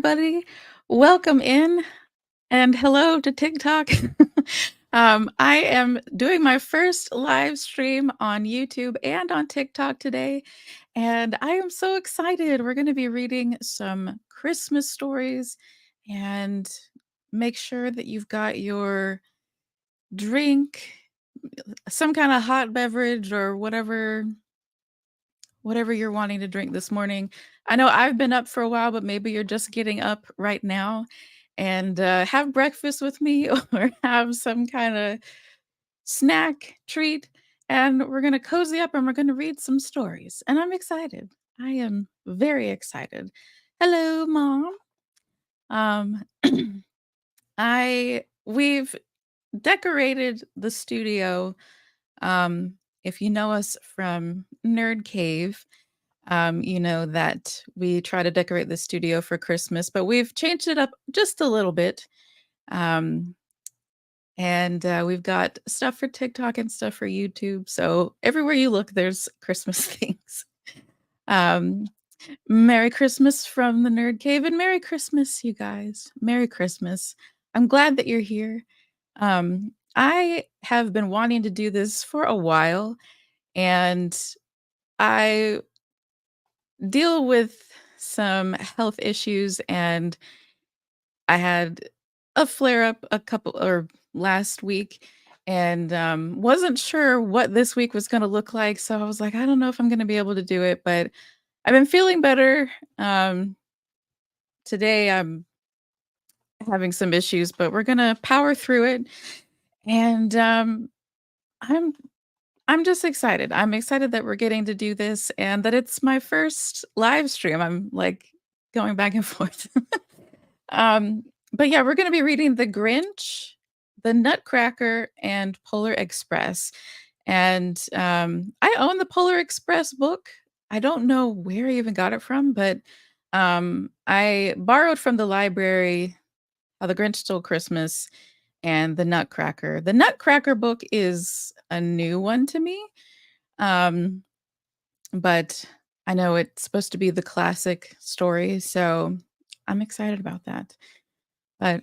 everybody. Welcome in and hello to TikTok. I am doing my first live stream on YouTube and on TikTok today, and I am so excited. We're going to be reading some Christmas stories and make sure that you've got your drink, some kind of hot beverage or whatever you're wanting to drink this morning. I know I've been up for a while, but maybe you're just getting up right now and have breakfast with me or have some kind of snack treat. And we're going to cozy up and we're going to read some stories. And I'm excited. I am very excited. Hello, Mom. Um, we've decorated the studio. Um, if you know us from Nerd Cave, you know that we try to decorate the studio for Christmas, but we've changed it up just a little bit. Um, and we've got stuff for TikTok and stuff for YouTube. So everywhere you look, there's Christmas things. Um, Merry Christmas from the Nerd Cave, and Merry Christmas, you guys. Merry Christmas. I'm glad that you're here. I have been wanting to do this for a while, and I deal with some health issues, and I had a flare up a couple or last week and wasn't sure what this week was going to look like. So I was like, I don't know if I'm going to be able to do it, but I've been feeling better. Um, Today I'm having some issues, but we're going to power through it. And I'm I'm just excited. I'm excited that we're getting to do this and that it's my first live stream. I'm like going back and forth. Um, but yeah, we're gonna be reading The Grinch, The Nutcracker, and Polar Express. And I own the Polar Express book. I don't know where I even got it from, but I borrowed from the library How the Grinch Stole Christmas and The Nutcracker. The Nutcracker book is a new one to me, um, but I know it's supposed to be the classic story, so I'm excited about that. But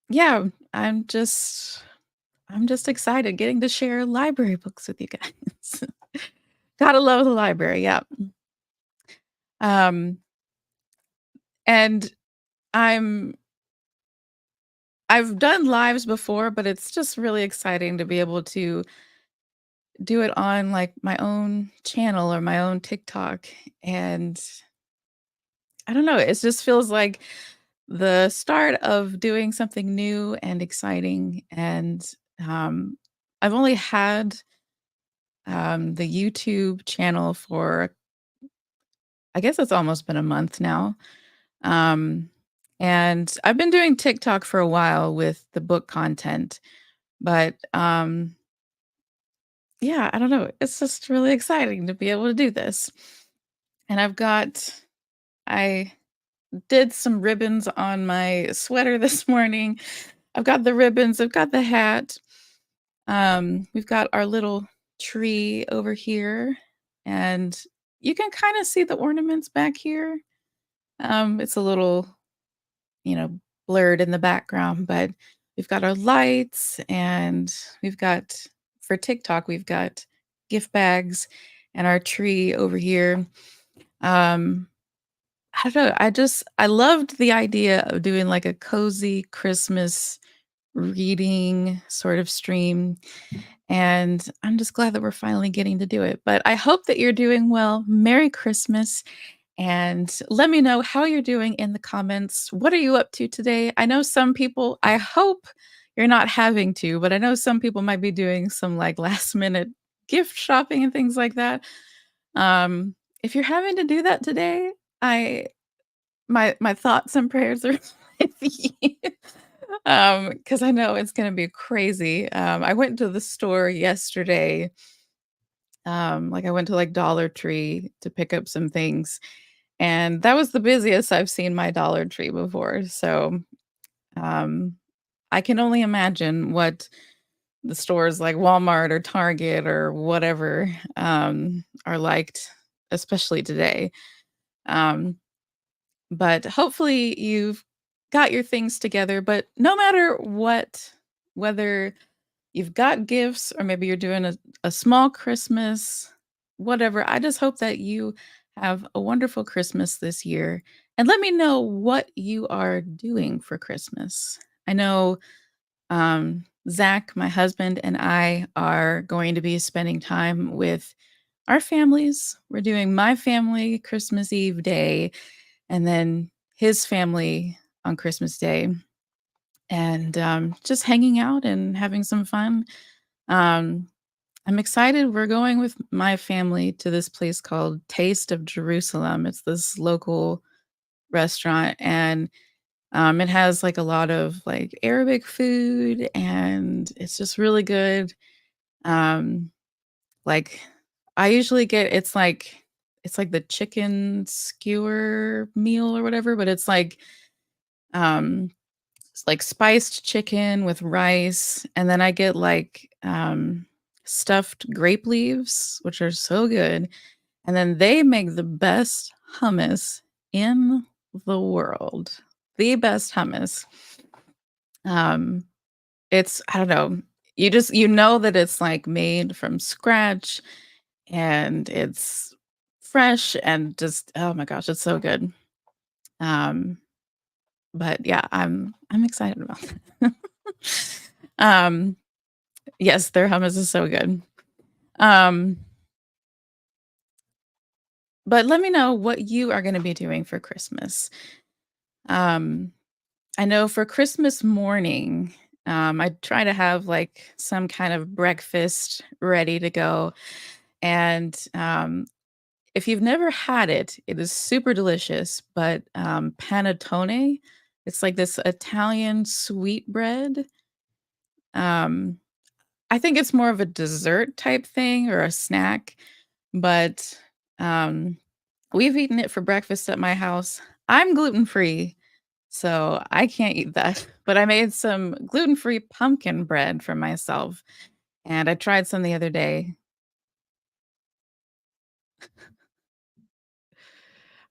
yeah, I'm just excited getting to share library books with you guys. Gotta love the library, yeah. Um, and I'm I've done lives before, but it's just really exciting to be able to do it on like my own channel or my own TikTok. And I don't know, it just feels like the start of doing something new and exciting. And um, I've only had the YouTube channel for, I guess it's almost been a month now. Um, and I've been doing TikTok for a while with the book content, but yeah, I don't know. It's just really exciting to be able to do this. And I did some ribbons on my sweater this morning. I've got the ribbons, I've got the hat. We've got our little tree over here, and you can kind of see the ornaments back here. It's a little, you know, blurred in the background, but we've got our lights and we've got for TikTok, we've got gift bags and our tree over here. Um, I don't know. I loved the idea of doing like a cozy Christmas reading sort of stream. And I'm just glad that we're finally getting to do it. But I hope that you're doing well. Merry Christmas. And let me know how you're doing in the comments. What are you up to today? I know some people, I hope you're not having to, but I know some people might be doing some like last minute gift shopping and things like that. If you're having to do that today, I my thoughts and prayers are with you. Because I know it's gonna be crazy. I went to the store yesterday, like, I went to, like, Dollar Tree to pick up some things, and that was the busiest I've seen my Dollar Tree before, so, um, I can only imagine what the stores like Walmart or Target or whatever, are liked, especially today. Um, But hopefully you've got your things together. But no matter what, whether you've got gifts or maybe you're doing a small Christmas, whatever, I just hope that you have a wonderful Christmas this year. And let me know what you are doing for Christmas. I know Zach, my husband, and I are going to be spending time with our families. We're doing my family Christmas Eve day and then his family on Christmas Day, and just hanging out and having some fun. Um, I'm excited. We're going with my family to this place called Taste of Jerusalem. It's this local restaurant, and it has like a lot of like Arabic food, and it's just really good. Um, like I usually get it's like the chicken skewer meal or whatever, but um it's like spiced chicken with rice, and then I get like stuffed grape leaves, which are so good. And then they make the best hummus in the world. The best hummus. Um it's I don't know. You know that it's like made from scratch and it's fresh and just oh my gosh, it's so good. Um, but yeah, I'm excited about that. Um, yes, their hummus is so good. Um, but let me know what you are gonna be doing for Christmas. Um, I know for Christmas morning, I try to have like some kind of breakfast ready to go. And if you've never had it, it is super delicious, but, panettone, it's like this Italian sweet bread. Um, I think it's more of a dessert type thing or a snack, but, um, we've eaten it for breakfast at my house. I'm gluten-free, so I can't eat that, but I made some gluten-free pumpkin bread for myself, and I tried some the other day.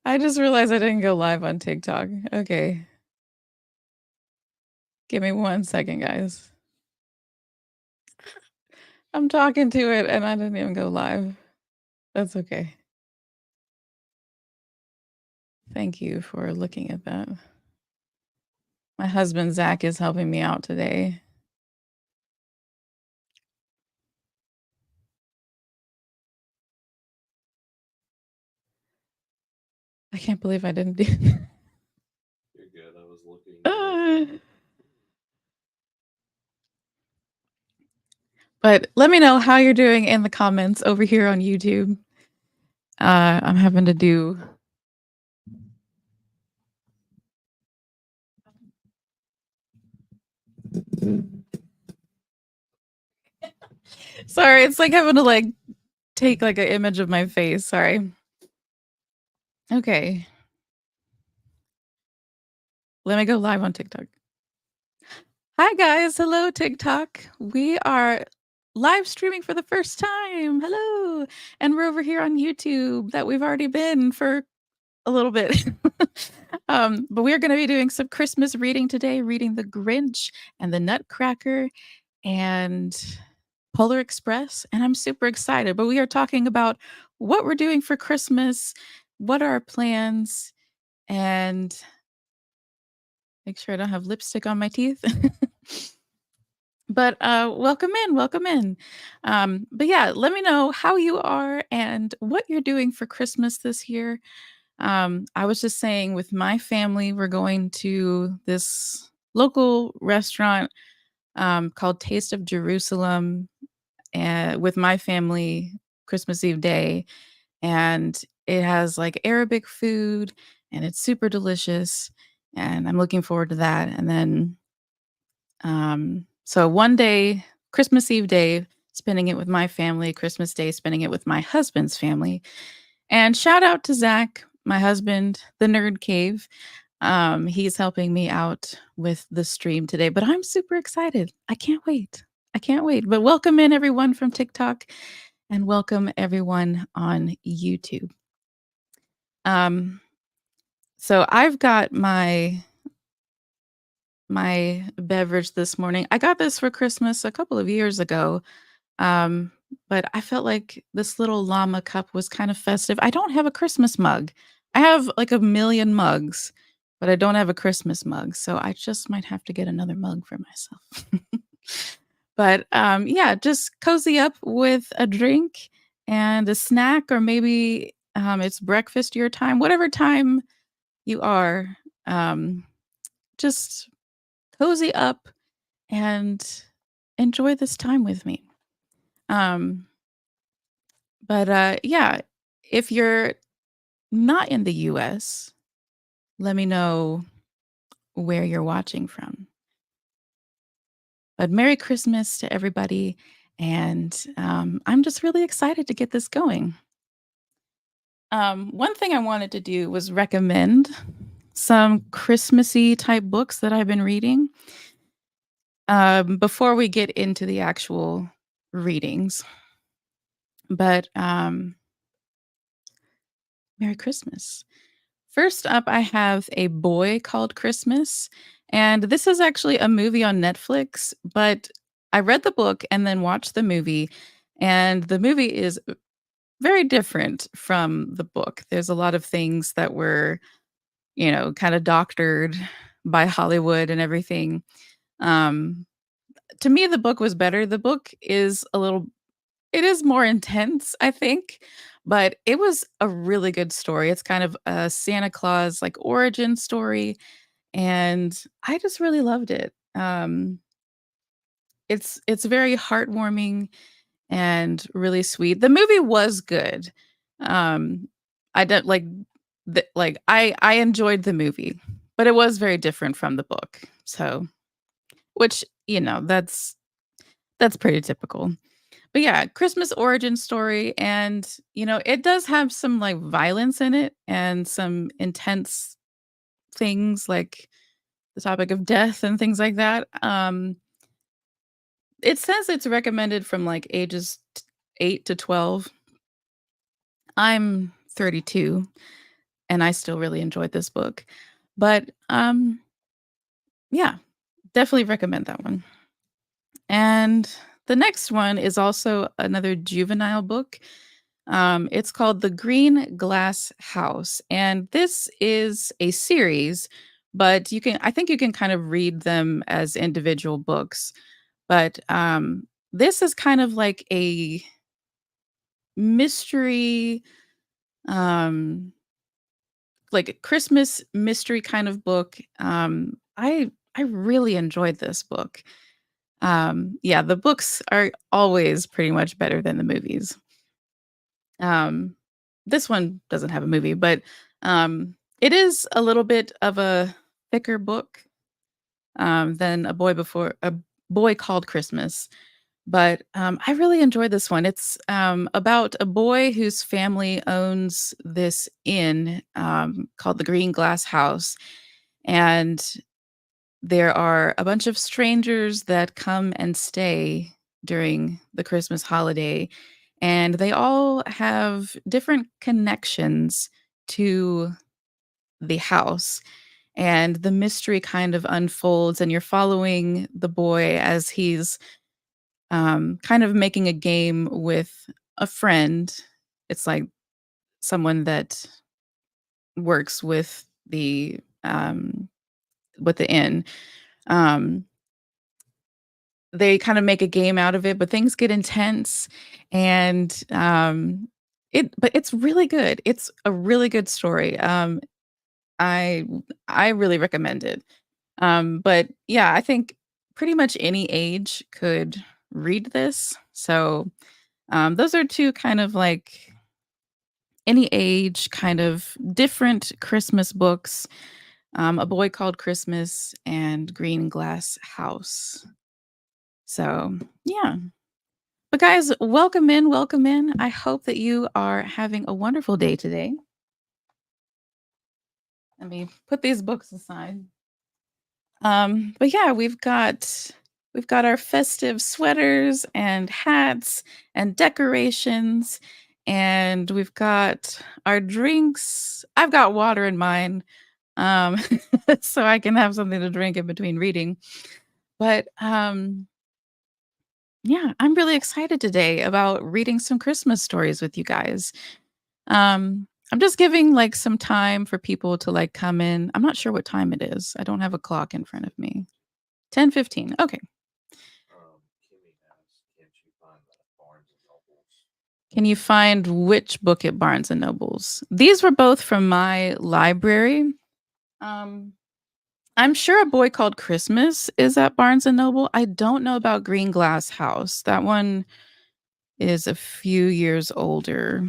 I just realized I didn't go live on TikTok. Okay. Give me 1 second, guys. I'm talking to it and I didn't even go live. That's okay. Thank you for looking at that. My husband, Zach, is helping me out today. I can't believe I didn't do You're good, I was looking But let me know how you're doing in the comments over here on YouTube. I'm having to do Sorry, it's like having to, like, take, like, an image of my face, sorry. Okay, let me go live on TikTok. Hi guys, hello TikTok. We are live streaming for the first time. Hello. And we're over here on YouTube that we've already been for a little bit. But we're going to be doing some Christmas reading today, reading The Grinch and the Nutcracker and Polar Express, and I'm super excited. But we are talking about what we're doing for Christmas, what are our plans, and make sure I don't have lipstick on my teeth. But, welcome in, welcome in. But yeah, let me know how you are and what you're doing for Christmas this year. I was just saying with my family, we're going to this local restaurant, called Taste of Jerusalem, with my family Christmas Eve day, and it has, like, Arabic food, and it's super delicious, and I'm looking forward to that, and then so one day, Christmas Eve day, spending it with my family, Christmas Day, spending it with my husband's family. And shout out to Zach, my husband, the Nerd Cave. He's helping me out with the stream today, but I'm super excited. I can't wait. I can't wait. But welcome in everyone from TikTok and welcome everyone on YouTube. Um, So I've got my beverage this morning. I got this for Christmas a couple of years ago, um, but I felt like this little llama cup was kind of festive. I don't have a Christmas mug. I have like a million mugs, but I don't have a Christmas mug, so I just might have to get another mug for myself. But, yeah, just cozy up with a drink and a snack, or maybe, it's breakfast your time, whatever time you are, um, just cozy up and enjoy this time with me. Um, but, yeah, if you're not in the US, let me know where you're watching from. But Merry Christmas to everybody, and, I'm just really excited to get this going. One thing I wanted to do was recommend some Christmassy type books that I've been reading, before we get into the actual readings. But, Merry Christmas. First up, I have A Boy Called Christmas, and this is actually a movie on Netflix, but I read the book and then watched the movie, and the movie is very different from the book. There's a lot of things that were, kinda doctored by Hollywood and everything. Um, to me, the book was better. The book is it is more intense, I think, but it was a really good story. It's kind of a Santa Claus, like, origin story, and I just really loved it. It's very heartwarming and really sweet. The movie was good. Um, I don't I enjoyed the movie, but it was very different from the book. So, which, that's pretty typical. But yeah, Christmas origin story, and, it does have some, like, violence in it and some intense things, like the topic of death and things like that. It says it's recommended from, like, ages 8 to 12. I'm 32, and I still really enjoyed this book. But, yeah, definitely recommend that one. And the next one is also another juvenile book. It's called The Green Glass House, and this is a series, but I think you can kind of read them as individual books. But, this is kind of like a mystery, um, like a Christmas mystery kind of book. I really enjoyed this book. Yeah, the books are always pretty much better than the movies. Um, this one doesn't have a movie, but, it is a little bit of a thicker book, than A Boy Called Christmas. But, I really enjoyed this one. It's, about a boy whose family owns this inn, called the Green Glass House, and there are a bunch of strangers that come and stay during the Christmas holiday, and they all have different connections to the house, and the mystery kind of unfolds, and you're following the boy as he's, kind of making a game with a friend. It's like someone that works with the inn. Um, they kind of make a game out of it, but things get intense, and, but it's really good. It's a really good story. I I really recommend it. But yeah, I think pretty much any age could read this. So, those are 2 kind of like any age, kind of different Christmas books, A Boy Called Christmas and Green Glass House. So, yeah. But guys, welcome in, welcome in. I hope that you are having a wonderful day today. Let me put these books aside. But yeah, we've got our festive sweaters and hats and decorations, and we've got our drinks. I've got water in mine. um, so I can have something to drink in between reading. But yeah, I'm really excited today about reading some Christmas stories with you guys. I'm just giving like some time for people to like come in. I'm not sure what time it is. I don't have a clock in front of me. 10:15. Okay. Can you find which book at Barnes and Nobles? These were both from my library. Um, I'm sure A Boy Called Christmas is at Barnes and Noble. I don't know about Green Glass House. That one is a few years older.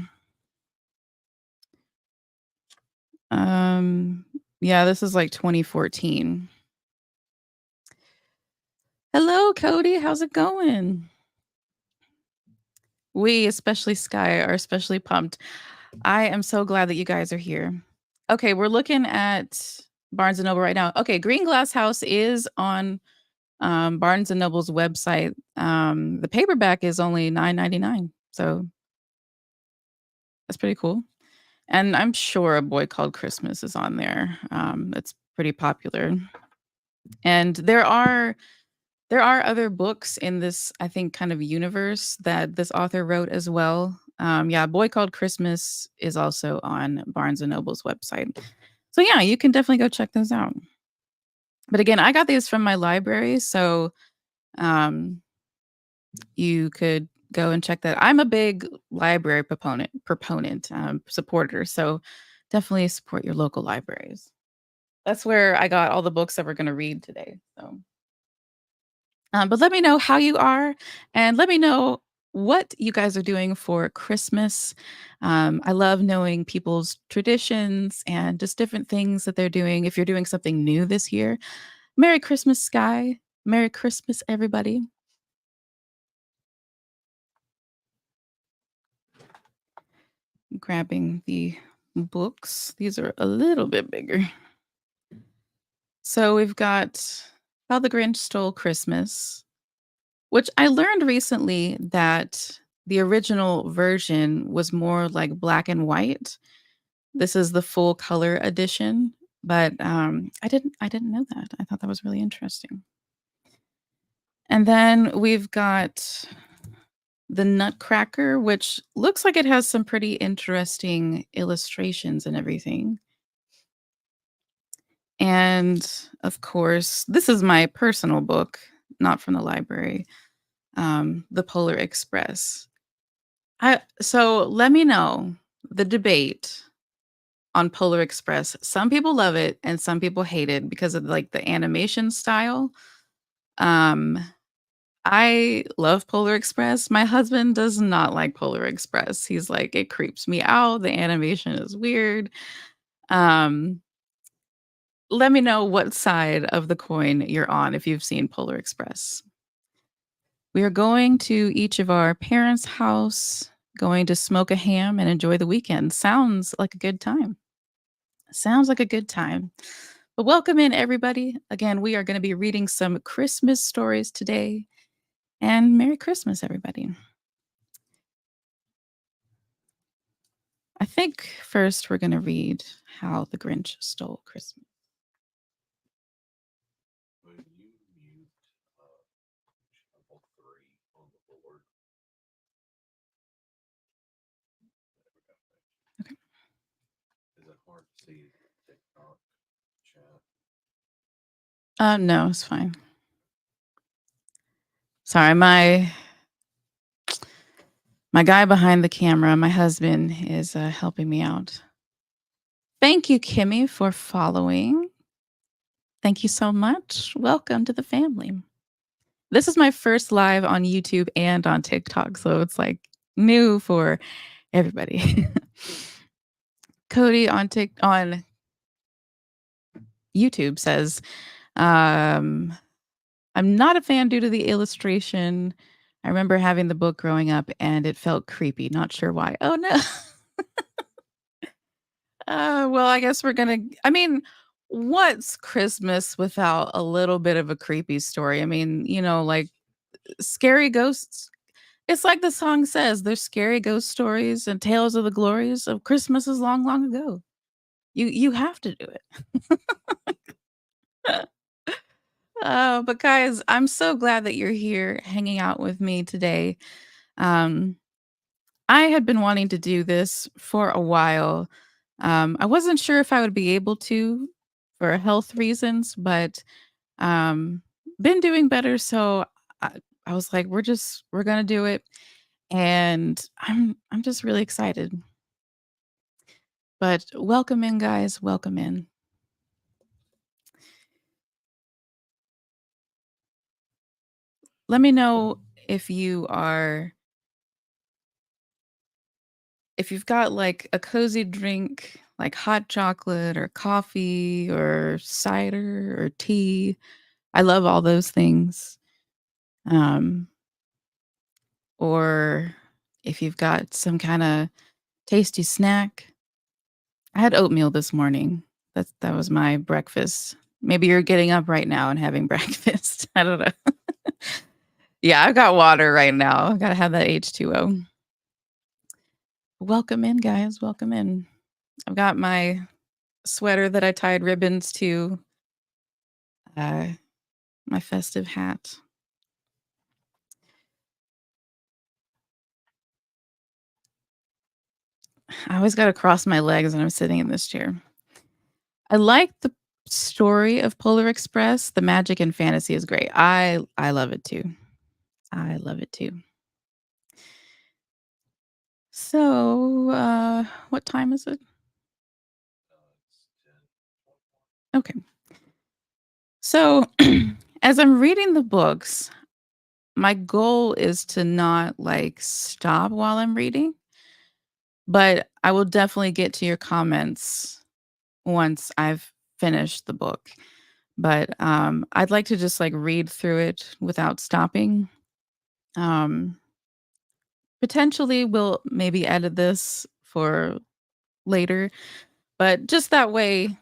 Um, yeah, this is like 2014. Hello, Cody. How's it going? We, especially Sky, are especially pumped. I am so glad that you guys are here. Okay, we're looking at Barnes& and Noble right now. Okay, Green Glass House is on, Barnes& and Noble's website. The paperback is only $9.99, so that's pretty cool, and I'm sure A Boy Called Christmas is on there. It's pretty popular, and there are other books in this, I think, kind of universe that this author wrote as well. Yeah, Boy Called Christmas is also on Barnes& and Noble's website. So, yeah, you can definitely go check those out. But again, I got these from my library, so, um, you could go and check that. I'm a big library supporter, so definitely support your local libraries. That's where I got all the books that we're gonna read today, so but let me know how you are, and let me know what you guys are doing for Christmas. I love knowing people's traditions and just different things that they're doing. If you're doing something new this year, Merry Christmas, Sky. Merry Christmas, everybody. Grabbing the books. These are a little bit bigger. So we've got How the Grinch Stole Christmas, which I learned recently that the original version was more like black and white. This is the full color edition, but, I didn't know that. I thought that was really interesting. And then we've got the Nutcracker, which looks like it has some pretty interesting illustrations and everything. And, of course, this is my personal book, not from the library, The Polar Express. So let me know the debate on Polar Express. Some people love it and some people hate it because of like the animation style. Um, I love Polar Express. My husband does not like Polar Express. He's like, it creeps me out. The animation is weird. Um, let me know what side of the coin you're on if you've seen Polar Express. We are going to each of our parents' house, going to smoke a ham and enjoy the weekend. Sounds like a good time. Sounds like a good time. But welcome in, everybody. Again, we are going to be reading some Christmas stories today. And Merry Christmas, everybody. I think first we're going to read How the Grinch Stole Christmas. Okay. No, it's fine. Sorry, my guy behind the camera, my husband, is helping me out. Thank you, Kimmy, for following. Thank you so much. Welcome to the family. This is my first live on YouTube and on TikTok, so it's like new for everybody. Cody on YouTube says, um, "I'm not a fan due to the illustration. I remember having the book growing up and it felt creepy. Not sure why." Oh no. Well, I guess I mean, what's Christmas without a little bit of a creepy story? I mean, like scary ghosts. It's like the song says, there's scary ghost stories and tales of the glories of Christmases long, long ago. You have to do it. But guys, I'm so glad that you're here hanging out with me today. Um, I had been wanting to do this for a while. I wasn't sure if I would be able to for health reasons, but um, been doing better. So I was like, we're gonna do it, and I'm just really excited. But welcome in, guys. Welcome in. Let me know if you are if you've got like a cozy drink, like hot chocolate or coffee or cider or tea. I love all those things. Um, or if you've got some kind of tasty snack. I had oatmeal this morning. That was my breakfast. Maybe you're getting up right now and having breakfast. I don't know. Yeah, I've got water right now. I gotta have that H2O. Welcome in, guys. Welcome in. I've got my sweater that I tied ribbons to, uh, my festive hat. I always gotta cross my legs when I'm sitting in this chair. I like the story of Polar Express. The magic and fantasy is great. I love it too. I love it too. So, what time is it? Okay. So, as I'm reading the books, my goal is to not like stop while I'm reading, but I will definitely get to your comments once I've finished the book. But I'd like to just like read through it without stopping. Um, Potentially, we'll maybe edit this for later, but just that way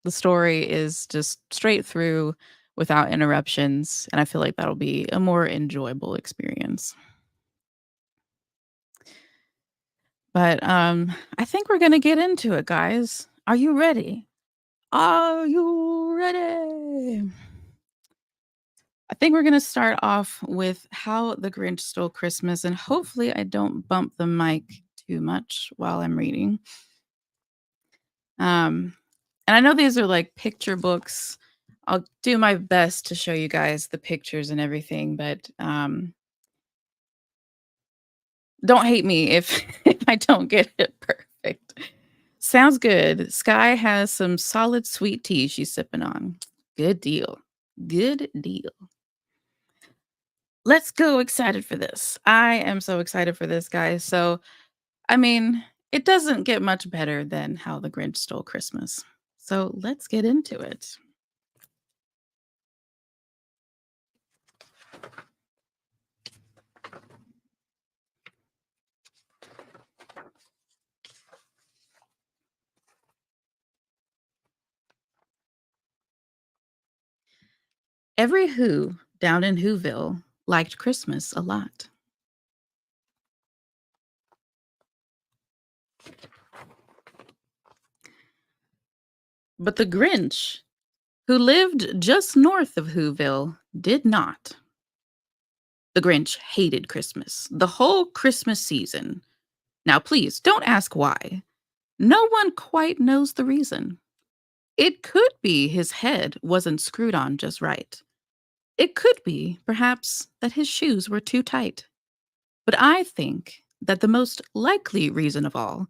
the story is just straight through without interruptions, and I feel like that'll be a more enjoyable experience. But, I think we're gonna get into it, guys. Are you ready? Are you ready? I think we're gonna start off with How the Grinch Stole Christmas, and hopefully I don't bump the mic too much while I'm reading. Um, and I know these are, like, picture books. I'll do my best to show you guys the pictures and everything, but, don't hate me if if I don't get it perfect. Sounds good. Sky has some solid sweet tea she's sipping on. Good deal. Good deal. Let's go excited for this. I am so excited for this, guys. So, I mean, it doesn't get much better than How the Grinch Stole Christmas. So, let's get into it. Every Who down in Whoville liked Christmas a lot. But the Grinch, who lived just north of Whoville, did not. The Grinch hated Christmas, the whole Christmas season. Now, please don't ask why. No one quite knows the reason. It could be his head wasn't screwed on just right. It could be, perhaps, that his shoes were too tight. But I think that the most likely reason of all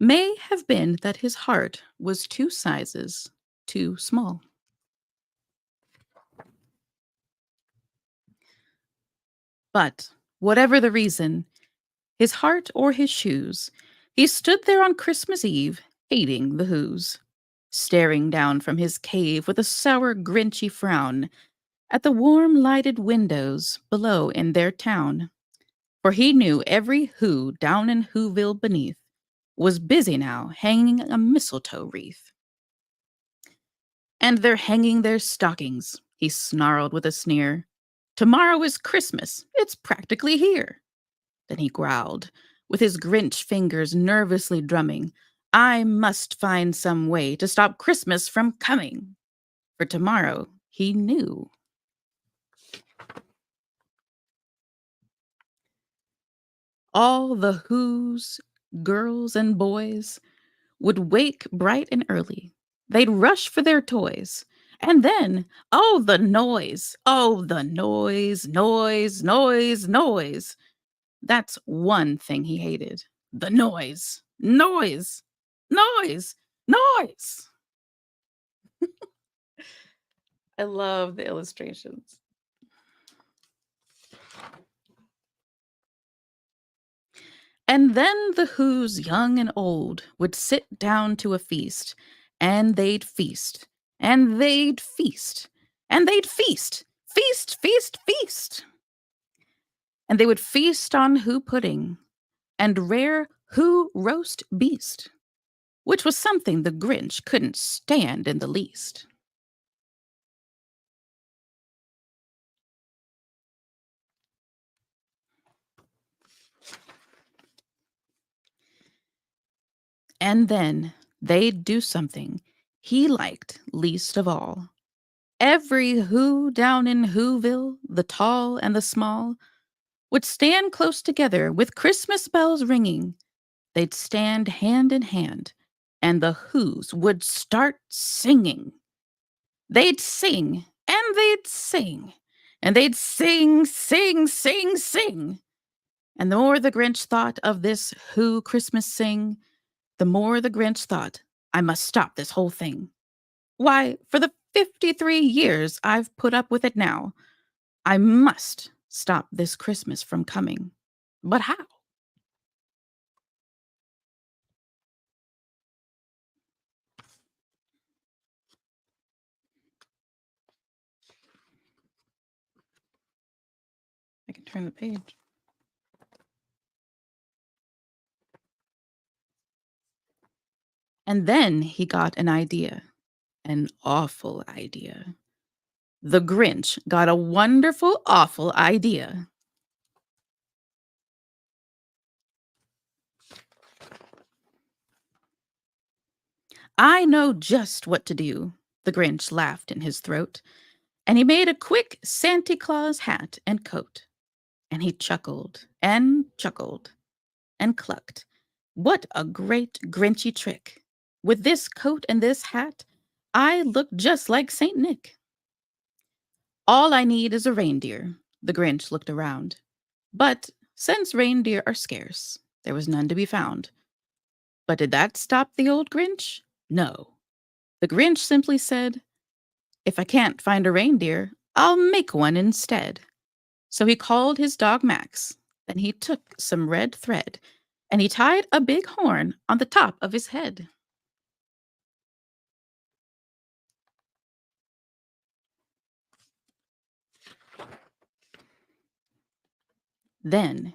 may have been that his heart was two sizes too small. But whatever the reason, his heart or his shoes, he stood there on Christmas Eve, hating the Who's, staring down from his cave with a sour, grinchy frown at the warm lighted windows below in their town. For he knew every Who down in Whoville beneath was busy now hanging a mistletoe wreath. And they're hanging their stockings, he snarled with a sneer. Tomorrow is Christmas. It's practically here. Then he growled, with his Grinch fingers nervously drumming. I must find some way to stop Christmas from coming. For tomorrow, he knew. All the Who's, girls and boys, would wake bright and early. They'd rush for their toys. And then, oh, the noise! Oh, the noise, noise, noise, noise! That's one thing he hated. The noise. Noise. Noise. Noise. I love the illustrations. And then the Who's, young and old, would sit down to a feast, and they'd feast, and they'd feast, and they'd feast, feast, feast, feast. And they would feast on Who pudding and rare Who roast beast, which was something the Grinch couldn't stand in the least. And then they'd do something he liked least of all. Every Who down in Whoville, the tall and the small, would stand close together with Christmas bells ringing. They'd stand hand in hand, and the Who's would start singing. They'd sing, and they'd sing, and they'd sing, sing, sing, sing. And the more the Grinch thought of this Who Christmas sing, the more the Grinch thought, I must stop this whole thing. Why, for the 53 years I've put up with it now, I must stop this Christmas from coming. But how? I can turn the page. And then he got an idea, an awful idea. The Grinch got a wonderful, awful idea. I know just what to do. The Grinch laughed in his throat, and he made a quick Santa Claus hat and coat. And he chuckled and clucked. What a great Grinchy trick! With this coat and this hat, I look just like Saint Nick. All I need is a reindeer. The Grinch looked around. But since reindeer are scarce, there was none to be found. But did that stop the old Grinch? No. The Grinch simply said, if I can't find a reindeer, I'll make one instead. So he called his dog Max. Then he took some red thread and he tied a big horn on the top of his head. Then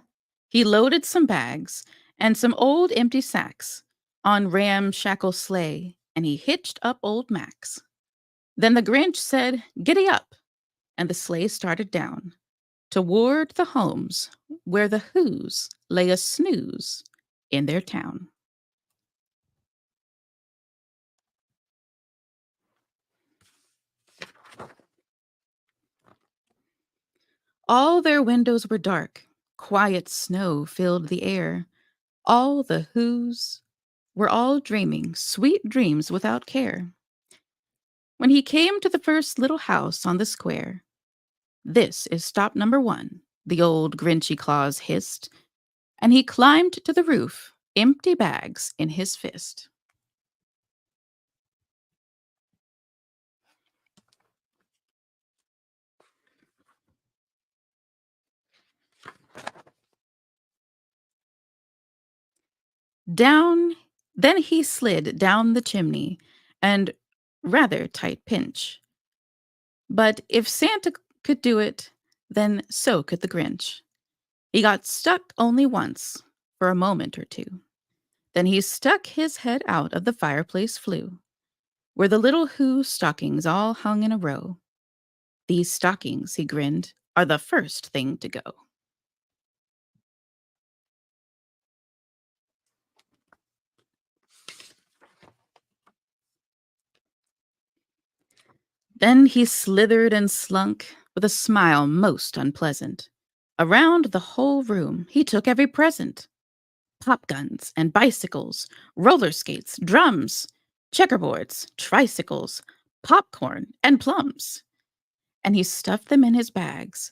he loaded some bags and some old empty sacks on ramshackle sleigh, and he hitched up old Max. Then the Grinch said, giddy up, and the sleigh started down toward the homes where the Who's lay a snooze in their town. All their windows were dark, quiet snow filled the air. All the Who's were all dreaming sweet dreams without care. When he came to the first little house on the square, this is stop number one, the old Grinchy Claus hissed, and he climbed to the roof, empty bags in his fist. Down, then he slid down the chimney, and rather tight pinch. But if Santa could do it, then so could the Grinch. He got stuck only once, for a moment or two. Then he stuck his head out of the fireplace flue, where the little Who stockings all hung in a row. These stockings, he grinned, are the first thing to go. Then he slithered and slunk with a smile most unpleasant. Around the whole room he took every present: pop guns and bicycles, roller skates, drums, checkerboards, tricycles, popcorn, and plums. And he stuffed them in his bags.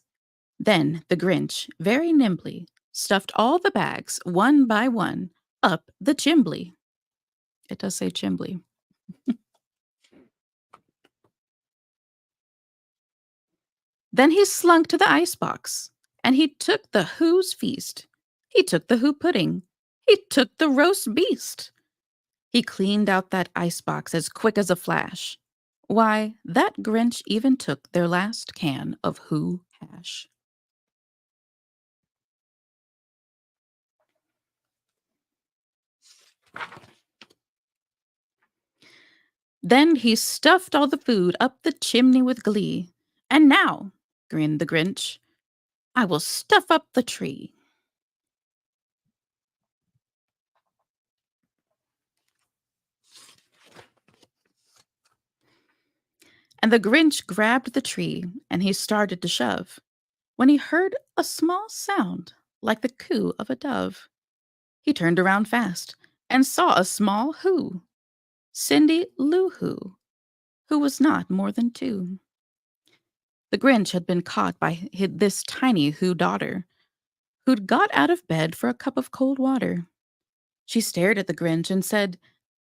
Then the Grinch, very nimbly, stuffed all the bags, one by one, up the chimbley. It does say chimbley. Then he slunk to the icebox, and he took the Who's feast. He took the Who pudding. He took the roast beast. He cleaned out that icebox as quick as a flash. Why, that Grinch even took their last can of Who hash. Then he stuffed all the food up the chimney with glee. And now, grinned the Grinch, I will stuff up the tree. And the Grinch grabbed the tree and he started to shove, when he heard a small sound like the coo of a dove. He turned around fast and saw a small Who, Cindy Lou who was not more than 2. The Grinch had been caught by this tiny Who daughter, who'd got out of bed for a cup of cold water. She stared at the Grinch and said,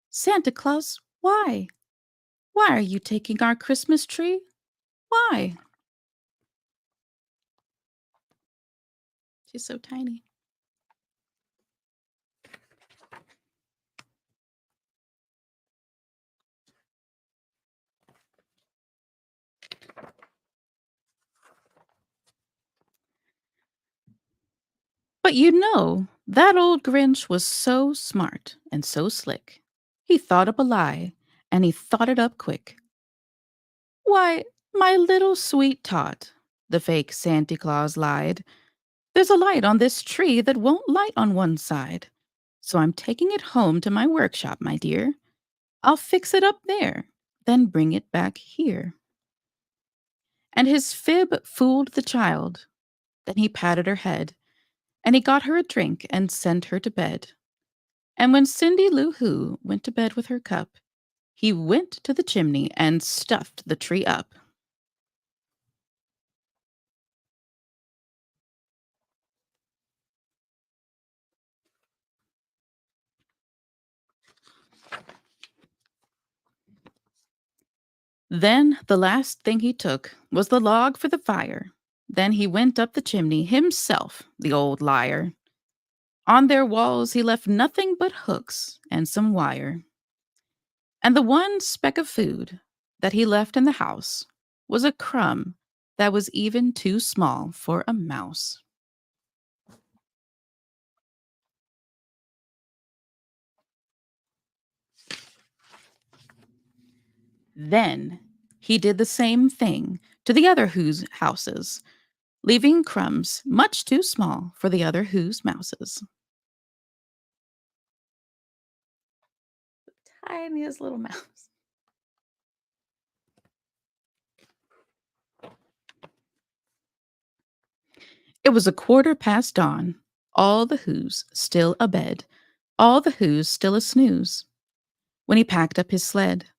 "Santa Claus, why? Why are you taking our Christmas tree? Why?" She's so tiny. But that old Grinch was so smart and so slick. He thought up a lie, and he thought it up quick. "Why, my little sweet tot," the fake Santa Claus lied, "there's a light on this tree that won't light on one side. So I'm taking it home to my workshop, my dear. I'll fix it up there, then bring it back here." And his fib fooled the child. Then he patted her head, and he got her a drink and sent her to bed. And when Cindy Lou Who went to bed with her cup, he went to the chimney and stuffed the tree up. Then the last thing he took was the log for the fire. Then he went up the chimney himself, the old liar. On their walls he left nothing but hooks and some wire. And the one speck of food that he left in the house was a crumb that was even too small for a mouse. Then he did the same thing to the other Who's houses, leaving crumbs much too small for the other Who's mouses. Tiniest little mouse. It was 1/4 past dawn. All the Who's still abed, all the Who's still a snooze. When he packed up his sled,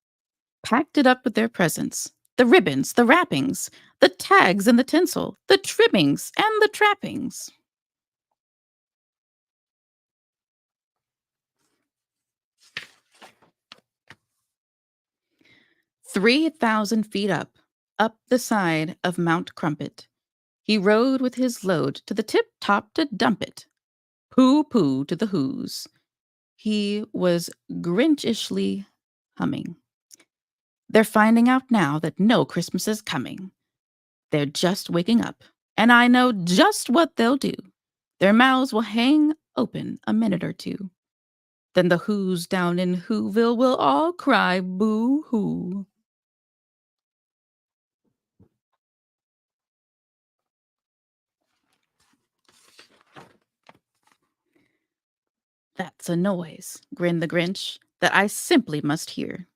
packed it up with their presents, the ribbons, the wrappings, the tags and the tinsel, the trimmings and the trappings. 3,000 feet up the side of Mount Crumpet, he rode with his load to the tip top to dump it. Pooh pooh to the Who's. He was Grinchishly humming. They're finding out now that no Christmas is coming. They're just waking up, and I know just what they'll do. Their mouths will hang open a minute or two. Then the Who's down in Whoville will all cry boo hoo. "That's a noise," grinned the Grinch, "that I simply must hear."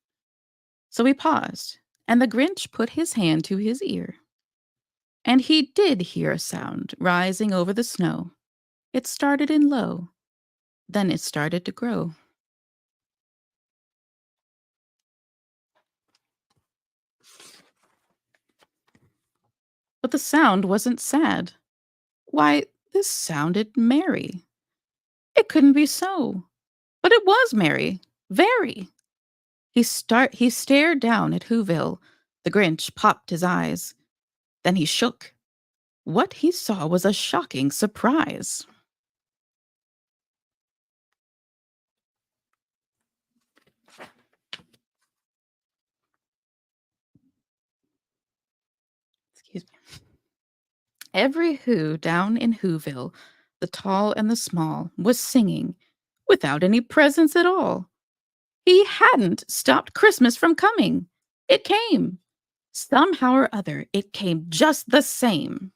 So he paused And the Grinch put his hand to his ear, and he did hear a sound rising over the snow. It started in low, then it started to grow. But the sound wasn't sad. Why, this sounded merry. It couldn't be so. But it was merry. Very. He stared down at Whoville. The Grinch popped his eyes. Then he shook. What he saw was a shocking surprise. Excuse me. Every Who down in Whoville, the tall and the small, was singing without any presents at all. He hadn't stopped Christmas from coming. It came. Somehow or other, it came just the same.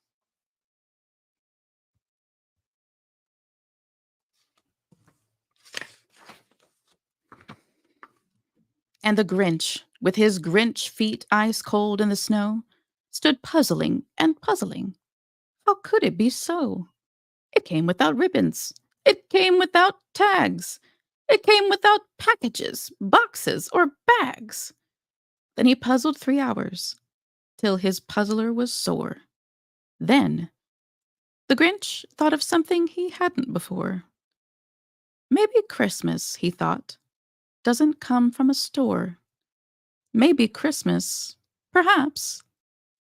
And the Grinch, with his Grinch feet ice cold in the snow, stood puzzling and puzzling. How could it be so? It came without ribbons. It came without tags. It came without packages, boxes, or bags. Then he puzzled 3 hours, till his puzzler was sore. Then the Grinch thought of something he hadn't before. Maybe Christmas, he thought, doesn't come from a store. Maybe Christmas, perhaps,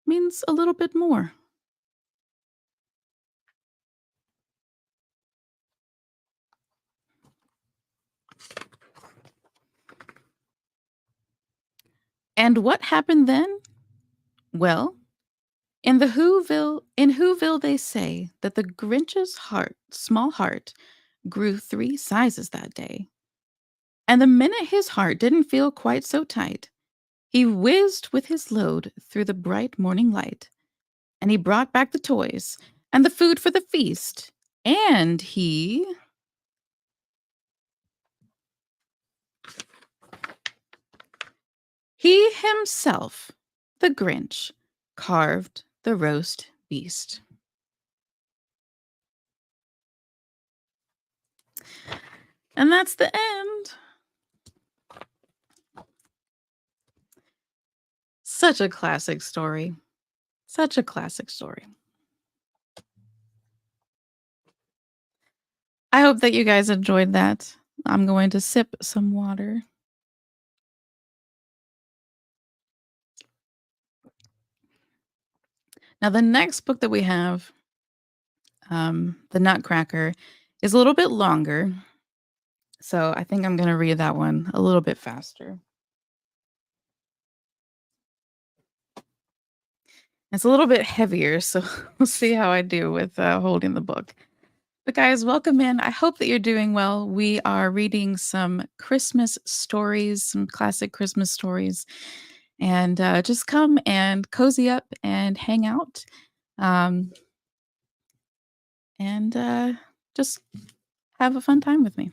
means a little bit more. And what happened then? Well, in Whoville they say that the Grinch's small heart, grew 3 sizes that day. And the minute his heart didn't feel quite so tight, he whizzed with his load through the bright morning light, and he brought back the toys and the food for the feast, and he himself, the Grinch, carved the roast beast. And that's the end. Such a classic story. Such a classic story. I hope that you guys enjoyed that. I'm going to sip some water. Now, the next book that we have, The Nutcracker, is a little bit longer. So I think I'm going to read that one a little bit faster. It's a little bit heavier, so we'll see how I do with holding the book. But guys, welcome in. I hope that you're doing well. We are reading some Christmas stories, some classic Christmas stories. And just come and cozy up and hang out. Um, and just have a fun time with me.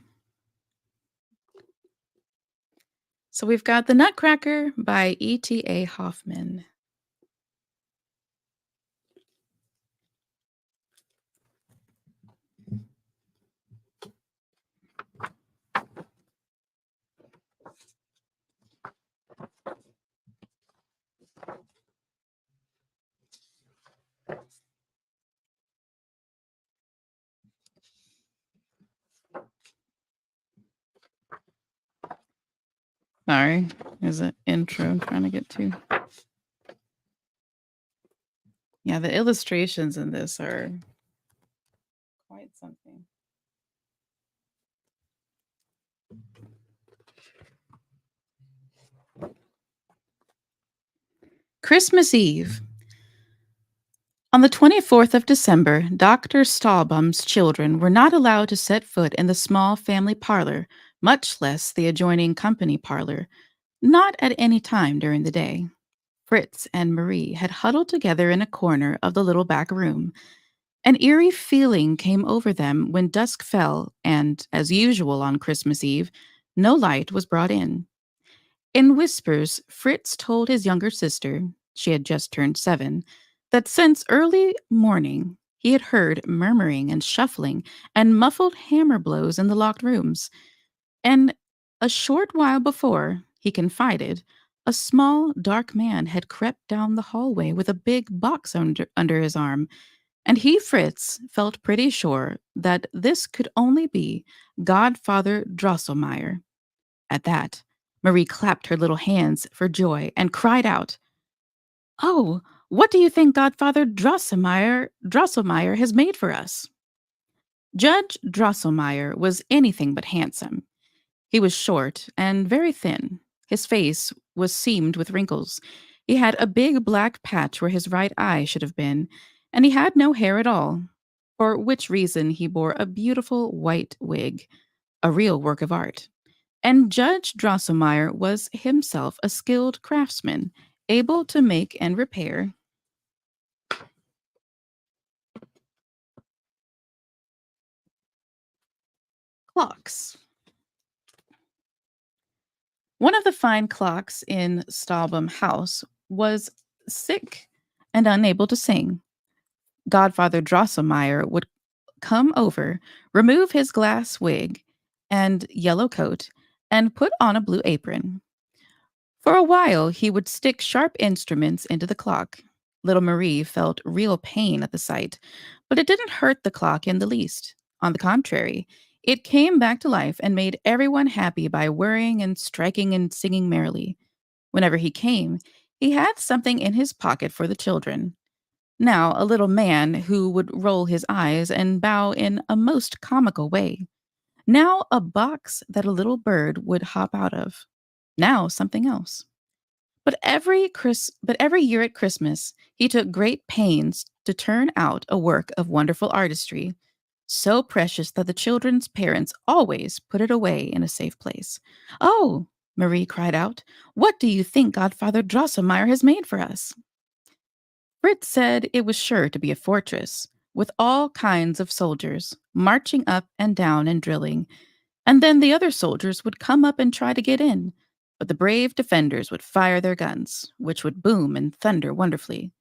So we've got The Nutcracker by E.T.A. Hoffman. Sorry, there's an intro I'm trying to get to. Yeah, the illustrations in this are quite something. Christmas Eve. On the 24th of December, Dr. Stahlbaum's children were not allowed to set foot in the small family parlor, much less the adjoining company parlor, not at any time during the day. Fritz and Marie had huddled together in a corner of the little back room. An eerie feeling came over them when dusk fell, and, as usual on Christmas Eve, no light was brought in. In whispers, Fritz told his younger sister, she had just turned 7, that since early morning he had heard murmuring and shuffling and muffled hammer blows in the locked rooms. And a short while before, he confided, a small, dark man had crept down the hallway with a big box under his arm, and he, Fritz, felt pretty sure that this could only be Godfather Drosselmeyer. At that, Marie clapped her little hands for joy and cried out, "Oh, what do you think Godfather Drosselmeyer has made for us?" Judge Drosselmeyer was anything but handsome. He was short and very thin. His face was seamed with wrinkles. He had a big black patch where his right eye should have been, and he had no hair at all, for which reason he bore a beautiful white wig, a real work of art. And Judge Drosselmeyer was himself a skilled craftsman, able to make and repair clocks. One of the fine clocks in Stahlbaum House was sick and unable to sing. Godfather Drosselmeyer would come over, remove his glass wig and yellow coat, and put on a blue apron. For a while, he would stick sharp instruments into the clock. Little Marie felt real pain at the sight, but it didn't hurt the clock in the least. On the contrary, it came back to life and made everyone happy by whirring and striking and singing merrily. Whenever he came, he had something in his pocket for the children. Now, a little man who would roll his eyes and bow in a most comical way. Now, a box that a little bird would hop out of. Now, something else. But every year at Christmas, he took great pains to turn out a work of wonderful artistry, so precious that the children's parents always put it away in a safe place. "Oh," Marie cried out, "what do you think Godfather Drosselmeyer has made for us?" Fritz said it was sure to be a fortress, with all kinds of soldiers marching up and down and drilling, and then the other soldiers would come up and try to get in, but the brave defenders would fire their guns, which would boom and thunder wonderfully.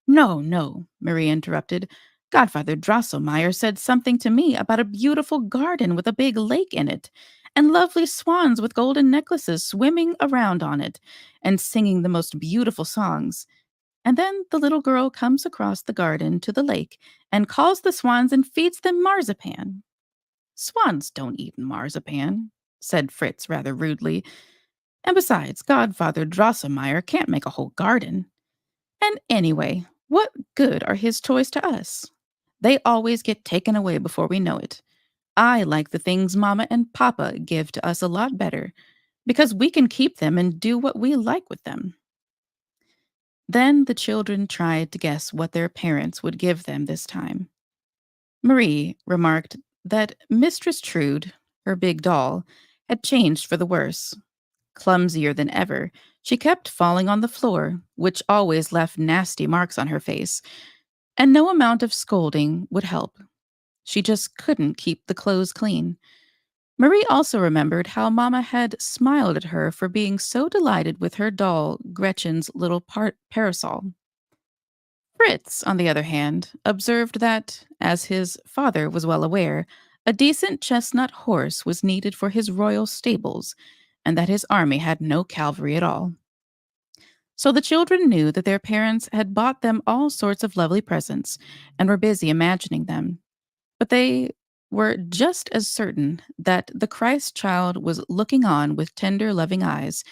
"No, no," Marie interrupted. "Godfather Drosselmeyer said something to me about a beautiful garden with a big lake in it, and lovely swans with golden necklaces swimming around on it, and singing the most beautiful songs. And then the little girl comes across the garden to the lake and calls the swans and feeds them marzipan." "Swans don't eat marzipan," said Fritz rather rudely. "And besides, Godfather Drosselmeyer can't make a whole garden. And anyway, what good are his toys to us? They always get taken away before we know it. I like the things Mama and Papa give to us a lot better, because we can keep them and do what we like with them." Then the children tried to guess what their parents would give them this time. Marie remarked that Mistress Trude, her big doll, had changed for the worse. Clumsier than ever, she kept falling on the floor, which always left nasty marks on her face, and no amount of scolding would help. She just couldn't keep the clothes clean. Marie also remembered how Mamma had smiled at her for being so delighted with her doll, Gretchen's little parasol. Fritz, on the other hand, observed that, as his father was well aware, a decent chestnut horse was needed for his royal stables, and that his army had no cavalry at all. So the children knew that their parents had bought them all sorts of lovely presents and were busy imagining them. But they were just as certain that the Christ child was looking on with tender, loving eyes,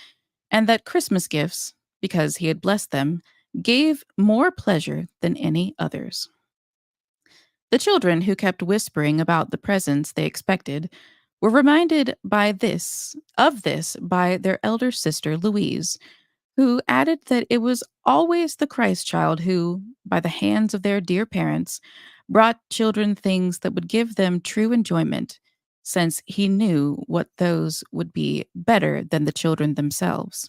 and that Christmas gifts, because he had blessed them, gave more pleasure than any others. The children, who kept whispering about the presents they expected, were reminded of this by their elder sister Louise, who added that it was always the Christ child who, by the hands of their dear parents, brought children things that would give them true enjoyment, since he knew what those would be better than the children themselves.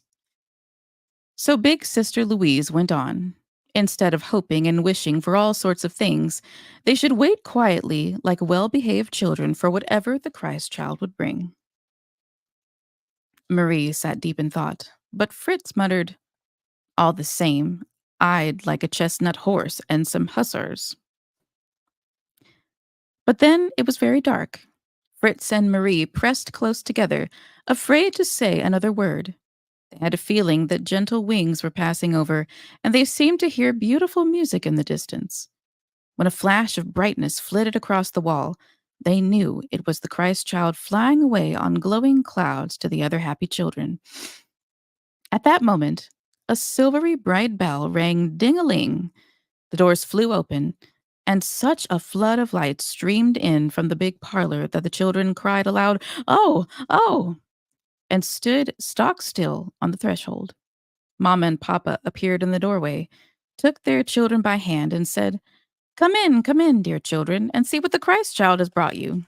So Big Sister Louise went on. Instead of hoping and wishing for all sorts of things, they should wait quietly like well behaved children for whatever the Christ child would bring. Marie sat deep in thought. but Fritz muttered, "All the same, I'd like a chestnut horse and some hussars." But then it was very dark. Fritz and Marie pressed close together, afraid to say another word. They had a feeling that gentle wings were passing over, and they seemed to hear beautiful music in the distance. When a flash of brightness flitted across the wall, they knew it was the Christ child flying away on glowing clouds to the other happy children. At that moment, a silvery bright bell rang ding-a-ling. The doors flew open, and such a flood of light streamed in from the big parlor that the children cried aloud, "Oh, oh!" and stood stock still on the threshold. Mama and Papa appeared in the doorway, took their children by hand, and said, come in, dear children, and see what the Christ child has brought you."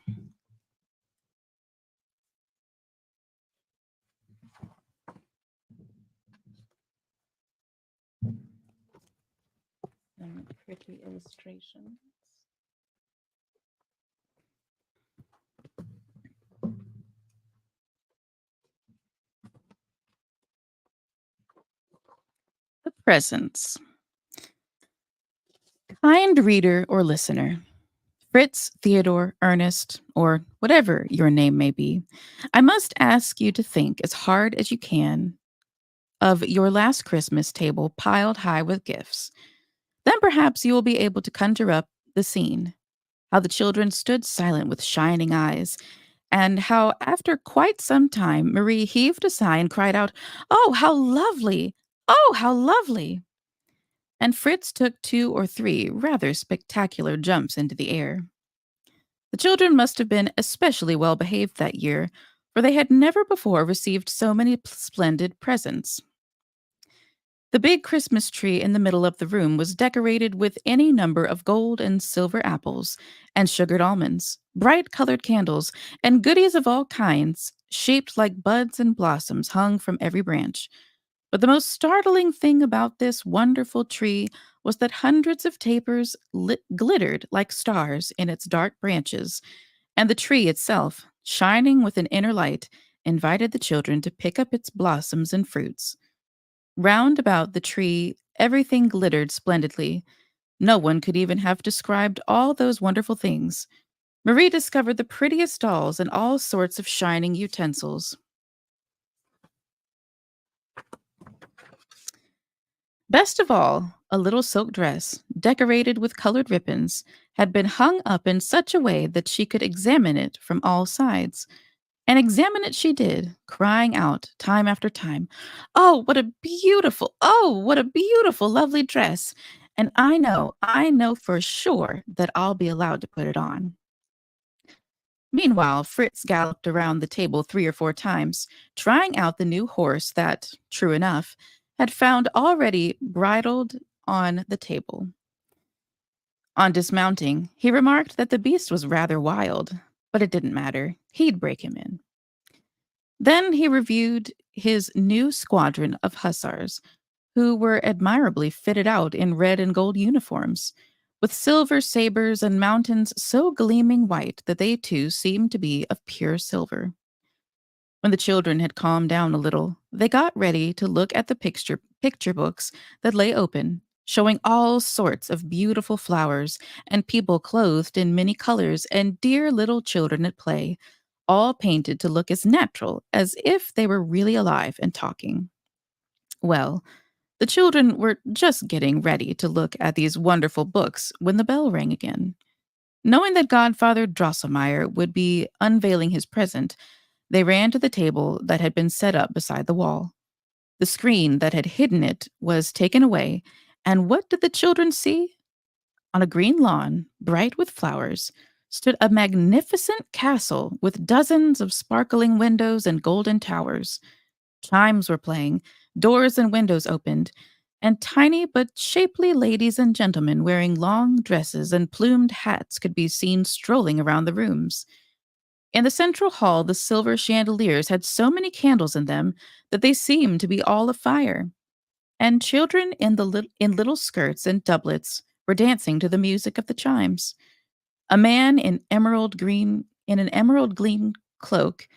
And pretty illustrations. The presents. Kind reader or listener, Fritz, Theodore, Ernest, or whatever your name may be, I must ask you to think as hard as you can of your last Christmas table piled high with gifts. Then perhaps you will be able to conjure up the scene, how the children stood silent with shining eyes, and how after quite some time Marie heaved a sigh and cried out, "Oh, how lovely! Oh, how lovely!" And Fritz took 2 or 3 rather spectacular jumps into the air. The children must have been especially well behaved that year, for they had never before received so many splendid presents. The big Christmas tree in the middle of the room was decorated with any number of gold and silver apples and sugared almonds, bright colored candles, and goodies of all kinds, shaped like buds and blossoms hung from every branch. But the most startling thing about this wonderful tree was that hundreds of tapers glittered like stars in its dark branches, and the tree itself, shining with an inner light, invited the children to pick up its blossoms and fruits. Round about the tree, everything glittered splendidly. No one could even have described all those wonderful things. Marie discovered the prettiest dolls and all sorts of shining utensils. Best of all, a little silk dress, decorated with colored ribbons, had been hung up in such a way that she could examine it from all sides. And examine it she did, crying out time after time, oh, what a beautiful, lovely dress. And I know for sure that I'll be allowed to put it on." Meanwhile, Fritz galloped around the table 3 or 4 times, trying out the new horse that, true enough, had found already bridled on the table. On dismounting, he remarked that the beast was rather wild, but it didn't matter. He'd break him in. Then he reviewed his new squadron of hussars, who were admirably fitted out in red and gold uniforms, with silver sabers and mountains so gleaming white that they too seemed to be of pure silver. When the children had calmed down a little, they got ready to look at the picture books that lay open, showing all sorts of beautiful flowers and people clothed in many colors and dear little children at play, all painted to look as natural as if they were really alive and talking. Well, the children were just getting ready to look at these wonderful books when the bell rang again. Knowing that Godfather Drosselmeyer would be unveiling his present, they ran to the table that had been set up beside the wall. The screen that had hidden it was taken away, and what did the children see? On a green lawn, bright with flowers, stood a magnificent castle with dozens of sparkling windows and golden towers. Chimes were playing, doors and windows opened, and tiny but shapely ladies and gentlemen wearing long dresses and plumed hats could be seen strolling around the rooms. In the central hall, the silver chandeliers had so many candles in them that they seemed to be all afire, and children in little skirts and doublets were dancing to the music of the chimes. A man in an emerald green cloak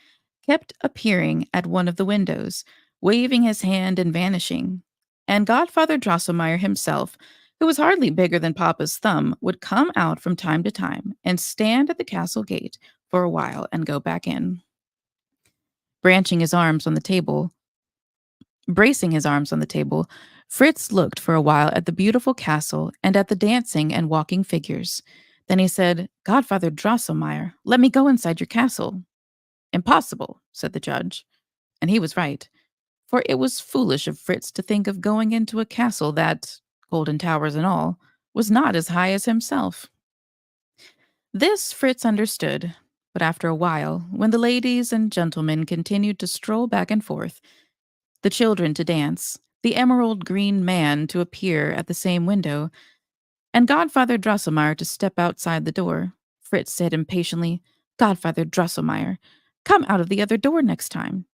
kept appearing at one of the windows, waving his hand and vanishing. And Godfather Drosselmeyer himself, who was hardly bigger than Papa's thumb, would come out from time to time and stand at the castle gate for a while and go back in. Branching his arms on the table, Bracing his arms on the table, Fritz looked for a while at the beautiful castle and at the dancing and walking figures. Then he said, Godfather Drosselmeyer, let me go inside your castle. Impossible, said the judge. And he was right, for it was foolish of Fritz to think of going into a castle that, golden towers and all, was not as high as himself. This Fritz understood, but after a while, when the ladies and gentlemen continued to stroll back and forth, the children to dance, the emerald green man to appear at the same window, and Godfather Drosselmeyer to step outside the door, Fritz said impatiently, Godfather Drosselmeyer, come out of the other door next time.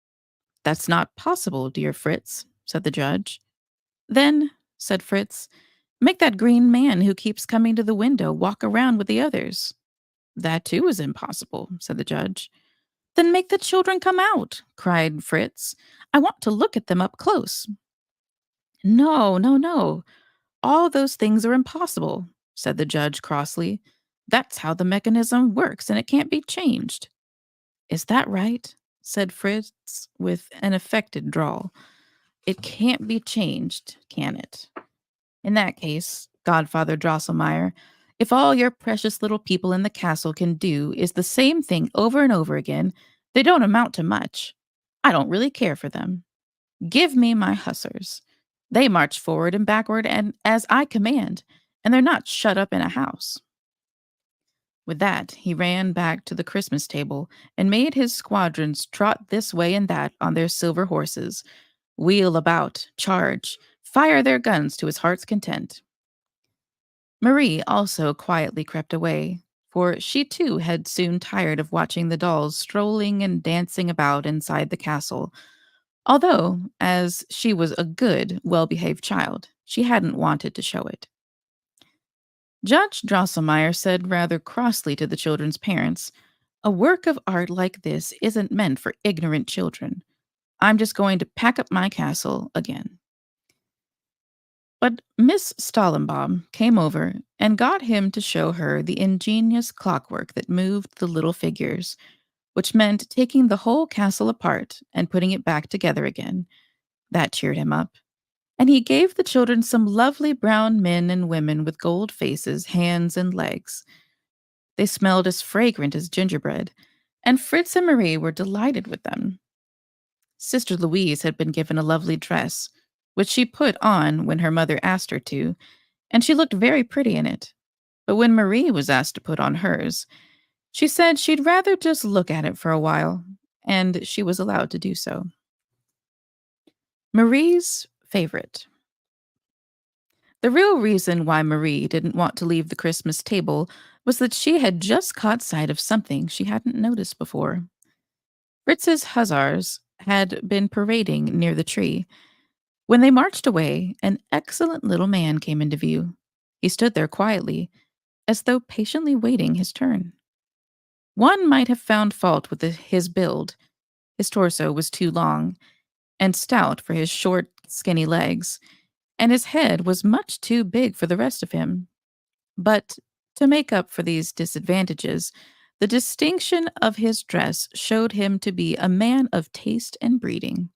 That's not possible, dear Fritz, said the judge. Then, said Fritz, make that green man who keeps coming to the window walk around with the others. That too is impossible, said the judge. Then make the children come out, cried Fritz. I want to look at them up close. No, no, no. All those things are impossible, said the judge crossly. That's how the mechanism works, and it can't be changed. Is that right? Said Fritz with an affected drawl. It can't be changed, can it? In that case, Godfather Drosselmeyer, if all your precious little people in the castle can do is the same thing over and over again, they don't amount to much. I don't really care for them. Give me my hussars. They march forward and backward and as I command, and they're not shut up in a house. With that, he ran back to the Christmas table and made his squadrons trot this way and that on their silver horses, wheel about, charge, fire their guns to his heart's content. Marie also quietly crept away, for she too had soon tired of watching the dolls strolling and dancing about inside the castle, although, as she was a good, well-behaved child, she hadn't wanted to show it. Judge Drosselmeyer said rather crossly to the children's parents, a work of art like this isn't meant for ignorant children. I'm just going to pack up my castle again. But Miss Stallenbaum came over and got him to show her the ingenious clockwork that moved the little figures, which meant taking the whole castle apart and putting it back together again. That cheered him up. And he gave the children some lovely brown men and women with gold faces, hands, and legs. They smelled as fragrant as gingerbread, and Fritz and Marie were delighted with them. Sister Louise had been given a lovely dress, which she put on when her mother asked her to, and she looked very pretty in it. But when Marie was asked to put on hers, she said she'd rather just look at it for a while, and she was allowed to do so. Marie's favorite. The real reason why Marie didn't want to leave the Christmas table was that she had just caught sight of something she hadn't noticed before. Fritz's hussars had been parading near the tree. When they marched away, an excellent little man came into view. He stood there quietly, as though patiently waiting his turn. One might have found fault with his build. His torso was too long and stout for his short, skinny legs, and his head was much too big for the rest of him. But to make up for these disadvantages, the distinction of his dress showed him to be a man of taste and breeding.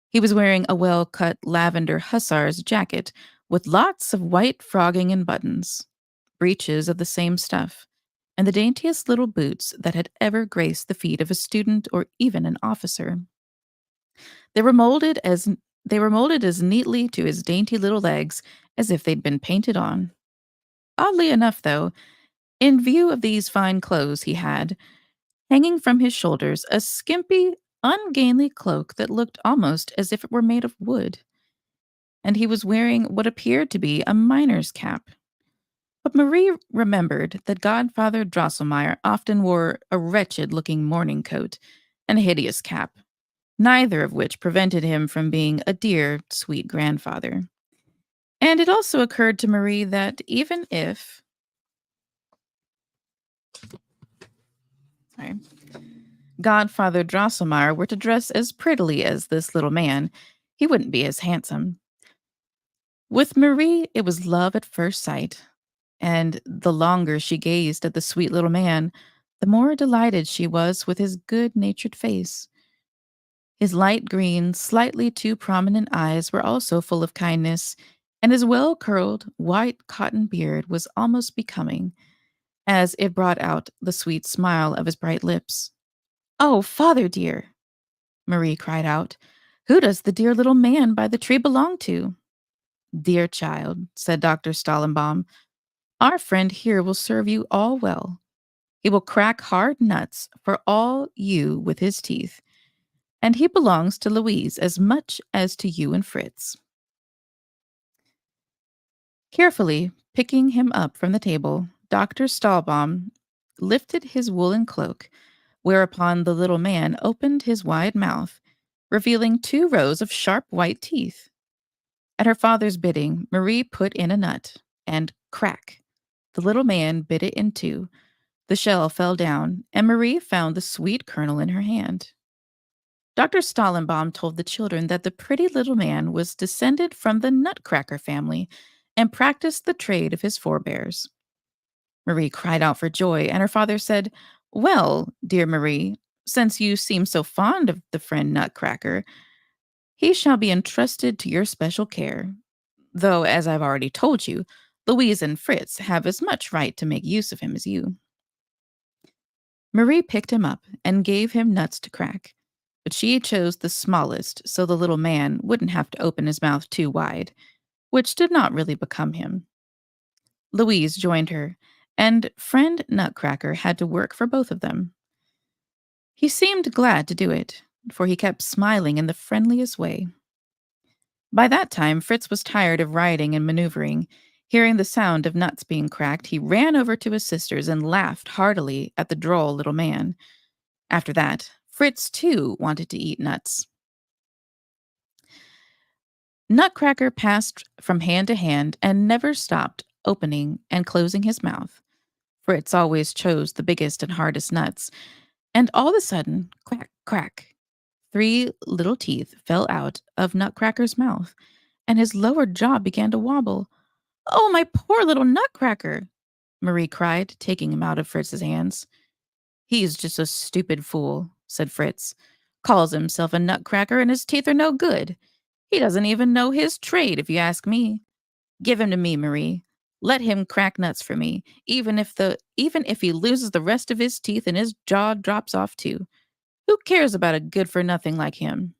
He was wearing a well-cut lavender hussar's jacket with lots of white frogging and buttons, breeches of the same stuff, and the daintiest little boots that had ever graced the feet of a student or even an officer. They were molded as neatly to his dainty little legs as if they'd been painted on. Oddly enough, though, in view of these fine clothes he had, hanging from his shoulders, a skimpy, ungainly cloak that looked almost as if it were made of wood. And he was wearing what appeared to be a miner's cap. But Marie remembered that Godfather Drosselmeyer often wore a wretched-looking morning coat and a hideous cap, neither of which prevented him from being a dear, sweet grandfather. And it also occurred to Marie that even if... Sorry. Godfather Drosselmeyer were to dress as prettily as this little man, he wouldn't be as handsome. With Marie, it was love at first sight, and the longer she gazed at the sweet little man, the more delighted she was with his good natured face. His light green, slightly too prominent eyes were also full of kindness, and his well curled, white cotton beard was almost becoming, as it brought out the sweet smile of his bright lips. "Oh, father dear!" Marie cried out. "Who does the dear little man by the tree belong to?" "Dear child," said Dr. Stallenbaum, "our friend here will serve you all well. He will crack hard nuts for all you with his teeth, and he belongs to Louise as much as to you and Fritz." Carefully picking him up from the table, Dr. Stahlbaum lifted his woolen cloak, whereupon the little man opened his wide mouth, revealing 2 rows of sharp white teeth. At her father's bidding, Marie put in a nut, and crack! The little man bit it in two. The shell fell down, and Marie found the sweet kernel in her hand. Dr. Stallenbaum told the children that the pretty little man was descended from the Nutcracker family and practiced the trade of his forebears. Marie cried out for joy, and her father said, "Well, dear Marie, since you seem so fond of the friend Nutcracker, he shall be entrusted to your special care. Though, as I've already told you, Louise and Fritz have as much right to make use of him as you." Marie picked him up and gave him nuts to crack, but she chose the smallest so the little man wouldn't have to open his mouth too wide, which did not really become him. Louise joined her, and friend Nutcracker had to work for both of them. He seemed glad to do it, for he kept smiling in the friendliest way. By that time, Fritz was tired of riding and maneuvering. Hearing the sound of nuts being cracked, he ran over to his sisters and laughed heartily at the droll little man. After that, Fritz too wanted to eat nuts. Nutcracker passed from hand to hand and never stopped opening and closing his mouth. Fritz always chose the biggest and hardest nuts, and all of a sudden, crack, crack, 3 little teeth fell out of Nutcracker's mouth, and his lower jaw began to wobble. "Oh, my poor little Nutcracker!" Marie cried, taking him out of Fritz's hands. "He's just a stupid fool," said Fritz. "Calls himself a Nutcracker, and his teeth are no good. He doesn't even know his trade, if you ask me. Give him to me, Marie. Let him crack nuts for me, even if he loses the rest of his teeth and his jaw drops off too. Who cares about a good-for-nothing like him?"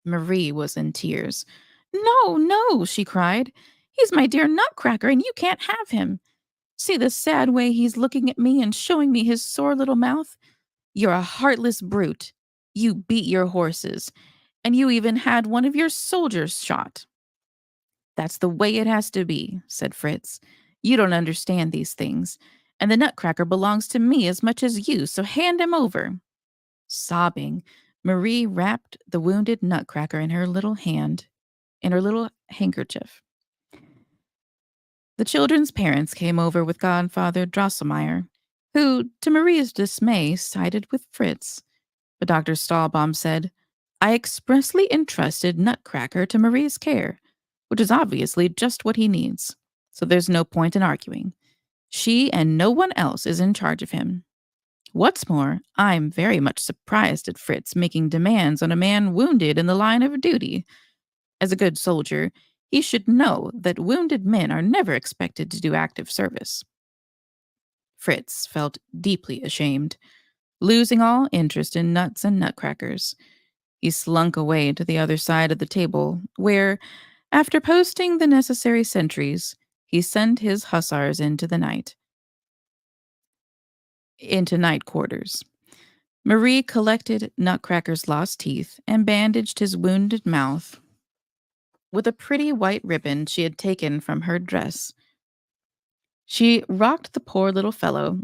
Marie was in tears. "No, no," she cried. "He's my dear Nutcracker, and you can't have him. See the sad way he's looking at me and showing me his sore little mouth. You're a heartless brute. You beat your horses, and you even had one of your soldiers shot." "That's the way it has to be," said Fritz. "You don't understand these things, and the Nutcracker belongs to me as much as you, so hand him over." Sobbing, Marie wrapped the wounded Nutcracker in her little hand, in her little handkerchief. The children's parents came over with Godfather Drosselmeyer, who, to Maria's dismay, sided with Fritz. But Dr. Stahlbaum said, "I expressly entrusted Nutcracker to Marie's care, which is obviously just what he needs. So there's no point in arguing. She and no one else is in charge of him. What's more, I'm very much surprised at Fritz making demands on a man wounded in the line of duty. As a good soldier, he should know that wounded men are never expected to do active service." Fritz felt deeply ashamed, losing all interest in nuts and nutcrackers. He slunk away to the other side of the table, where, after posting the necessary sentries, he sent his hussars into night quarters. Marie collected Nutcracker's lost teeth and bandaged his wounded mouth with a pretty white ribbon she had taken from her dress. She rocked the poor little fellow,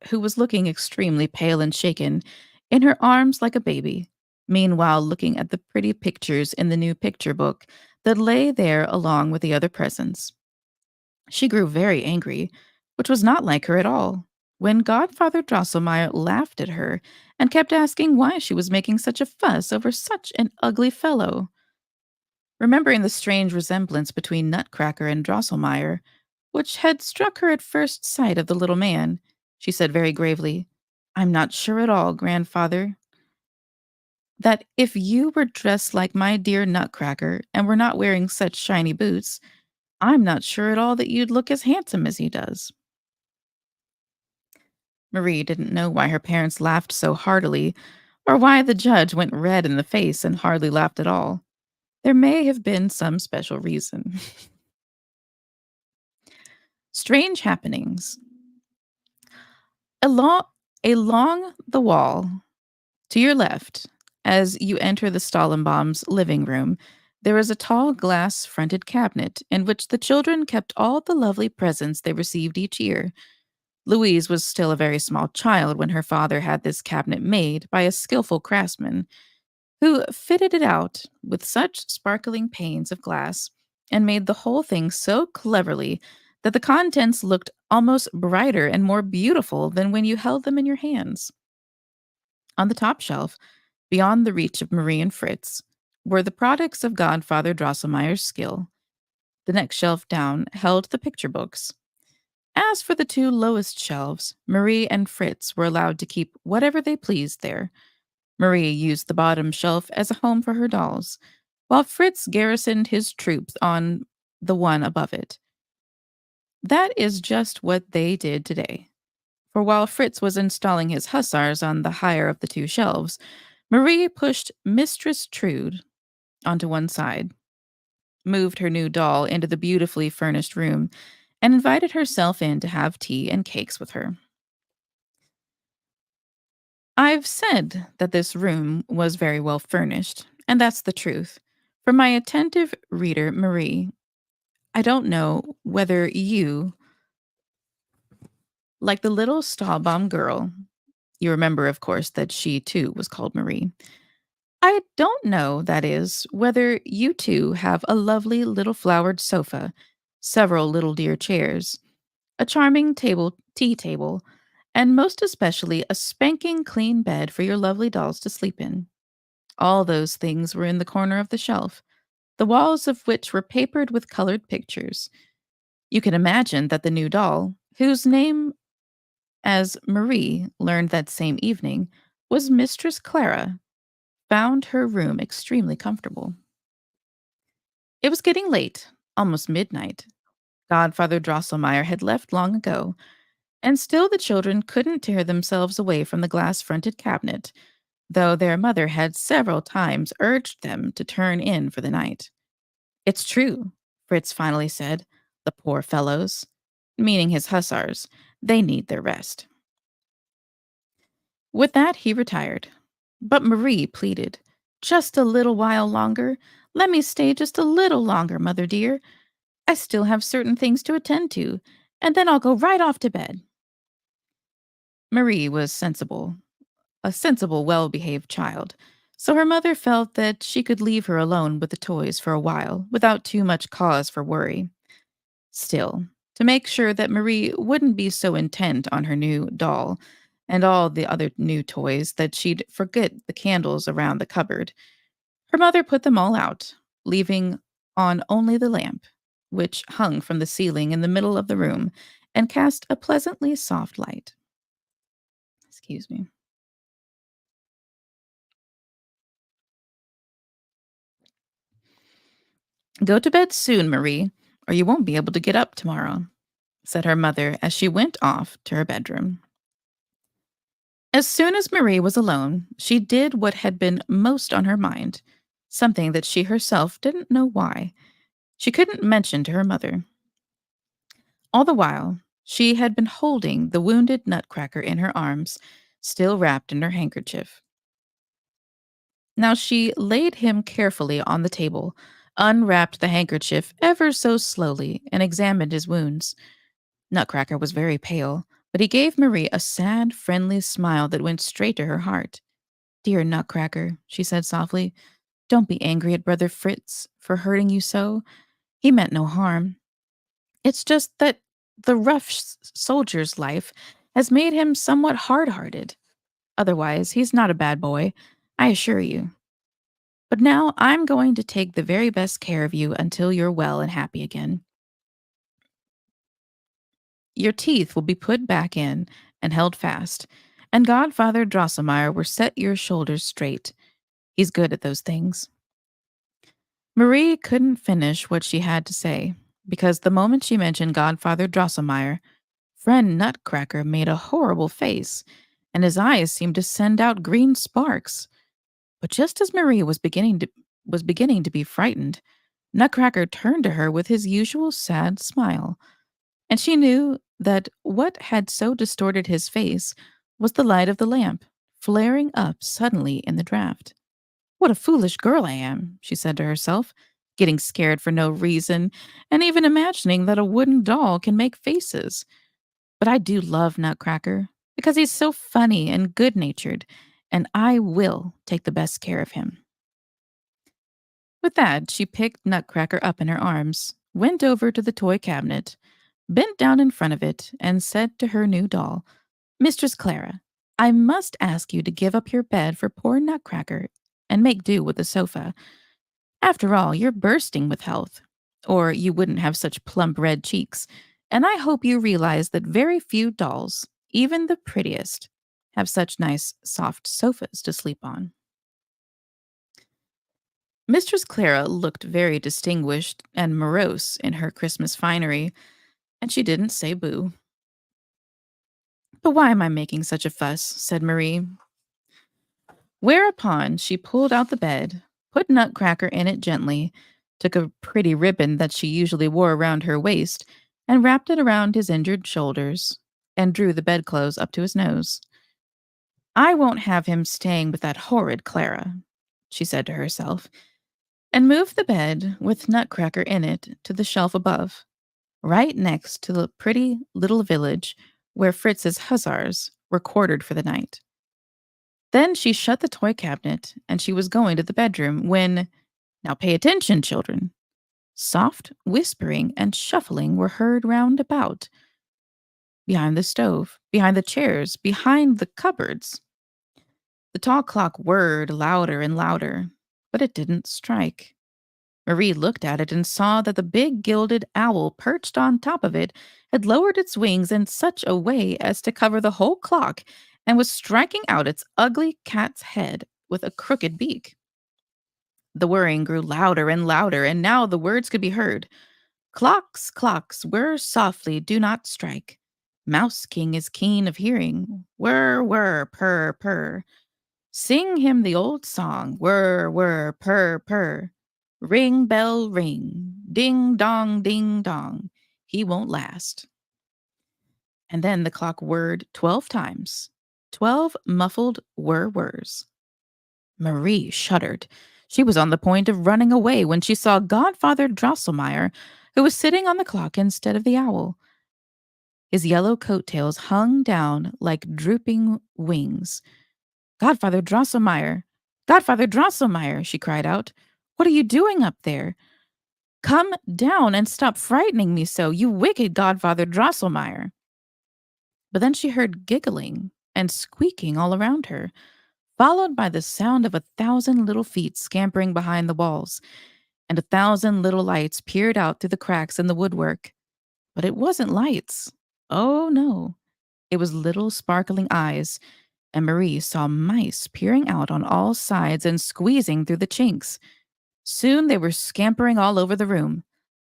who was looking extremely pale and shaken, in her arms like a baby, meanwhile looking at the pretty pictures in the new picture book that lay there along with the other presents. She grew very angry, which was not like her at all, when Godfather Drosselmeyer laughed at her and kept asking why she was making such a fuss over such an ugly fellow. Remembering the strange resemblance between Nutcracker and Drosselmeyer, which had struck her at first sight of the little man, she said very gravely, "I'm not sure at all, grandfather, that if you were dressed like my dear Nutcracker and were not wearing such shiny boots, I'm not sure at all that you'd look as handsome as he does." Marie didn't know why her parents laughed so heartily, or why the judge went red in the face and hardly laughed at all. There may have been some special reason. Strange happenings. Along, along the wall to your left, as you enter the Stallenbaum's living room, there is a tall glass fronted cabinet in which the children kept all the lovely presents they received each year. Louise was still a very small child when her father had this cabinet made by a skillful craftsman, who fitted it out with such sparkling panes of glass and made the whole thing so cleverly that the contents looked almost brighter and more beautiful than when you held them in your hands. On the top shelf, beyond the reach of Marie and Fritz, were the products of Godfather Drosselmeyer's skill. The next shelf down held the picture books. As for the two lowest shelves, Marie and Fritz were allowed to keep whatever they pleased there. Marie used the bottom shelf as a home for her dolls, while Fritz garrisoned his troops on the one above it. That is just what they did today. For while Fritz was installing his hussars on the higher of the two shelves, Marie pushed Mistress Trude onto one side, moved her new doll into the beautifully furnished room, and invited herself in to have tea and cakes with her. I've said that this room was very well furnished, and that's the truth. For my attentive reader, Marie, I don't know whether you, like the little Stahlbaum girl, you remember, of course, that she too was called Marie. I don't know, that is, whether you two have a lovely little flowered sofa, several little dear chairs, a charming tea table, and most especially a spanking clean bed for your lovely dolls to sleep in. All those things were in the corner of the shelf, the walls of which were papered with colored pictures. You can imagine that the new doll, whose name, as Marie learned that same evening, was Mistress Clara, found her room extremely comfortable. It was getting late, almost midnight. Godfather Drosselmeyer had left long ago, and still the children couldn't tear themselves away from the glass fronted cabinet, though their mother had several times urged them to turn in for the night. "It's true," Fritz finally said. "The poor fellows," meaning his hussars, "they need their rest." With that, he retired. But Marie pleaded, "Just a little while longer. Let me stay just a little longer, mother dear. I still have certain things to attend to, and then I'll go right off to bed." Marie was sensible, a sensible, well behaved child, so her mother felt that she could leave her alone with the toys for a while without too much cause for worry. Still, to make sure that Marie wouldn't be so intent on her new doll and all the other new toys that she'd forget the candles around the cupboard, her mother put them all out, leaving on only the lamp, which hung from the ceiling in the middle of the room and cast a pleasantly soft light. Excuse me. "Go to bed soon, Marie, or you won't be able to get up tomorrow," said her mother as she went off to her bedroom. As soon as Marie was alone, she did what had been most on her mind, something that she herself didn't know why. She couldn't mention to her mother. All the while, she had been holding the wounded Nutcracker in her arms, still wrapped in her handkerchief. Now she laid him carefully on the table, unwrapped the handkerchief ever so slowly, and examined his wounds. Nutcracker was very pale, but he gave Marie a sad, friendly smile that went straight to her heart. "Dear Nutcracker," she said softly, "don't be angry at Brother Fritz for hurting you so. He meant no harm. It's just that the rough soldier's life has made him somewhat hard-hearted. Otherwise, he's not a bad boy, I assure you. But now I'm going to take the very best care of you until you're well and happy again. Your teeth will be put back in and held fast, and Godfather Drosselmeyer will set your shoulders straight. He's good at those things. Marie couldn't finish what she had to say, because the moment she mentioned Godfather Drosselmeyer, friend Nutcracker made a horrible face, and his eyes seemed to send out green sparks. But just as Marie was beginning to be frightened, Nutcracker turned to her with his usual sad smile, and she knew that what had so distorted his face was the light of the lamp, flaring up suddenly in the draught. What a foolish girl I am, she said to herself, getting scared for no reason, and even imagining that a wooden doll can make faces. But I do love Nutcracker, because he's so funny and good natured, and I will take the best care of him. With that, she picked Nutcracker up in her arms, went over to the toy cabinet, bent down in front of it, and said to her new doll, Mistress Clara, I must ask you to give up your bed for poor Nutcracker and make do with the sofa. After all, you're bursting with health, or you wouldn't have such plump red cheeks, and I hope you realize that very few dolls, even the prettiest, have such nice, soft sofas to sleep on. Mistress Clara looked very distinguished and morose in her Christmas finery, and she didn't say boo. But why am I making such a fuss? Said Marie. Whereupon she pulled out the bed, put Nutcracker in it gently, took a pretty ribbon that she usually wore around her waist, and wrapped it around his injured shoulders, and drew the bedclothes up to his nose. I won't have him staying with that horrid Clara, she said to herself, and moved the bed with Nutcracker in it to the shelf above, right next to the pretty little village where Fritz's hussars were quartered for the night. Then she shut the toy cabinet and she was going to the bedroom when, now pay attention, children, soft whispering and shuffling were heard round about, behind the stove, behind the chairs, behind the cupboards. The tall clock whirred louder and louder, but it didn't strike. Marie looked at it and saw that the big gilded owl perched on top of it had lowered its wings in such a way as to cover the whole clock and was striking out its ugly cat's head with a crooked beak. The whirring grew louder and louder, and now the words could be heard. Clocks, clocks, whir softly, do not strike. Mouse King is keen of hearing. Whir, whir, purr, purr. Sing him the old song. Whir, whir, purr, purr. Ring, bell, ring. Ding, dong, ding, dong. He won't last. And then the clock whirred 12 times. 12 muffled whirs. Marie shuddered. She was on the point of running away when she saw Godfather Drosselmeyer, who was sitting on the clock instead of the owl. His yellow coat-tails hung down like drooping wings. Godfather Drosselmeyer! Godfather Drosselmeyer! She cried out. What are you doing up there? Come down and stop frightening me so, you wicked Godfather Drosselmeyer! But then she heard giggling and squeaking all around her, followed by the sound of 1,000 little feet scampering behind the walls, and 1,000 little lights peered out through the cracks in the woodwork. But it wasn't lights. Oh, no. It was little sparkling eyes, and Marie saw mice peering out on all sides and squeezing through the chinks. Soon they were scampering all over the room,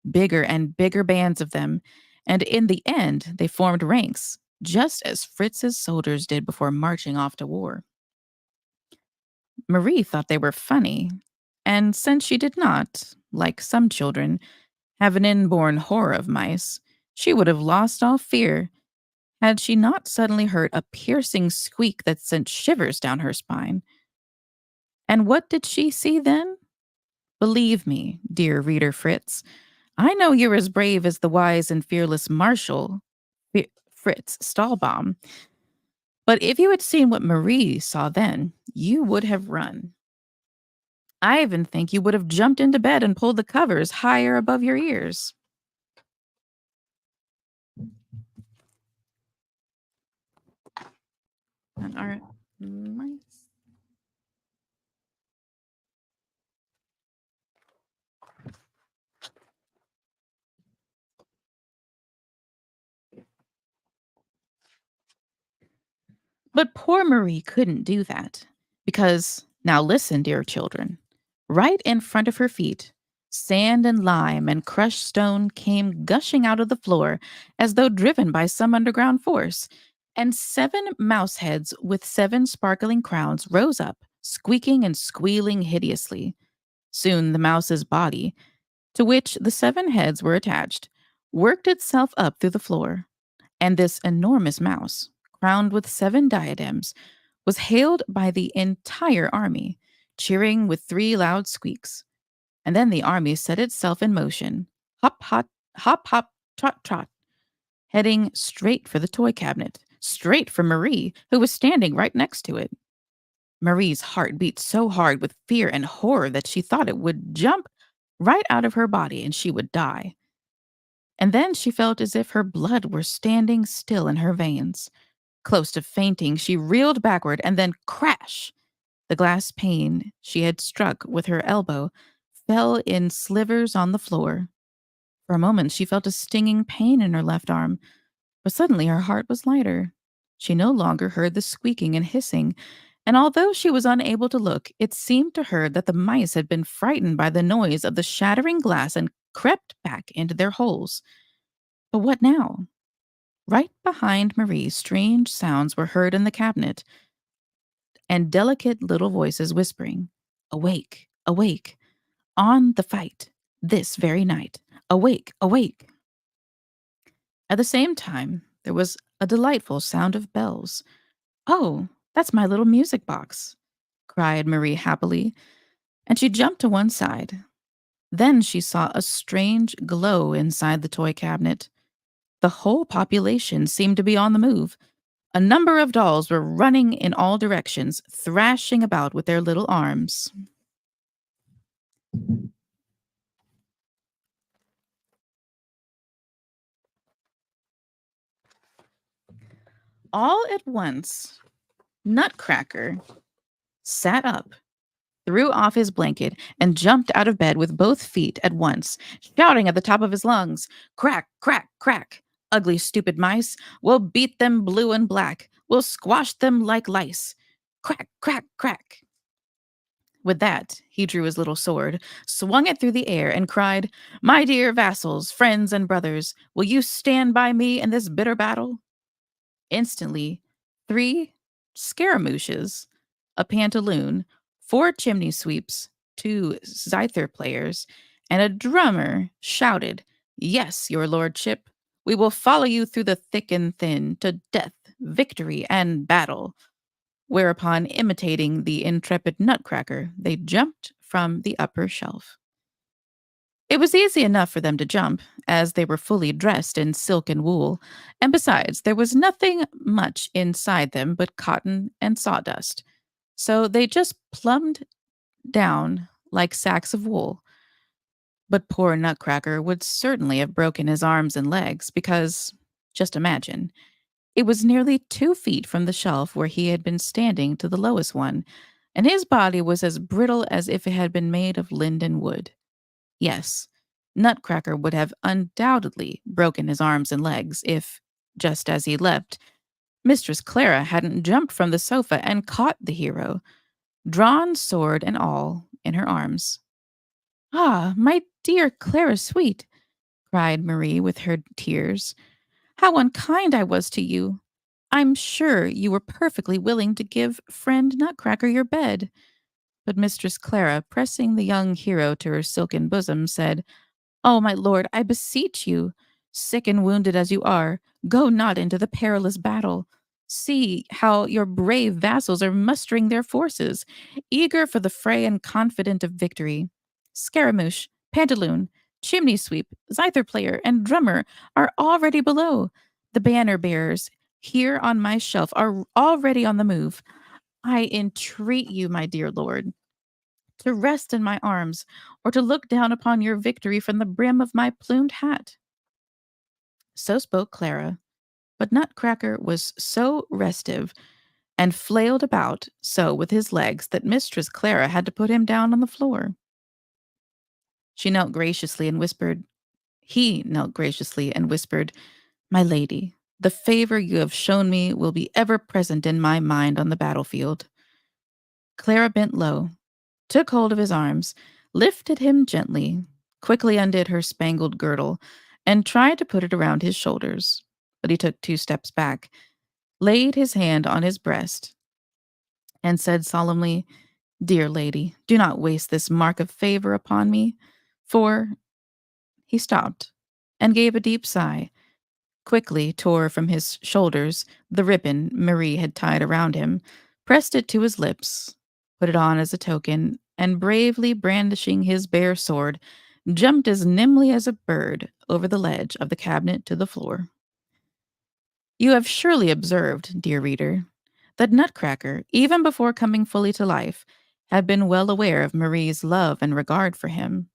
bigger and bigger bands of them, and in the end they formed ranks, just as Fritz's soldiers did before marching off to war. Marie thought they were funny, and since she did not, like some children, have an inborn horror of mice, she would have lost all fear had she not suddenly heard a piercing squeak that sent shivers down her spine. And what did she see then? Believe me, dear reader Fritz, I know you're as brave as the wise and fearless Marshal Fritz Stahlbaum, but if you had seen what Marie saw then, you would have run. I even think you would have jumped into bed and pulled the covers higher above your ears. All right. Mice. But poor Marie couldn't do that because, now listen, dear children, right in front of her feet, sand and lime and crushed stone came gushing out of the floor as though driven by some underground force, and 7 mouse heads with 7 sparkling crowns rose up, squeaking and squealing hideously. Soon the mouse's body, to which the 7 heads were attached, worked itself up through the floor, and this enormous mouse, crowned with 7 diadems, was hailed by the entire army, cheering with 3 loud squeaks. And then the army set itself in motion, hop, hop, trot, trot, heading straight for the toy cabinet, straight for Marie, who was standing right next to it. Marie's heart beat so hard with fear and horror that she thought it would jump right out of her body and she would die. And then she felt as if her blood were standing still in her veins. Close to fainting, she reeled backward and then crash! The glass pane she had struck with her elbow fell in slivers on the floor. For a moment, she felt a stinging pain in her left arm, but suddenly her heart was lighter. She no longer heard the squeaking and hissing, and although she was unable to look, it seemed to her that the mice had been frightened by the noise of the shattering glass and crept back into their holes. But what now? Right behind Marie, strange sounds were heard in the cabinet, and delicate little voices whispering, "Awake, awake, on the fight, this very night. Awake, awake." At the same time, there was a delightful sound of bells. "Oh, that's my little music box," cried Marie happily, and she jumped to one side. Then she saw a strange glow inside the toy cabinet. The whole population seemed to be on the move. A number of dolls were running in all directions, thrashing about with their little arms. All at once, Nutcracker sat up, threw off his blanket, and jumped out of bed with both feet at once, shouting at the top of his lungs, "Crack, crack, crack! Ugly, stupid mice! We'll beat them blue and black! We'll squash them like lice! Crack, crack, crack!" With that, he drew his little sword, swung it through the air, and cried, "My dear vassals, friends, and brothers, will you stand by me in this bitter battle?" Instantly, 3 scaramouches, a pantaloon, 4 chimney sweeps, 2 zither players, and a drummer shouted, "Yes, your lordship, we will follow you through the thick and thin to death, victory, and battle." Whereupon, imitating the intrepid Nutcracker, they jumped from the upper shelf. It was easy enough for them to jump, as they were fully dressed in silk and wool, and besides, there was nothing much inside them but cotton and sawdust. So they just plumbed down like sacks of wool. But poor Nutcracker would certainly have broken his arms and legs because, just imagine, it was nearly 2 feet from the shelf where he had been standing to the lowest one, and his body was as brittle as if it had been made of linden wood. Yes, Nutcracker would have undoubtedly broken his arms and legs if, just as he leapt, Mistress Clara hadn't jumped from the sofa and caught the hero, drawn sword and all, in her arms. "Ah, my dear Clara Sweet," cried Marie with her tears, "how unkind I was to you. I'm sure you were perfectly willing to give friend Nutcracker your bed." But Mistress Clara, pressing the young hero to her silken bosom, said, "Oh, my lord, I beseech you, sick and wounded as you are, go not into the perilous battle. See how your brave vassals are mustering their forces, eager for the fray and confident of victory. Scaramouche, Pantaloon, Chimney Sweep, Zither Player, and Drummer are already below. The banner bearers here on my shelf are already on the move. I entreat you, my dear lord, to rest in my arms, or to look down upon your victory from the brim of my plumed hat." So spoke Clara, but Nutcracker was so restive and flailed about so with his legs that Mistress Clara had to put him down on the floor. She knelt graciously and whispered, He knelt graciously and whispered, My lady, the favor you have shown me will be ever present in my mind on the battlefield. Clara bent low, took hold of his arms, lifted him gently, quickly undid her spangled girdle, and tried to put it around his shoulders. But he took 2 steps back, laid his hand on his breast, and said solemnly, Dear lady, do not waste this mark of favor upon me, for he stopped and gave a deep sigh, quickly tore from his shoulders the ribbon Marie had tied around him, pressed it to his lips, put it on as a token, and bravely brandishing his bare sword, jumped as nimbly as a bird over the ledge of the cabinet to the floor. You have surely observed, dear reader, that Nutcracker, even before coming fully to life, had been well aware of Marie's love and regard for him.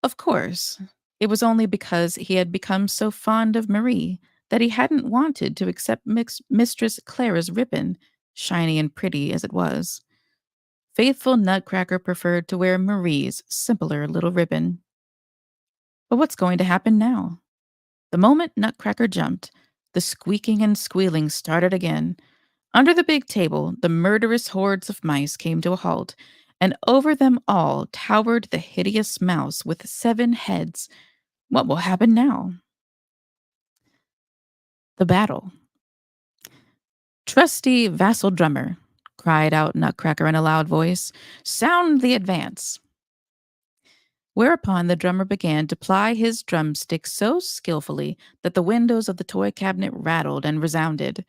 Of course, it was only because he had become so fond of Marie that he hadn't wanted to accept Mistress Clara's ribbon, shiny and pretty as it was. Faithful Nutcracker preferred to wear Marie's simpler little ribbon. But what's going to happen now? The moment Nutcracker jumped, the squeaking and squealing started again. Under the big table, the murderous hordes of mice came to a halt, and over them all towered the hideous mouse with 7 heads. What will happen now? The battle. Trusty vassal drummer, cried out Nutcracker in a loud voice, sound the advance. Whereupon the drummer began to ply his drumstick so skillfully that the windows of the toy cabinet rattled and resounded.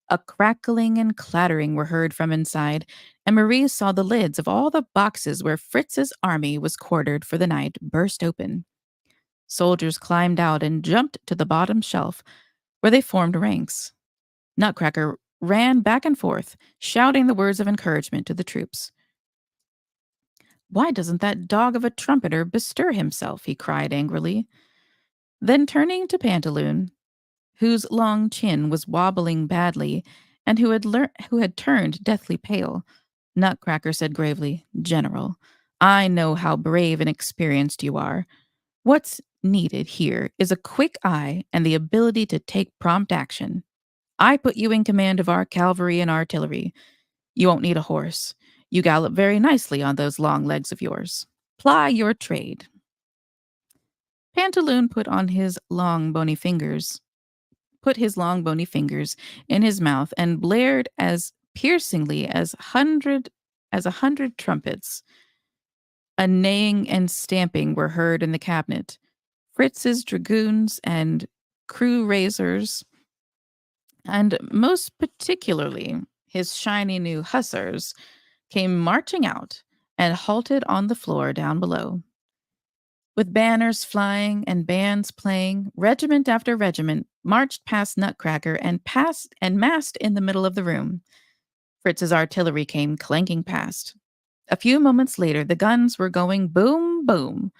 A crackling and clattering were heard from inside, and Marie saw the lids of all the boxes where Fritz's army was quartered for the night burst open. Soldiers climbed out and jumped to the bottom shelf, where they formed ranks. Nutcracker ran back and forth, shouting the words of encouragement to the troops. Why doesn't that dog of a trumpeter bestir himself? He cried angrily. Then turning to Pantaloon, whose long chin was wobbling badly and who had turned deathly pale, Nutcracker said gravely, General, I know how brave and experienced you are. What's needed here is a quick eye and the ability to take prompt action. I put you in command of our cavalry and artillery. You won't need a horse. You gallop very nicely on those long legs of yours. Ply your trade. Pantaloon put his long bony fingers in his mouth and blared as piercingly as 100 trumpets. A neighing and stamping were heard in the cabinet. Fritz's dragoons and crew razors, and most particularly his shiny new hussars, came marching out and halted on the floor down below. With banners flying and bands playing, regiment after regiment marched past Nutcracker and massed in the middle of the room. Fritz's artillery came clanking past. A few moments later, the guns were going boom, boom.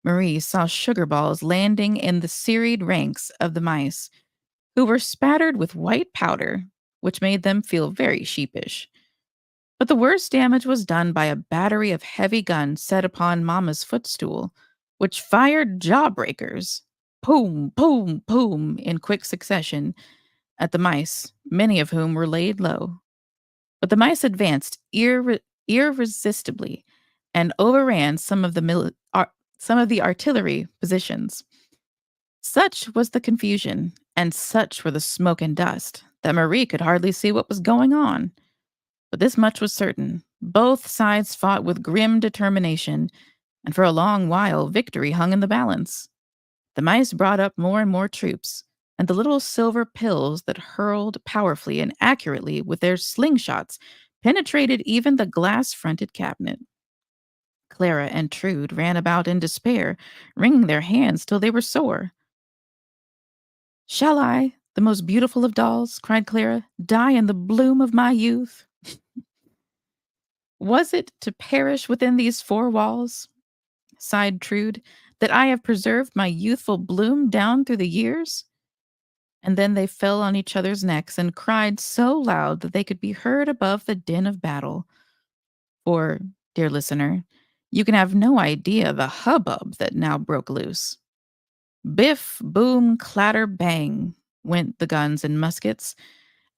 Marie saw sugar balls landing in the serried ranks of the mice, who were spattered with white powder, which made them feel very sheepish. But the worst damage was done by a battery of heavy guns set upon Mamma's footstool, which fired jawbreakers, boom, boom, boom, in quick succession, at the mice, many of whom were laid low. But the mice advanced irresistibly and overran some of the artillery positions. Such was the confusion, and such were the smoke and dust, that Marie could hardly see what was going on. But this much was certain. Both sides fought with grim determination, and for a long while victory hung in the balance. The mice brought up more and more troops, and the little silver pills that hurled powerfully and accurately with their slingshots penetrated even the glass-fronted cabinet. Clara and Trude ran about in despair, wringing their hands till they were sore. Shall I, the most beautiful of dolls, cried Clara, die in the bloom of my youth? Was it to perish within these 4 walls, sighed Trude, that I have preserved my youthful bloom down through the years? and then they fell on each other's necks and cried so loud that they could be heard above the din of battle. For, dear listener, you can have no idea the hubbub that now broke loose. Biff, boom, clatter, bang went the guns and muskets,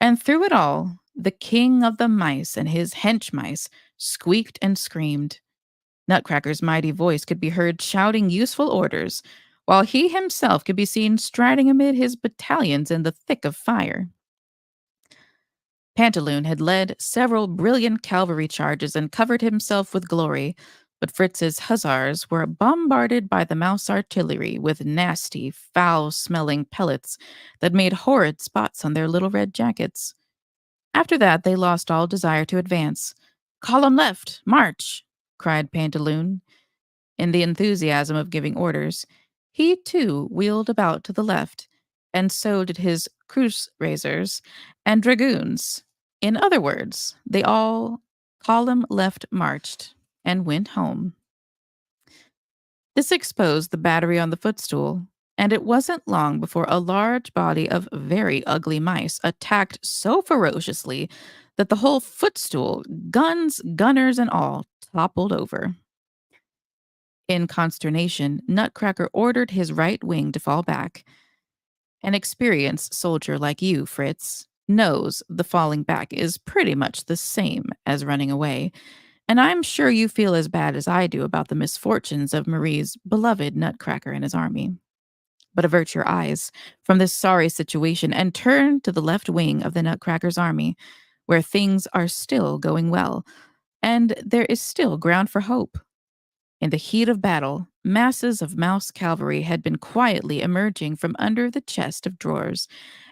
and through it all, the king of the mice and his hench mice squeaked and screamed. Nutcracker's mighty voice could be heard shouting useful orders, while he himself could be seen striding amid his battalions in the thick of fire. Pantaloon had led several brilliant cavalry charges and covered himself with glory, but Fritz's hussars were bombarded by the mouse artillery with nasty, foul-smelling pellets that made horrid spots on their little red jackets. After that, they lost all desire to advance. "Column left, march!" cried Pantaloon. In the enthusiasm of giving orders, he too wheeled about to the left, and so did his cuirassiers and dragoons. In other words, they all column left marched and went home. This exposed the battery on the footstool, and it wasn't long before a large body of very ugly mice attacked so ferociously that the whole footstool, guns, gunners, and all, toppled over. In consternation, Nutcracker ordered his right wing to fall back. An experienced soldier like you, Fritz, knows the falling back is pretty much the same as running away, and I'm sure you feel as bad as I do about the misfortunes of Marie's beloved Nutcracker and his army. But avert your eyes from this sorry situation and turn to the left wing of the Nutcracker's army, where things are still going well, and there is still ground for hope. In the heat of battle, masses of mouse cavalry had been quietly emerging from under the chest of drawers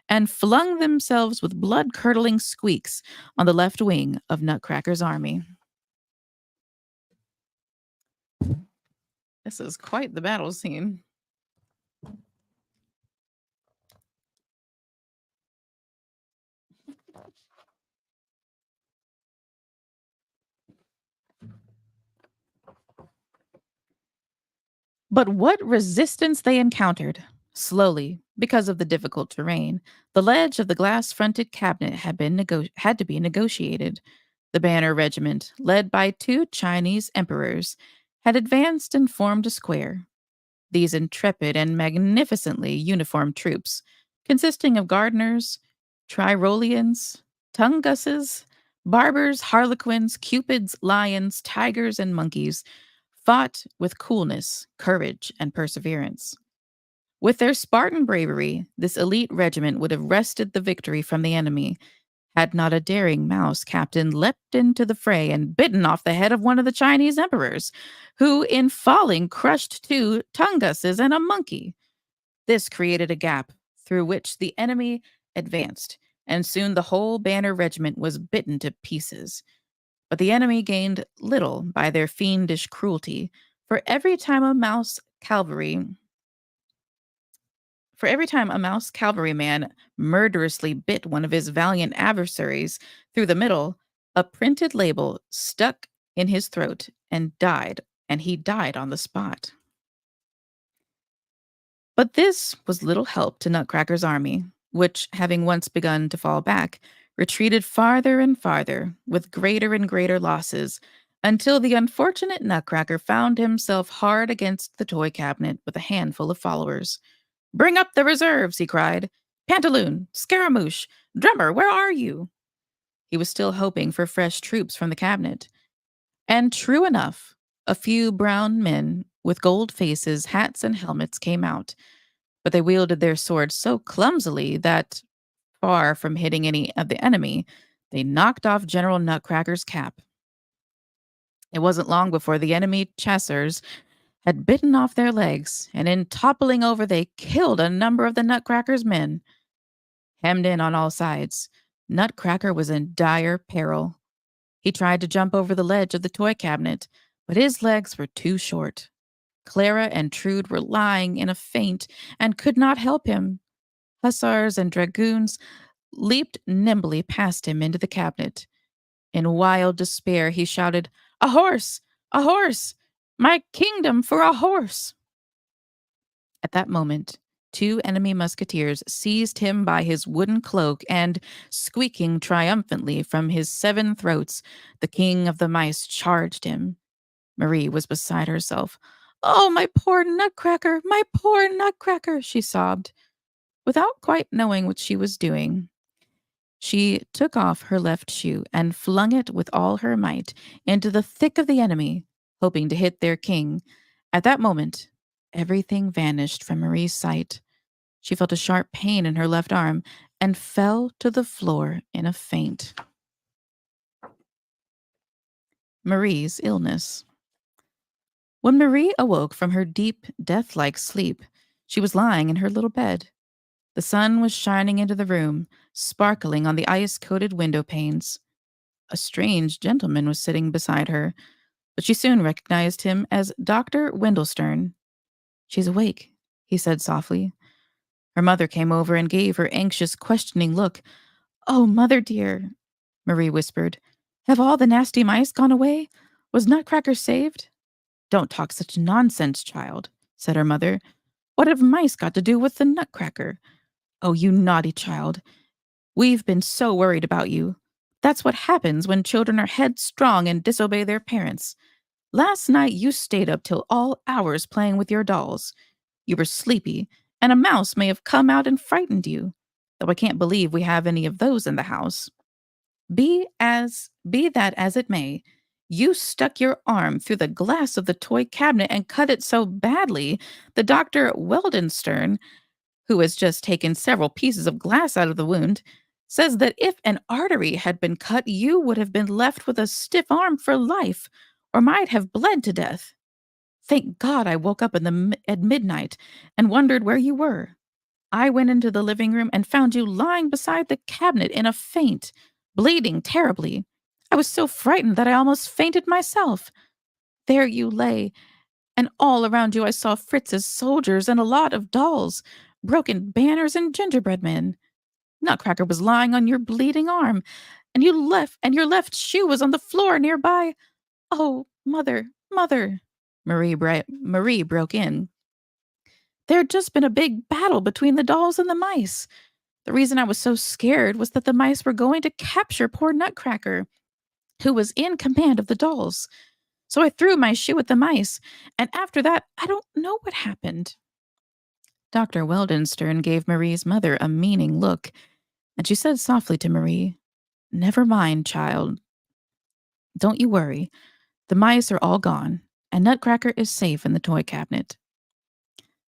and flung themselves with blood-curdling squeaks on the left wing of Nutcracker's army. This is quite the battle scene. But what resistance they encountered! Slowly, because of the difficult terrain, the ledge of the glass-fronted cabinet had to be negotiated. The Banner Regiment, led by two Chinese emperors, had advanced and formed a square. These intrepid and magnificently uniformed troops, consisting of gardeners, Tyroleans, Tungusses, barbers, harlequins, cupids, lions, tigers, and monkeys, fought with coolness, courage, and perseverance. With their Spartan bravery, this elite regiment would have wrested the victory from the enemy, had not a daring mouse captain leapt into the fray and bitten off the head of one of the Chinese emperors, who, in falling, crushed two Tungusses and a monkey. This created a gap through which the enemy advanced, and soon the whole Banner Regiment was bitten to pieces. But the enemy gained little by their fiendish cruelty, for every time a mouse cavalryman murderously bit one of his valiant adversaries through the middle, a printed label stuck in his throat and he died on the spot. But this was little help to Nutcracker's army, which, having once begun to fall back, retreated farther and farther, with greater and greater losses, until the unfortunate Nutcracker found himself hard against the toy cabinet with a handful of followers. "Bring up the reserves," he cried. "Pantaloon, Scaramouche, Drummer, where are you?" He was still hoping for fresh troops from the cabinet. And true enough, a few brown men with gold faces, hats, and helmets came out, but they wielded their swords so clumsily that, far from hitting any of the enemy, they knocked off General Nutcracker's cap. It wasn't long before the enemy chasseurs had bitten off their legs, and in toppling over, they killed a number of the Nutcracker's men. Hemmed in on all sides, Nutcracker was in dire peril. He tried to jump over the ledge of the toy cabinet, but his legs were too short. Clara and Trude were lying in a faint and could not help him. Hussars and dragoons leaped nimbly past him into the cabinet. In wild despair, he shouted, "A horse! A horse! My kingdom for a horse!" At that moment, two enemy musketeers seized him by his wooden cloak and, squeaking triumphantly from his 7 throats, the king of the mice charged him. Marie was beside herself. "Oh, my poor Nutcracker, my poor Nutcracker," she sobbed. Without quite knowing what she was doing, she took off her left shoe and flung it with all her might into the thick of the enemy, hoping to hit their king. At that moment, everything vanished from Marie's sight. She felt a sharp pain in her left arm and fell to the floor in a faint. Marie's illness. When Marie awoke from her deep, death-like sleep, she was lying in her little bed. The sun was shining into the room, sparkling on the ice-coated window panes. A strange gentleman was sitting beside her, but she soon recognized him as Dr. Wendelstern. "She's awake," he said softly. Her mother came over and gave her anxious, questioning look. "Oh, mother dear," Marie whispered. "Have all the nasty mice gone away? Was Nutcracker saved?" "Don't talk such nonsense, child," said her mother. "What have mice got to do with the Nutcracker? Oh, you naughty child. We've been so worried about you. That's what happens when children are headstrong and disobey their parents. Last night you stayed up till all hours playing with your dolls. You were sleepy, and a mouse may have come out and frightened you, though I can't believe we have any of those in the house. Be that as it may, you stuck your arm through the glass of the toy cabinet and cut it so badly that Dr. Weldenstern, who has just taken several pieces of glass out of the wound, says that if an artery had been cut, you would have been left with a stiff arm for life, or might have bled to death. Thank God I woke up at midnight and wondered where you were. I went into the living room and found you lying beside the cabinet in a faint, bleeding terribly. I was so frightened that I almost fainted myself. There you lay, and all around you I saw Fritz's soldiers and a lot of dolls, broken banners and gingerbread men. Nutcracker was lying on your bleeding arm, and your left shoe was on the floor nearby. Oh, mother, mother, Marie broke in. There had just been a big battle between the dolls and the mice. The reason I was so scared was that the mice were going to capture poor Nutcracker, who was in command of the dolls. So I threw my shoe at the mice, and after that, I don't know what happened." Dr. Weldenstern gave Marie's mother a meaning look, and she said softly to Marie, "Never mind, child. Don't you worry. The mice are all gone, and Nutcracker is safe in the toy cabinet."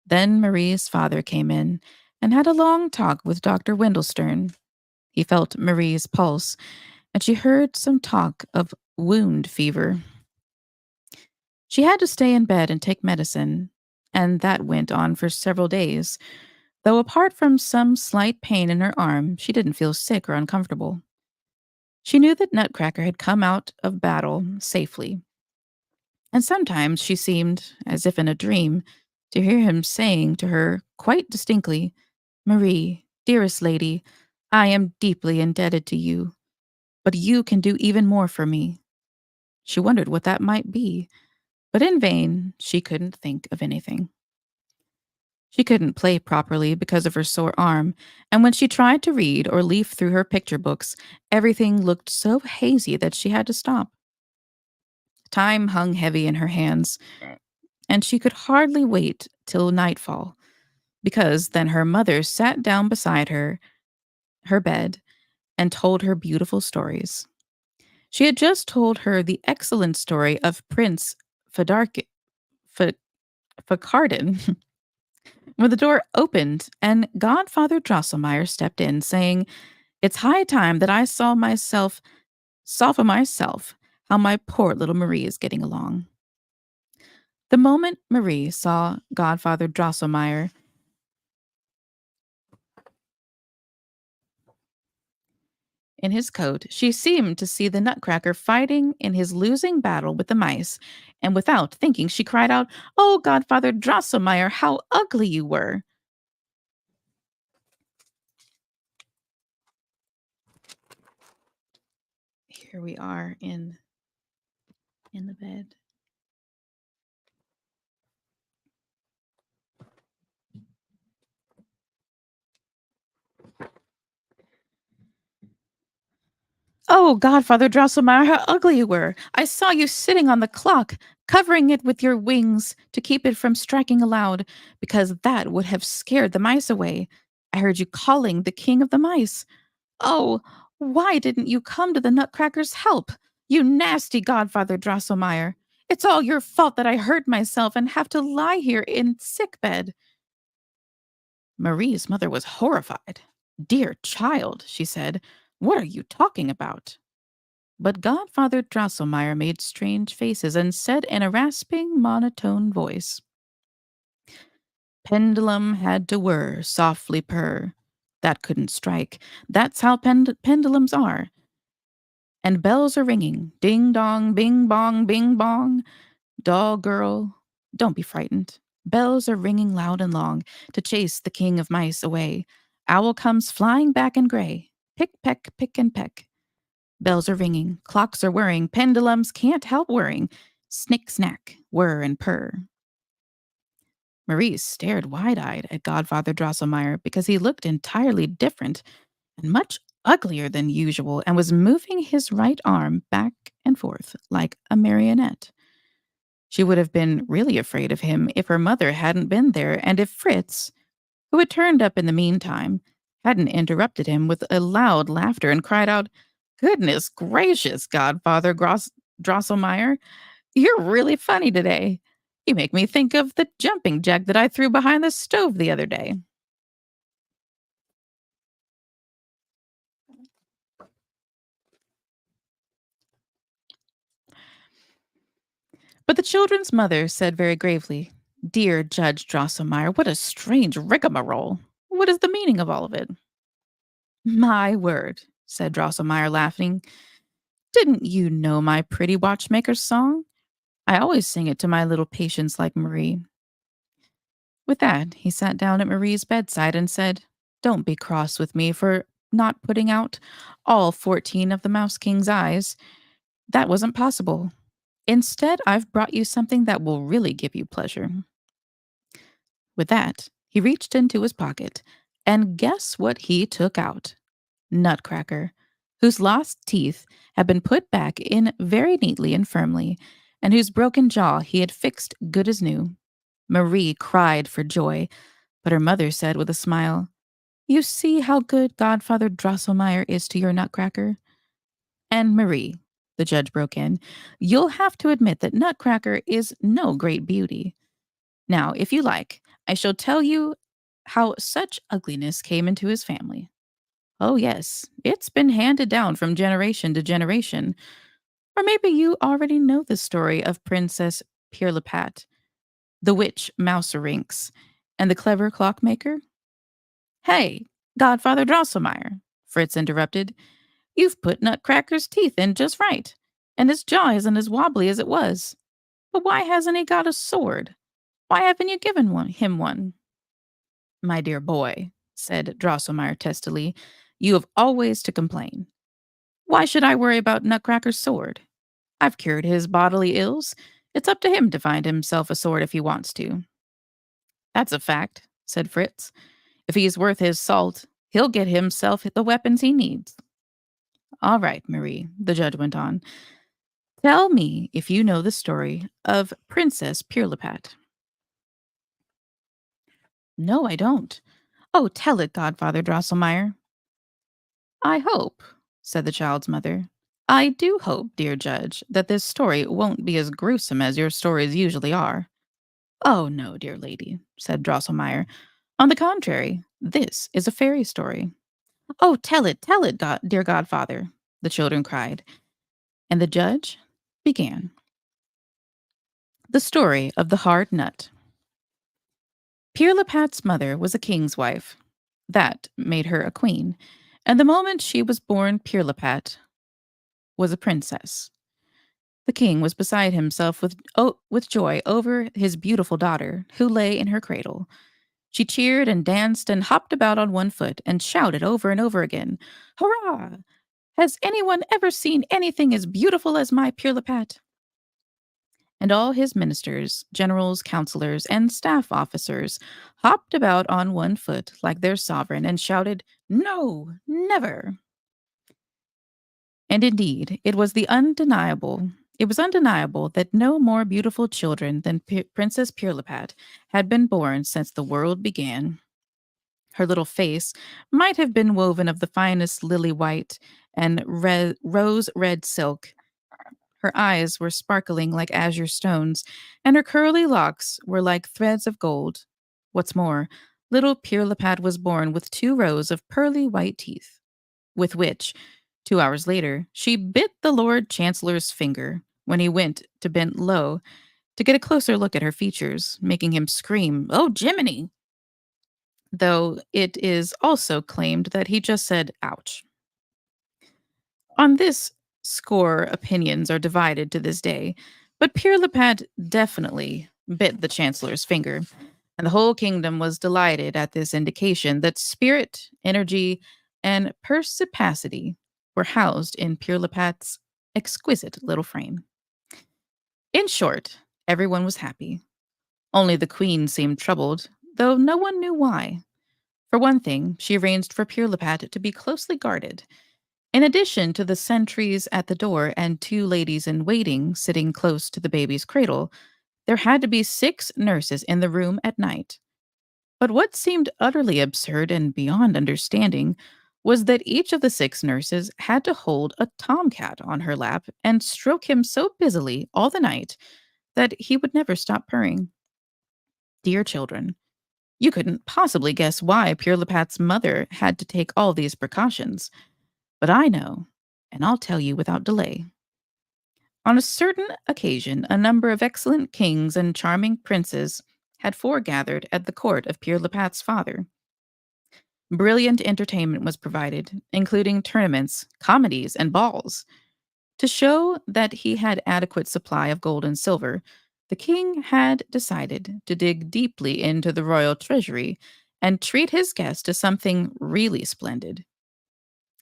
Then Marie's father came in and had a long talk with Dr. Wendelstern. He felt Marie's pulse, and she heard some talk of wound fever. She had to stay in bed and take medicine, and that went on for several days, though apart from some slight pain in her arm, she didn't feel sick or uncomfortable. She knew that Nutcracker had come out of battle safely, and sometimes she seemed, as if in a dream, to hear him saying to her quite distinctly, "Marie, dearest lady, I am deeply indebted to you, but you can do even more for me." She wondered what that might be, but in vain she couldn't think of anything. She couldn't play properly because of her sore arm, and when she tried to read or leaf through her picture books, everything looked so hazy that she had to stop. Time hung heavy in her hands, and she could hardly wait till nightfall, because then her mother sat down beside her bed, and told her beautiful stories. She had just told her the excellent story of Prince Fadark Fa- Facardin when the door opened and Godfather Drosselmeyer stepped in, saying, "It's high time that I saw for myself how my poor little Marie is getting along." The moment Marie saw Godfather Drosselmeyer in his coat, she seemed to see the Nutcracker fighting in his losing battle with the mice, and without thinking, she cried out, "Oh, Godfather Drosselmeyer, how ugly you were!" Here we are in the bed. Oh, Godfather Drosselmeyer, how ugly you were! I saw you sitting on the clock, covering it with your wings to keep it from striking aloud, because that would have scared the mice away. I heard you calling the king of the mice. Oh, why didn't you come to the Nutcracker's help? You nasty Godfather Drosselmeyer. It's all your fault that I hurt myself and have to lie here in sick bed. Marie's mother was horrified. Dear child, she said, what are you talking about? But Godfather Drosselmeyer made strange faces and said in a rasping, monotone voice, Pendulum had to whir, softly purr. That couldn't strike. That's how pendulums are. And bells are ringing. Ding dong, bing bong, bing bong. Doll girl, don't be frightened. Bells are ringing loud and long to chase the king of mice away. Owl comes flying back in gray. Pick, peck, pick, and peck. Bells are ringing. Clocks are whirring. Pendulums can't help whirring. Snick, snack, whir, and purr. Maurice stared wide-eyed at Godfather Drosselmeyer because he looked entirely different and much uglier than usual and was moving his right arm back and forth like a marionette. She would have been really afraid of him if her mother hadn't been there and if Fritz, who had turned up in the meantime, hadn't interrupted him with a loud laughter and cried out, Goodness gracious, Godfather Drosselmeyer, you're really funny today. You make me think of the jumping jack that I threw behind the stove the other day. But the children's mother said very gravely, Dear Judge Drosselmeyer, what a strange rigmarole. What is the meaning of all of it? My word, said Drosselmeyer, laughing. Didn't you know my pretty watchmaker's song? I always sing it to my little patients like Marie. With that, he sat down at Marie's bedside and said, Don't be cross with me for not putting out all 14 of the Mouse King's eyes. That wasn't possible. Instead, I've brought you something that will really give you pleasure. With that, he reached into his pocket, and guess what he took out? Nutcracker, whose lost teeth had been put back in very neatly and firmly, and whose broken jaw he had fixed good as new. Marie cried for joy, but her mother said with a smile, You see how good Godfather Drosselmeyer is to your Nutcracker? And Marie, the judge broke in, you'll have to admit that Nutcracker is no great beauty. Now, if you like, I shall tell you how such ugliness came into his family. Oh, yes, it's been handed down from generation to generation. Or maybe you already know the story of Princess Pirlipat, the witch Mouserynx, and the clever clockmaker. Hey, Godfather Drosselmeyer, Fritz interrupted. You've put Nutcracker's teeth in just right, and his jaw isn't as wobbly as it was. But why hasn't he got a sword? Why haven't you given him one? My dear boy, said Drosselmeyer testily, you have always to complain. Why should I worry about Nutcracker's sword? I've cured his bodily ills. It's up to him to find himself a sword if he wants to. That's a fact, said Fritz. If he's worth his salt, he'll get himself the weapons he needs. All right, Marie, the judge went on. Tell me if you know the story of Princess Pirlipat. No, I don't. Oh, tell it, Godfather Drosselmeyer. I hope, said the child's mother. I do hope, dear judge, that this story won't be as gruesome as your stories usually are. Oh, no, dear lady, said Drosselmeyer. On the contrary, this is a fairy story. Oh, tell it, dear godfather, the children cried. And the judge began. The story of the hard nut. Pirlipat's mother was a king's wife. That made her a queen. And the moment she was born, Pirlipat was a princess. The king was beside himself with joy over his beautiful daughter, who lay in her cradle. She cheered and danced and hopped about on one foot and shouted over and over again, Hurrah! Has anyone ever seen anything as beautiful as my Pirlipat? And all his ministers, generals, counselors, and staff officers hopped about on one foot like their sovereign and shouted, No, never! And indeed, it was undeniable that no more beautiful children than Princess Pirlipat had been born since the world began. Her little face might have been woven of the finest lily white and rose red silk. Her eyes were sparkling like azure stones, and her curly locks were like threads of gold. What's more, little Pirlipat was born with 2 rows of pearly white teeth, with which, 2 hours later, she bit the Lord Chancellor's finger when he went to bend low to get a closer look at her features, making him scream, "Oh, Jiminy!" Though it is also claimed that he just said, "Ouch." On this score, opinions are divided to this day, but Pirlipat definitely bit the Chancellor's finger, and the whole kingdom was delighted at this indication that spirit, energy, and perspicacity were housed in Pirlipat's exquisite little frame. In short, everyone was happy. Only the queen seemed troubled, though no one knew why. For one thing, she arranged for Pirlipat to be closely guarded. In addition to the sentries at the door and 2 ladies in waiting sitting close to the baby's cradle, there had to be 6 nurses in the room at night. But what seemed utterly absurd and beyond understanding was that each of the 6 nurses had to hold a tomcat on her lap and stroke him so busily all the night that he would never stop purring. Dear children, you couldn't possibly guess why Pirlipat's mother had to take all these precautions. But I know, and I'll tell you without delay. On a certain occasion, a number of excellent kings and charming princes had foregathered at the court of Pirlipat's father. Brilliant entertainment was provided, including tournaments, comedies, and balls. To show that he had adequate supply of gold and silver, the king had decided to dig deeply into the royal treasury and treat his guests to something really splendid.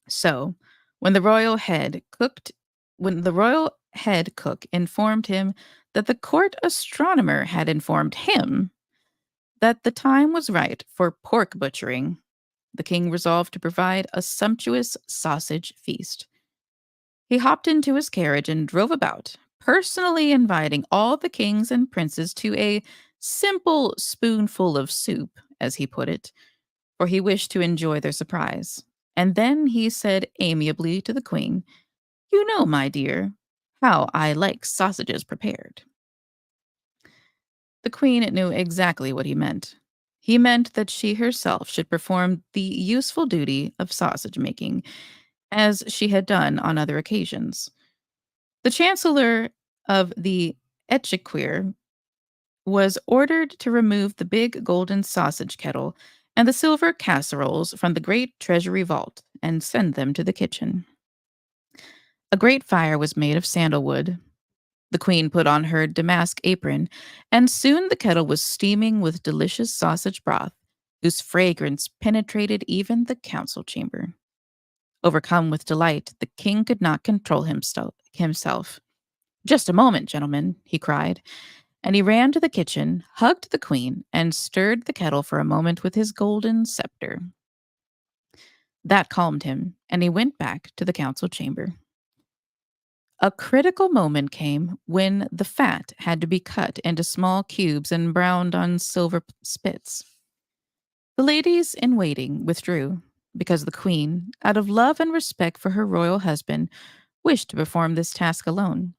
So, when the royal head cooked when the royal head cook informed him that the court astronomer had informed him that the time was right for pork butchering, the king resolved to provide a sumptuous sausage feast. He hopped into his carriage and drove about, personally inviting all the kings and princes to a simple spoonful of soup, as he put it, for he wished to enjoy their surprise. And then he said amiably to the queen, "You know, my dear, how I like sausages prepared." The queen knew exactly what he meant. He meant that she herself should perform the useful duty of sausage making, as she had done on other occasions. The chancellor of the exchequer was ordered to remove the big golden sausage kettle and the silver casseroles from the great treasury vault and send them to the kitchen. A great fire was made of sandalwood. The queen put on her damask apron, and soon the kettle was steaming with delicious sausage broth, whose fragrance penetrated even the council chamber. Overcome with delight, the king could not control himself. "Just a moment, gentlemen," he cried, and he ran to the kitchen, hugged the queen, and stirred the kettle for a moment with his golden scepter. That calmed him, and he went back to the council chamber. A critical moment came when the fat had to be cut into small cubes and browned on silver spits. The ladies in waiting withdrew because the queen, out of love and respect for her royal husband, wished to perform this task alone.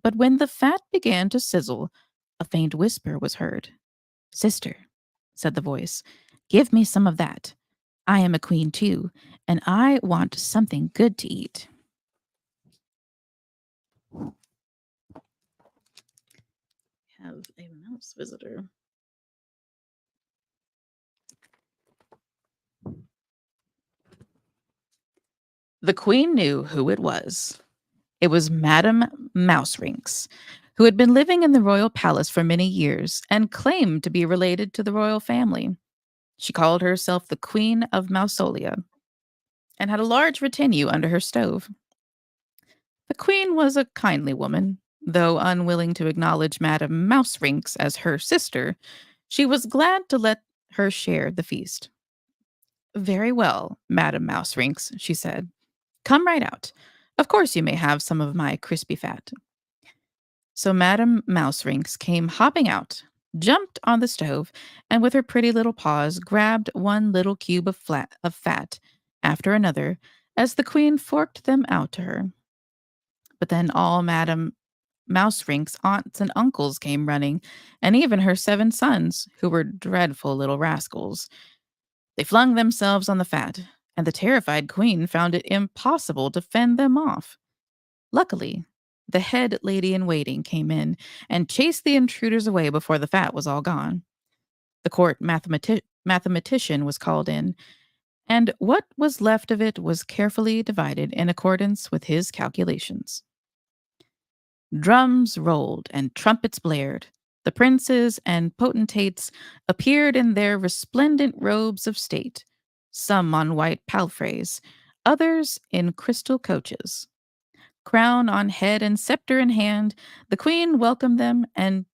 But when the fat began to sizzle, a faint whisper was heard. "Sister," said the voice, "give me some of that. I am a queen too, and I want something good to eat." Have a mouse visitor. The queen knew who it was. It was Madame Mouserinks, who had been living in the royal palace for many years and claimed to be related to the royal family. She called herself the Queen of Mausolia and had a large retinue under her stove. The queen was a kindly woman, though unwilling to acknowledge Madame Mouserinks as her sister. She was glad to let her share the feast. "Very well, Madame Mouserinks," she said. Come right out. Of course you may have some of my crispy fat. So Madame Mouserings came hopping out, jumped on the stove, and with her pretty little paws grabbed one little cube of fat after another as the queen forked them out to her. But then all Madame Mouserink's aunts and uncles came running, and even her 7 sons, who were dreadful little rascals. They flung themselves on the fat, and the terrified queen found it impossible to fend them off. Luckily, the head lady in waiting came in and chased the intruders away before the fat was all gone. The court mathematician was called in, and what was left of it was carefully divided in accordance with his calculations. Drums rolled and trumpets blared. The princes and potentates appeared in their resplendent robes of state, some on white palfreys, others in crystal coaches. Crown on head and scepter in hand, the queen welcomed them and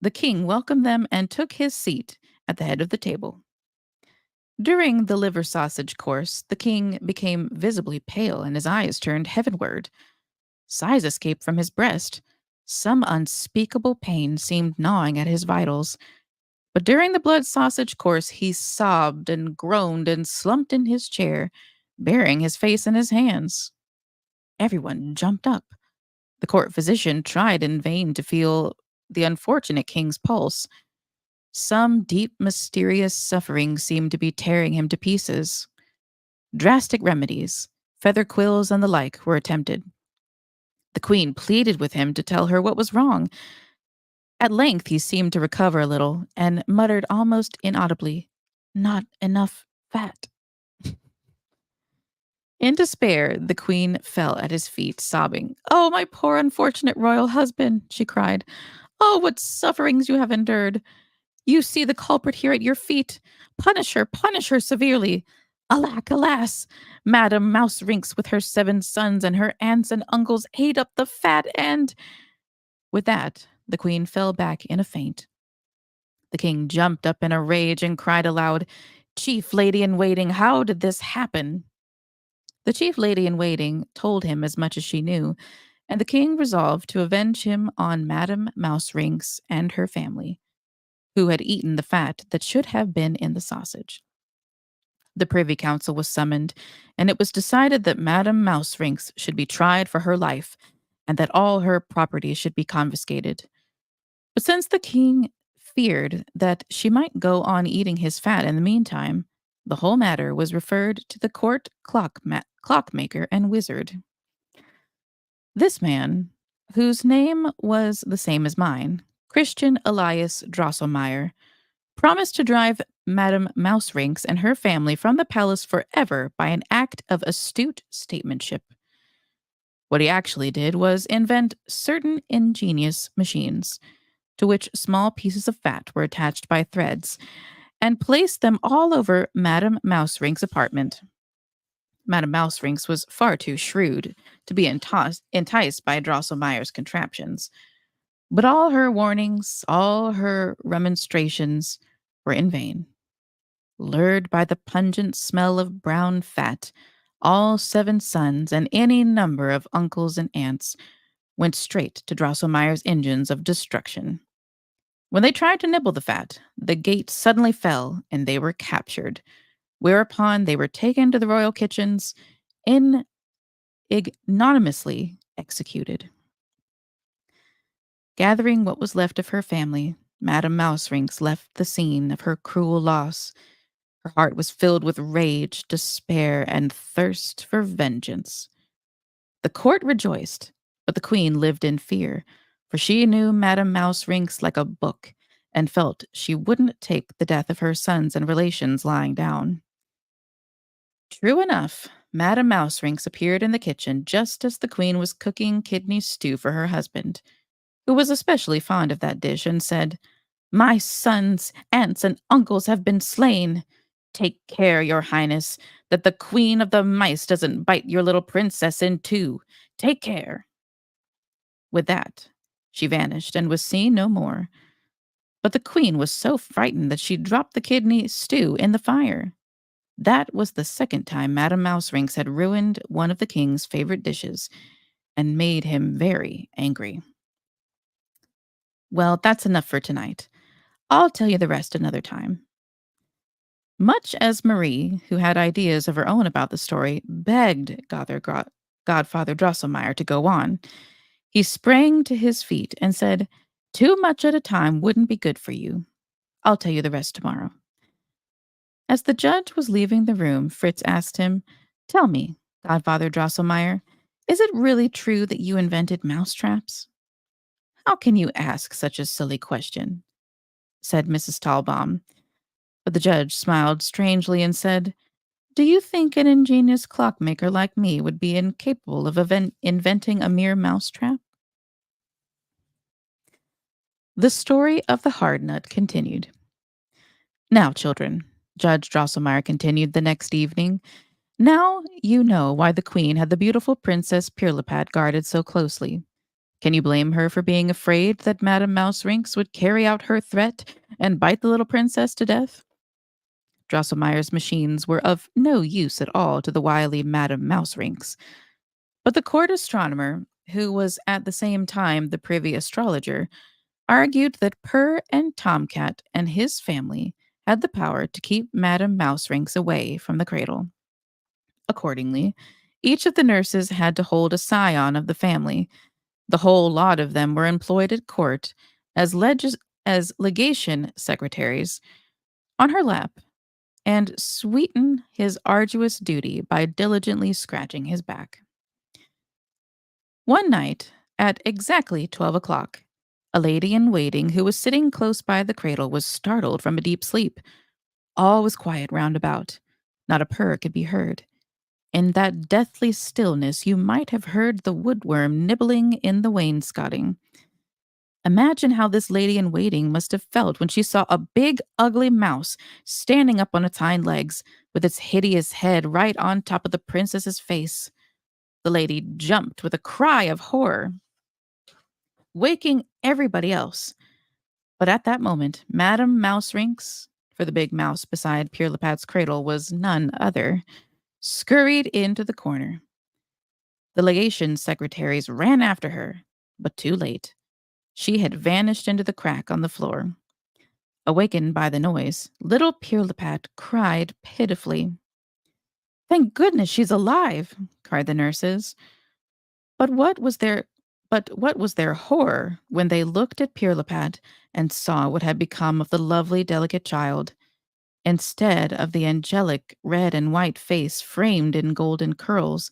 the king welcomed them and took his seat at the head of the table. During the liver sausage course, the king became visibly pale and his eyes turned heavenward. Sighs escaped from his breast. Some unspeakable pain seemed gnawing at his vitals. But during the blood sausage course, he sobbed and groaned and slumped in his chair, burying his face in his hands. Everyone jumped up. The court physician tried in vain to feel the unfortunate king's pulse. Some deep, mysterious suffering seemed to be tearing him to pieces. Drastic remedies, feather quills and the like, were attempted. The queen pleaded with him to tell her what was wrong. At length he seemed to recover a little and muttered almost inaudibly, "Not enough fat." In despair, the queen fell at his feet, sobbing. "Oh, my poor unfortunate royal husband," she cried. "Oh, what sufferings you have endured. You see the culprit here at your feet. Punish her severely. Alack, alas! Madame Mouserings with her 7 sons and her aunts and uncles ate up the fat and—" With that, the queen fell back in a faint. The king jumped up in a rage and cried aloud, "Chief lady in waiting, how did this happen?" The chief lady in waiting told him as much as she knew, and the king resolved to avenge him on Madame Mouserings and her family, who had eaten the fat that should have been in the sausage. The Privy Council was summoned, and it was decided that Madame Mouserings should be tried for her life, and that all her property should be confiscated. But since the king feared that she might go on eating his fat in the meantime, the whole matter was referred to the court clockmaker and wizard. This man, whose name was the same as mine, Christian Elias Drosselmeyer, promised to drive Madame Mouserings and her family from the palace forever by an act of astute statesmanship. What he actually did was invent certain ingenious machines, to which small pieces of fat were attached by threads, and placed them all over Madame Mousering's apartment. Madame Mouserings was far too shrewd to be enticed by Drosselmeyer's contraptions, but all her warnings, all her remonstrations were in vain. Lured by the pungent smell of brown fat, all 7 sons and any number of uncles and aunts went straight to Drosselmeyer's engines of destruction. When they tried to nibble the fat, the gate suddenly fell and they were captured, whereupon they were taken to the royal kitchens and ignominiously executed. Gathering what was left of her family, Madame Mouserings left the scene of her cruel loss. Her heart was filled with rage, despair, and thirst for vengeance. The court rejoiced, but the queen lived in fear, for she knew Madame Mouserings like a book, and felt she wouldn't take the death of her sons and relations lying down. True enough, Madame Mouserings appeared in the kitchen just as the queen was cooking kidney stew for her husband, who was especially fond of that dish, and said, "My sons, aunts, and uncles have been slain. Take care, your highness, that the queen of the mice doesn't bite your little princess in two. Take care." With that, she vanished and was seen no more. But the queen was so frightened that she dropped the kidney stew in the fire. That was the second time Madame Mouserinks had ruined one of the king's favorite dishes and made him very angry. Well, that's enough for tonight. I'll tell you the rest another time. Much as Marie, who had ideas of her own about the story, begged Godfather Drosselmeyer to go on, he sprang to his feet and said, "Too much at a time wouldn't be good for you. I'll tell you the rest tomorrow." As the judge was leaving the room, Fritz asked him, "Tell me, Godfather Drosselmeyer, is it really true that you invented mousetraps?" "How can you ask such a silly question?" said Mrs. Talbaum. But the judge smiled strangely and said, "Do you think an ingenious clockmaker like me would be incapable of inventing a mere mousetrap?" The story of the hard nut continued. "Now, children," Judge Drosselmeyer continued the next evening, "now you know why the queen had the beautiful Princess Pirlipat guarded so closely. Can you blame her for being afraid that Madame Mouserinks would carry out her threat and bite the little princess to death?" Drosselmeyer's machines were of no use at all to the wily Madame Mouserinks, but the court astronomer, who was at the same time the privy astrologer, argued that Purr and Tomcat and his family had the power to keep Madame Mouserinks away from the cradle. Accordingly, each of the nurses had to hold a scion of the family. The whole lot of them were employed at court as, as legation secretaries on her lap and sweeten his arduous duty by diligently scratching his back. One night, at exactly 12 o'clock, a lady in waiting who was sitting close by the cradle was startled from a deep sleep. All was quiet round about. Not a purr could be heard. In that deathly stillness, you might have heard the woodworm nibbling in the wainscoting. Imagine how this lady in waiting must have felt when she saw a big, ugly mouse standing up on its hind legs, with its hideous head right on top of the princess's face. The lady jumped with a cry of horror, waking everybody else. But at that moment, Madame Mouserinks, for the big mouse beside Pirlipat's cradle was none other, scurried into the corner. The legation secretaries ran after her, but too late. She had vanished into the crack on the floor. Awakened by the noise, little Pirlipat cried pitifully. "Thank goodness she's alive!" cried the nurses. But what was their horror when they looked at Pirlipat and saw what had become of the lovely, delicate child. Instead of the angelic red and white face framed in golden curls,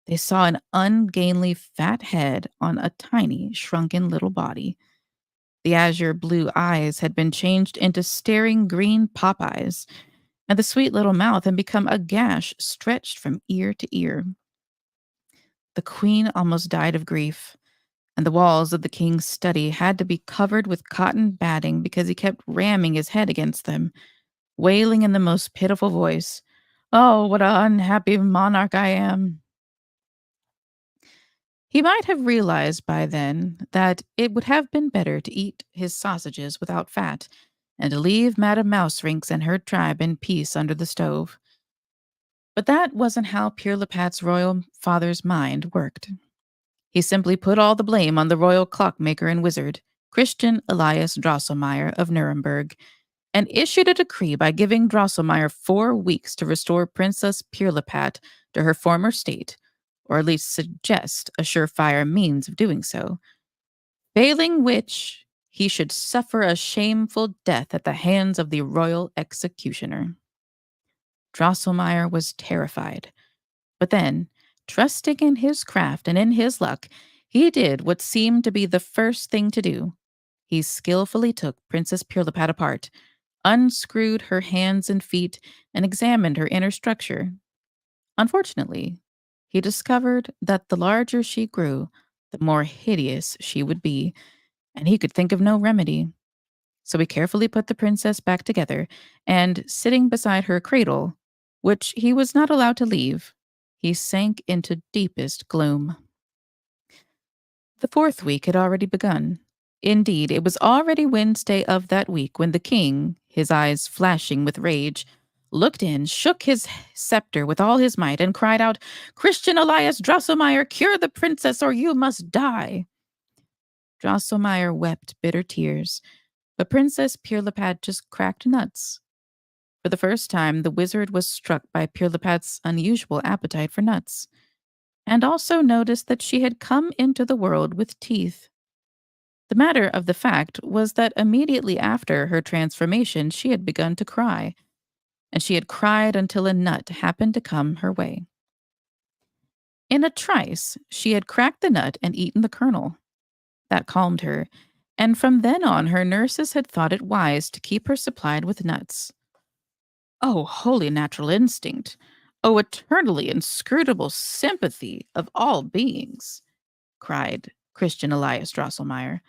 they saw an ungainly fat head on a tiny, shrunken little body. The azure blue eyes had been changed into staring green pop eyes, and the sweet little mouth had become a gash stretched from ear to ear. The queen almost died of grief, and the walls of the king's study had to be covered with cotton batting because he kept ramming his head against them, wailing in the most pitiful voice, "Oh, what an unhappy monarch I am!" He might have realized by then that it would have been better to eat his sausages without fat and to leave Madame Mouserinks and her tribe in peace under the stove. But that wasn't how Pirlipat's royal father's mind worked. He simply put all the blame on the royal clockmaker and wizard, Christian Elias Drosselmeyer of Nuremberg, and issued a decree by giving Drosselmeyer 4 weeks to restore Princess Pirlipat to her former state, or at least suggest a surefire means of doing so, failing which he should suffer a shameful death at the hands of the royal executioner. Drosselmeyer was terrified, but then, trusting in his craft and in his luck, he did what seemed to be the first thing to do. He skillfully took Princess Pirlipat apart, unscrewed her hands and feet, and examined her inner structure. Unfortunately, he discovered that the larger she grew, the more hideous she would be, and he could think of no remedy. So he carefully put the princess back together, and sitting beside her cradle, which he was not allowed to leave, he sank into deepest gloom. The 4th week had already begun. Indeed, it was already Wednesday of that week when the king, his eyes flashing with rage, looked in, shook his scepter with all his might, and cried out, "Christian Elias Drosselmeyer, cure the princess, or you must die." Drosselmeyer wept bitter tears, but Princess Pirlipat just cracked nuts. For the first time, the wizard was struck by Pirlipat's unusual appetite for nuts, and also noticed that she had come into the world with teeth. The matter of the fact was that immediately after her transformation, she had begun to cry, and she had cried until a nut happened to come her way. In a trice, she had cracked the nut and eaten the kernel. That calmed her, and from then on her nurses had thought it wise to keep her supplied with nuts. "Oh, holy natural instinct! Oh, eternally inscrutable sympathy of all beings!" cried Christian Elias Drosselmeyer.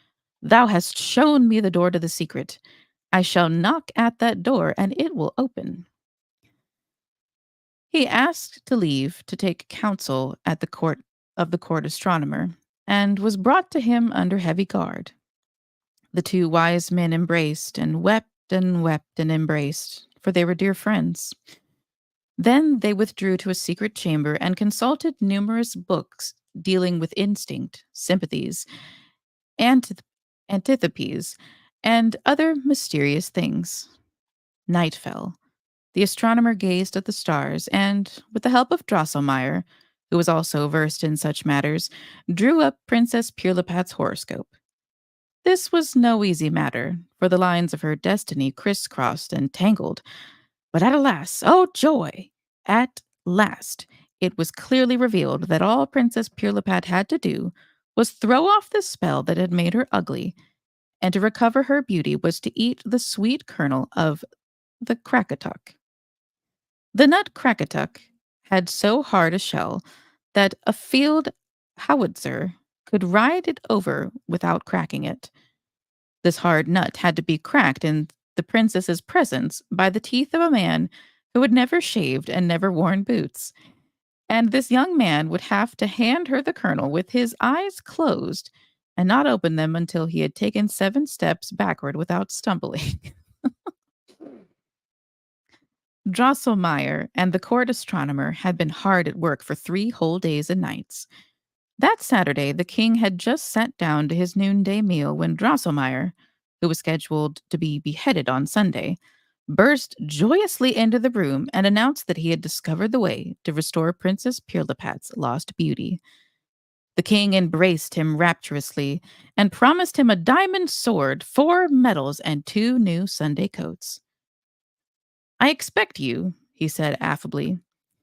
"Thou hast shown me the door to the secret. I shall knock at that door, and it will open." He asked to leave to take counsel at the court of the court astronomer, and was brought to him under heavy guard. The two wise men embraced, and wept and wept and embraced, for they were dear friends. Then they withdrew to a secret chamber and consulted numerous books dealing with instinct, sympathies, antith- antipathies, and other mysterious things. Night fell. The astronomer gazed at the stars and, with the help of Drosselmeyer, who was also versed in such matters, drew up Princess Pirlipat's horoscope. This was no easy matter, for the lines of her destiny crisscrossed and tangled. But at last, oh joy! At last, it was clearly revealed that all Princess Pirlipat had to do was throw off the spell that had made her ugly, and to recover her beauty was to eat the sweet kernel of the Crackatuck. The nut Crackatuck had so hard a shell that a field howitzer could ride it over without cracking it. This hard nut had to be cracked in the princess's presence by the teeth of a man who had never shaved and never worn boots. And this young man would have to hand her the kernel with his eyes closed and not open them until he had taken 7 steps backward without stumbling. Drosselmeyer and the court astronomer had been hard at work for 3 whole days and nights. That Saturday, the king had just sat down to his noonday meal when Drosselmeyer, who was scheduled to be beheaded on Sunday, burst joyously into the room and announced that he had discovered the way to restore Princess Pirlipat's lost beauty. The king embraced him rapturously and promised him a diamond sword, 4 medals, and 2 new Sunday coats. "I expect you," he said affably,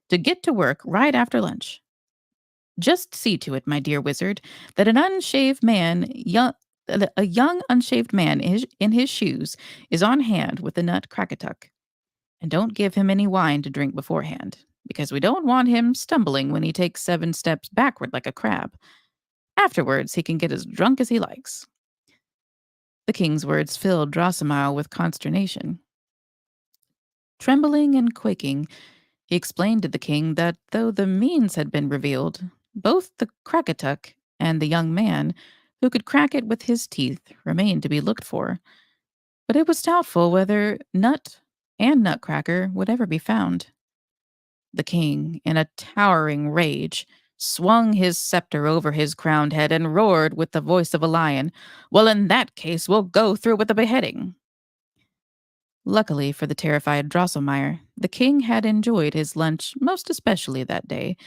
"to get to work right after lunch. Just see to it, my dear wizard, that a young unshaved man in his shoes is on hand with the nut Crackatuck. And don't give him any wine to drink beforehand, because we don't want him stumbling when he takes 7 steps backward like a crab. Afterwards, he can get as drunk as he likes." The king's words filled Drosselmeyer with consternation. Trembling and quaking, he explained to the king that though the means had been revealed, both the Crackatuck and the young man who could crack it with his teeth remained to be looked for, but it was doubtful whether Nut and Nutcracker would ever be found. The king, in a towering rage, swung his scepter over his crowned head and roared with the voice of a lion, "Well, in that case, we'll go through with the beheading." Luckily for the terrified Drosselmeyer, the king had enjoyed his lunch most especially that day,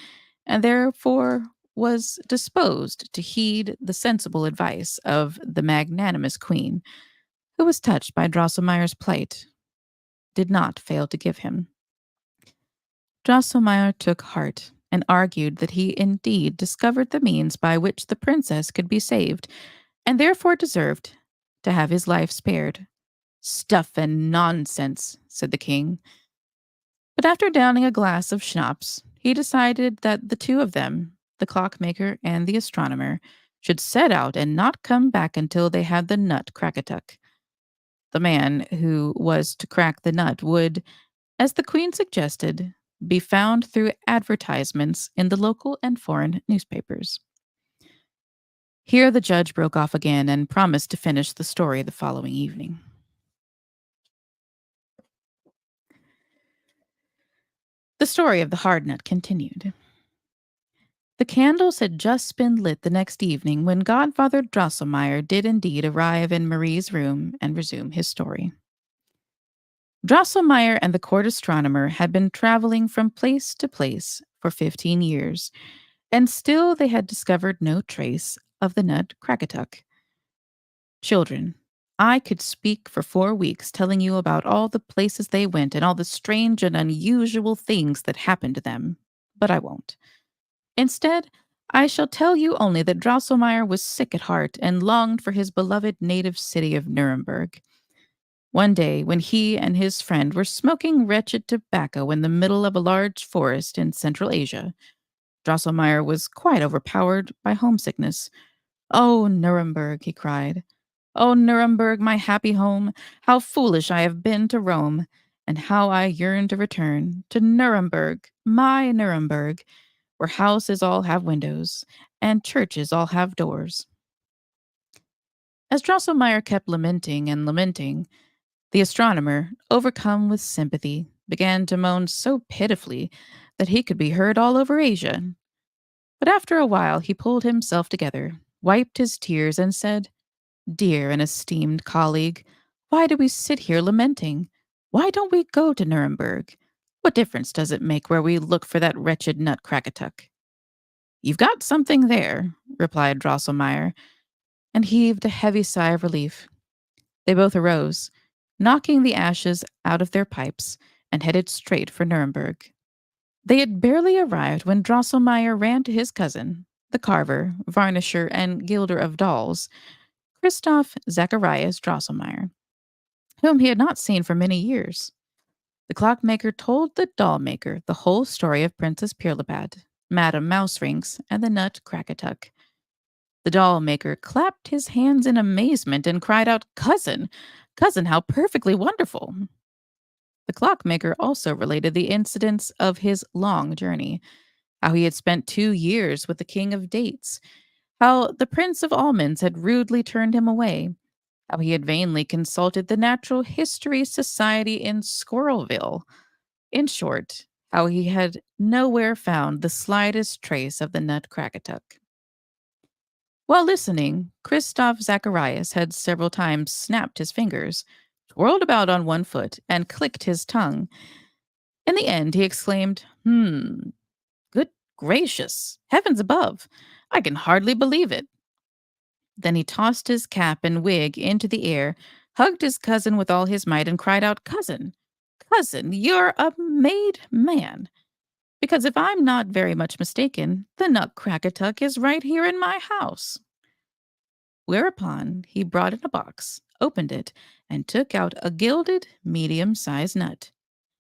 and therefore was disposed to heed the sensible advice of the magnanimous queen, who was touched by Drosselmeyer's plight, did not fail to give him. Drosselmeyer took heart and argued that he indeed discovered the means by which the princess could be saved, and therefore deserved to have his life spared. "Stuff and nonsense," said the king. But after downing a glass of schnapps, he decided that the two of them, the clockmaker and the astronomer, should set out and not come back until they had the nut Crackatuck. The man who was to crack the nut would, as the queen suggested, be found through advertisements in the local and foreign newspapers. Here the judge broke off again and promised to finish the story the following evening. The story of the hard nut continued. The candles had just been lit the next evening when Godfather Drosselmeyer did indeed arrive in Marie's room and resume his story. Drosselmeyer and the court astronomer had been traveling from place to place for 15 years, and still they had discovered no trace of the Nutcracker. Children, I could speak for 4 weeks telling you about all the places they went and all the strange and unusual things that happened to them, but I won't. Instead, I shall tell you only that Drosselmeyer was sick at heart and longed for his beloved native city of Nuremberg. One day, when he and his friend were smoking wretched tobacco in the middle of a large forest in Central Asia, Drosselmeyer was quite overpowered by homesickness. "Oh, Nuremberg," he cried. "Oh, Nuremberg, my happy home! How foolish I have been to roam, and how I yearn to return to Nuremberg, my Nuremberg, where houses all have windows, and churches all have doors." As Drosselmeyer kept lamenting and lamenting, the astronomer, overcome with sympathy, began to moan so pitifully that he could be heard all over Asia. But after a while he pulled himself together, wiped his tears, and said, "Dear and esteemed colleague, why do we sit here lamenting? Why don't we go to Nuremberg? What difference does it make where we look for that wretched Nutcracker?" "You've got something there," replied Drosselmeyer, and heaved a heavy sigh of relief. They both arose, knocking the ashes out of their pipes, and headed straight for Nuremberg. They had barely arrived when Drosselmeyer ran to his cousin, the carver, varnisher, and gilder of dolls, Christoph Zacharias Drosselmeyer, whom he had not seen for many years. The clockmaker told the doll-maker the whole story of Princess Pirlipat, Madame Mouserings, and the Nutcracker. The doll-maker clapped his hands in amazement and cried out, "Cousin! Cousin, how perfectly wonderful!" The clockmaker also related the incidents of his long journey, how he had spent 2 years with the king of dates, how the prince of almonds had rudely turned him away, how he had vainly consulted the Natural History Society in Squirrelville. In short, how he had nowhere found the slightest trace of the Nutcracker. While listening, Christoph Zacharias had several times snapped his fingers, twirled about on one foot, and clicked his tongue. In the end, he exclaimed, good gracious, heavens above! I can hardly believe it." Then he tossed his cap and wig into the air, hugged his cousin with all his might, and cried out, "Cousin, cousin, you're a made man. Because if I'm not very much mistaken, the Nutcracker is right here in my house." Whereupon he brought in a box, opened it, and took out a gilded, medium-sized nut.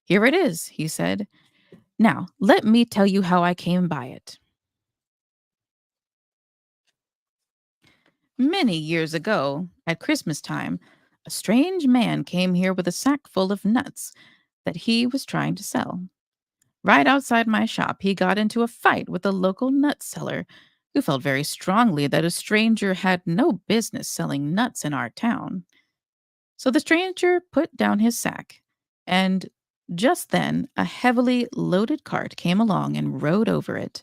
"Here it is," he said. "Now, let me tell you how I came by it. Many years ago, at Christmas time, a strange man came here with a sack full of nuts that he was trying to sell. Right outside my shop, he got into a fight with a local nut seller who felt very strongly that a stranger had no business selling nuts in our town. So the stranger put down his sack, and just then a heavily loaded cart came along and rode over it.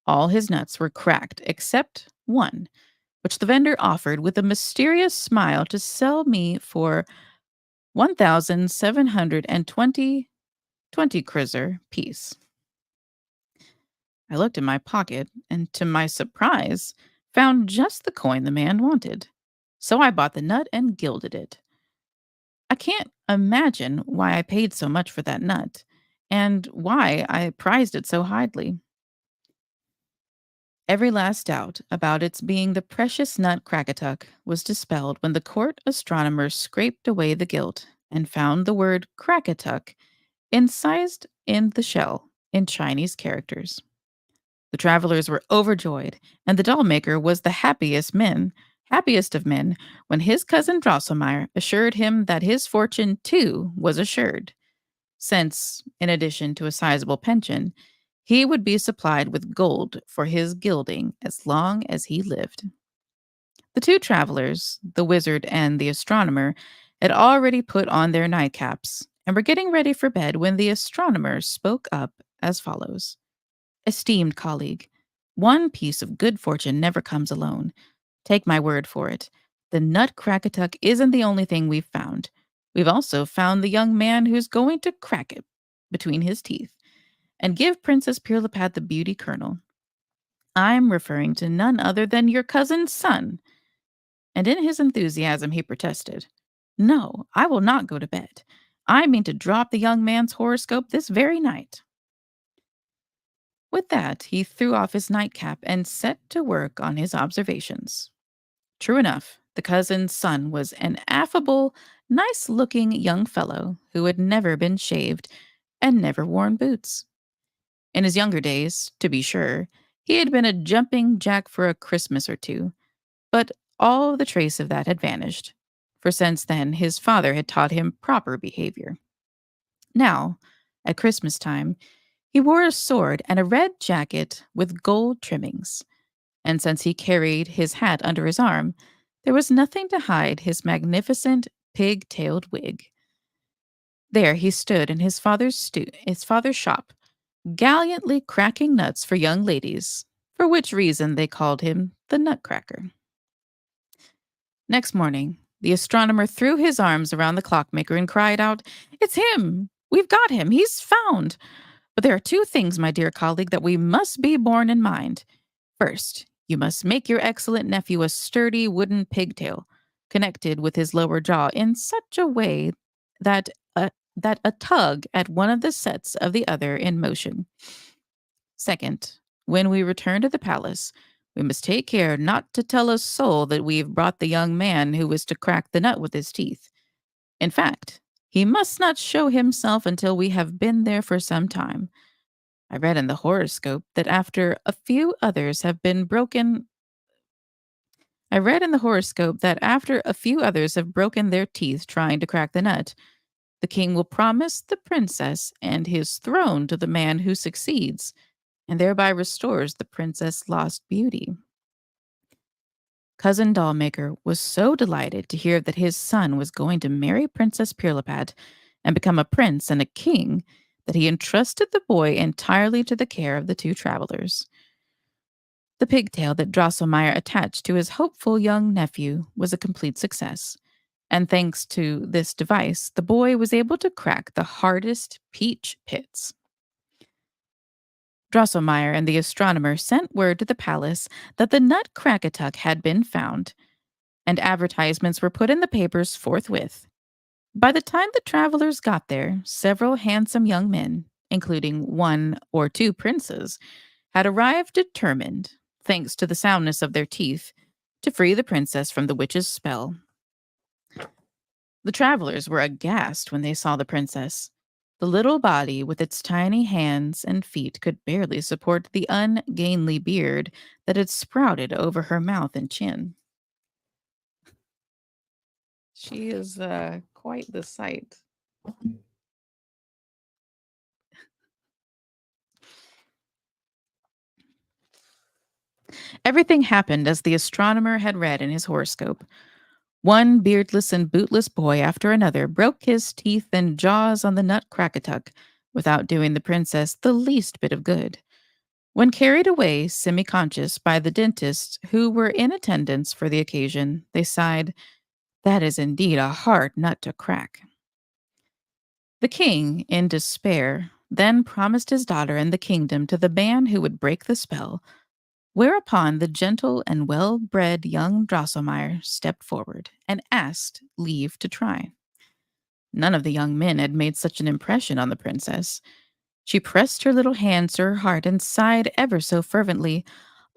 All his nuts were cracked except one, which the vendor offered with a mysterious smile to sell me for 1,720 kriser piece. I looked in my pocket and, to my surprise, found just the coin the man wanted. So I bought the nut and gilded it. I can't imagine why I paid so much for that nut, and why I prized it so highly. Every last doubt about its being the precious Nutcracker was dispelled when the court astronomer scraped away the gilt and found the word Crackatuck incised in the shell in Chinese characters. The travelers were overjoyed, and the doll maker was the happiest of men, when his cousin Drosselmeyer assured him that his fortune too was assured, since, in addition to a sizable pension, he would be supplied with gold for his gilding as long as he lived. The two travelers, the wizard and the astronomer, had already put on their nightcaps and were getting ready for bed when the astronomer spoke up as follows: Esteemed colleague, one piece of good fortune never comes alone. Take my word for it. The Nutcracker isn't the only thing we've found. We've also found the young man who's going to crack it between his teeth and give Princess Pirlipat the beauty kernel. I'm referring to none other than your cousin's son. And in his enthusiasm, he protested, No, I will not go to bed. I mean to drop the young man's horoscope this very night. With that, he threw off his nightcap and set to work on his observations. True enough, the cousin's son was an affable, nice looking young fellow who had never been shaved and never worn boots. In his younger days, to be sure, he had been a jumping jack for a Christmas or two, but all the trace of that had vanished, for since then his father had taught him proper behavior. Now, at Christmas time, he wore a sword and a red jacket with gold trimmings, and since he carried his hat under his arm, there was nothing to hide his magnificent pig-tailed wig. There he stood in his father's shop, gallantly cracking nuts for young ladies, for which reason they called him the Nutcracker. Next morning, the astronomer threw his arms around the clockmaker and cried out, It's him! We've got him! He's found! But there are two things, my dear colleague, that we must be borne in mind. First, you must make your excellent nephew a sturdy wooden pigtail, connected with his lower jaw in such a way that a tug at one of the sets of the other in motion. Second, when we return to the palace, we must take care not to tell a soul that we've brought the young man who is to crack the nut with his teeth. In fact, he must not show himself until we have been there for some time. I read in the horoscope that after a few others have been broken I read in the horoscope that after a few others have broken their teeth trying to crack the nut, the king will promise the princess and his throne to the man who succeeds, and thereby restores the princess' lost beauty. Cousin Dollmaker was so delighted to hear that his son was going to marry Princess Pirlipat and become a prince and a king that he entrusted the boy entirely to the care of the two travelers. The pigtail that Drosselmeyer attached to his hopeful young nephew was a complete success, and thanks to this device, the boy was able to crack the hardest peach pits. Drosselmeyer and the astronomer sent word to the palace that the Nutcracker had been found, and advertisements were put in the papers forthwith. By the time the travelers got there, several handsome young men, including one or two princes, had arrived determined, thanks to the soundness of their teeth, to free the princess from the witch's spell. The travelers were aghast when they saw the princess. The little body with its tiny hands and feet could barely support the ungainly beard that had sprouted over her mouth and chin. She is quite the sight. Everything happened as the astronomer had read in his horoscope. One beardless and bootless boy after another broke his teeth and jaws on the Nutcracker without doing the princess the least bit of good. When carried away semi-conscious by the dentists who were in attendance for the occasion, they sighed, That is indeed a hard nut to crack. The king, in despair, then promised his daughter and the kingdom to the man who would break the spell, whereupon the gentle and well-bred young Drosselmeyer stepped forward and asked leave to try. None of the young men had made such an impression on the princess. She pressed her little hands to her heart and sighed ever so fervently,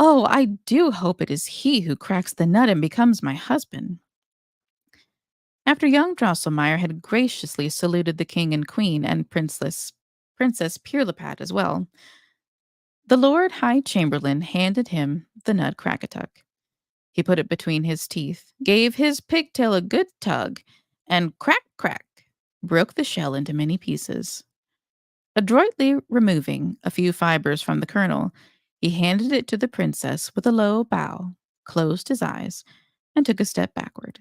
Oh, I do hope it is he who cracks the nut and becomes my husband. After young Drosselmeyer had graciously saluted the king and queen and Princess Pirlipat as well, the Lord High Chamberlain handed him the Nutcracker. He put it between his teeth, gave his pigtail a good tug, and crack, crack, broke the shell into many pieces. Adroitly removing a few fibers from the kernel, he handed it to the princess with a low bow, closed his eyes, and took a step backward.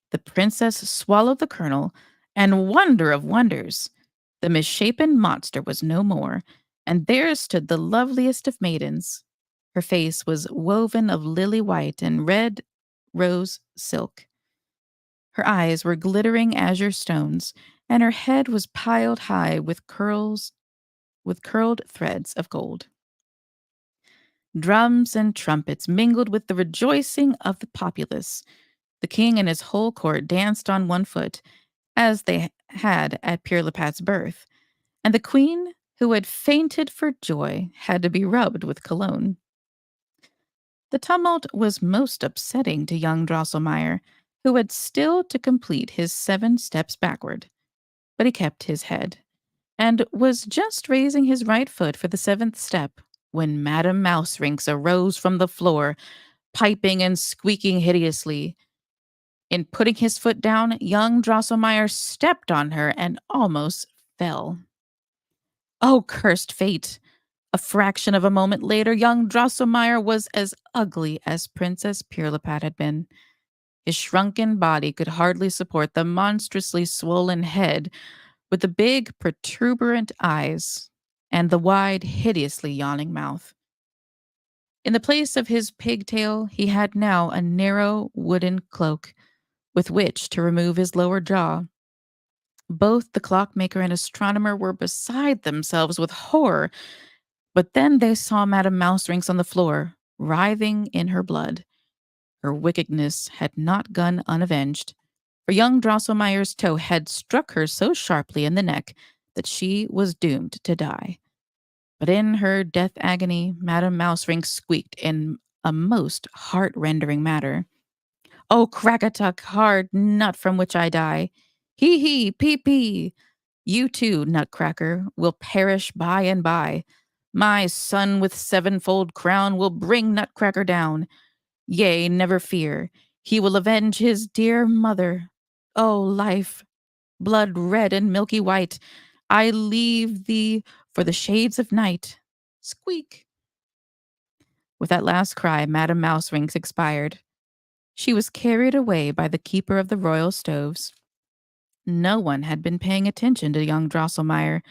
The princess swallowed the kernel, and wonder of wonders! The misshapen monster was no more, and there stood the loveliest of maidens. Her face was woven of lily white and red rose silk. Her eyes were glittering azure stones, and her head was piled high with curled threads of gold. Drums and trumpets mingled with the rejoicing of the populace. The king and his whole court danced on one foot, as they had at Pirlipat's birth, and the queen, who had fainted for joy, had to be rubbed with cologne. The tumult was most upsetting to young Drosselmeyer, who had still to complete his 7 steps backward. But he kept his head, and was just raising his right foot for the 7th step when Madame Mouserinks arose from the floor, piping and squeaking hideously. In putting his foot down, young Drosselmeyer stepped on her and almost fell. Oh, cursed fate! A fraction of a moment later, young Drosselmeyer was as ugly as Princess Pirlipat had been. His shrunken body could hardly support the monstrously swollen head with the big, protuberant eyes and the wide, hideously yawning mouth. In the place of his pigtail, he had now a narrow wooden cloak with which to remove his lower jaw. Both the clockmaker and astronomer were beside themselves with horror, but then they saw Madame Mouserinks on the floor, writhing in her blood. Her wickedness had not gone unavenged, for young Drosselmeyer's toe had struck her so sharply in the neck that she was doomed to die. But in her death agony, Madame Mouserink squeaked in a most heart-rendering manner. "Oh, Crackatuck, hard nut from which I die! Hee hee, pee pee! You too, Nutcracker, will perish by and by. My son with 7-fold crown will bring Nutcracker down. Yea, never fear, he will avenge his dear mother. O life, blood red and milky white, I leave thee for the shades of night." Squeak! With that last cry, Madame Mouserings expired. She was carried away by the keeper of the royal stoves. No one had been paying attention to young Drosselmeyer,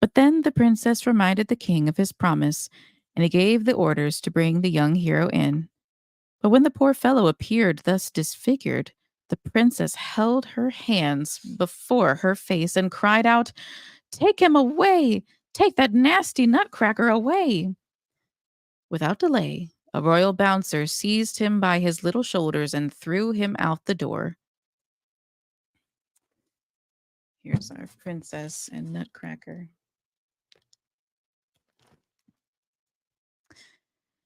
but then the princess reminded the king of his promise, and he gave the orders to bring the young hero in. But when the poor fellow appeared thus disfigured, the princess held her hands before her face and cried out, "Take him away! Take that nasty Nutcracker away!" Without delay, a royal bouncer seized him by his little shoulders and threw him out the door. Here's our princess and Nutcracker.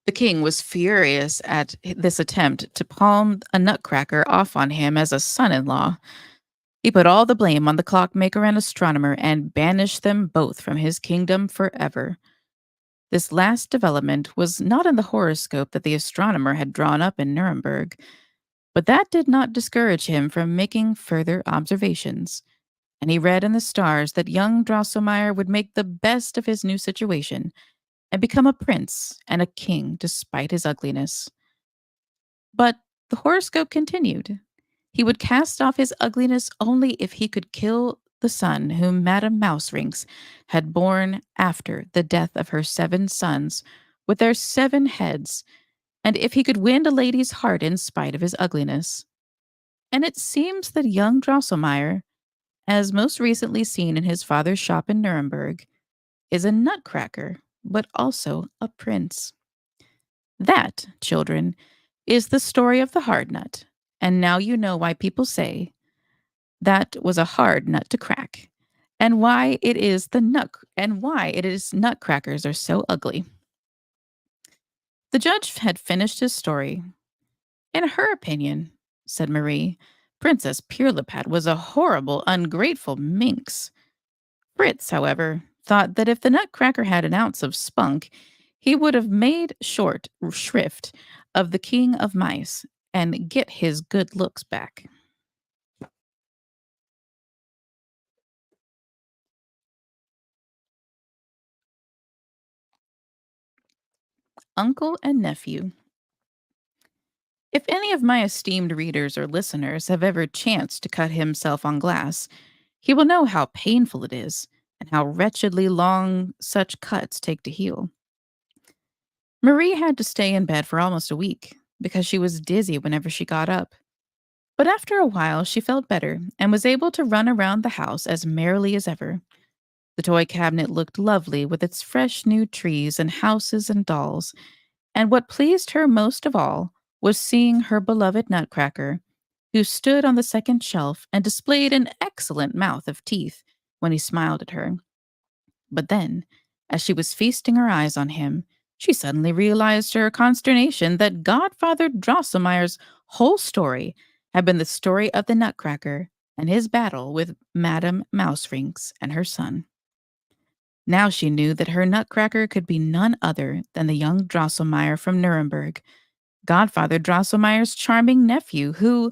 The king was furious at this attempt to palm a Nutcracker off on him as a son-in-law. He put all the blame on the clockmaker and astronomer and banished them both from his kingdom forever. This last development was not in the horoscope that the astronomer had drawn up in Nuremberg, but that did not discourage him from making further observations, and he read in the stars that young Drosselmeyer would make the best of his new situation and become a prince and a king despite his ugliness. But the horoscope continued. He would cast off his ugliness only if he could kill the son whom Madame Mouserings had borne after the death of her 7 sons with their 7 heads, and if he could win a lady's heart in spite of his ugliness. And it seems that young Drosselmeyer, as most recently seen in his father's shop in Nuremberg, is a nutcracker, but also a prince. That, children, is the story of the hard nut, and now you know why people say that was a hard nut to crack, and why it is nutcrackers are so ugly. The judge had finished his story. "In her opinion," said Marie, "Princess Pirlipat was a horrible, ungrateful minx." Fritz, however, thought that if the Nutcracker had an ounce of spunk, he would have made short shrift of the king of mice and get his good looks back. Uncle and nephew. If any of my esteemed readers or listeners have ever chanced to cut himself on glass, he will know how painful it is, and how wretchedly long such cuts take to heal. Marie had to stay in bed for almost a week because she was dizzy whenever she got up. But after a while, she felt better and was able to run around the house as merrily as ever. The toy cabinet looked lovely with its fresh new trees and houses and dolls, and what pleased her most of all was seeing her beloved Nutcracker, who stood on the second shelf and displayed an excellent mouth of teeth when he smiled at her. But then, as she was feasting her eyes on him, she suddenly realized to her consternation that Godfather Drosselmeyer's whole story had been the story of the Nutcracker and his battle with Madame Mouserings and her son. Now she knew that her Nutcracker could be none other than the young Drosselmeyer from Nuremberg, Godfather Drosselmeyer's charming nephew, who,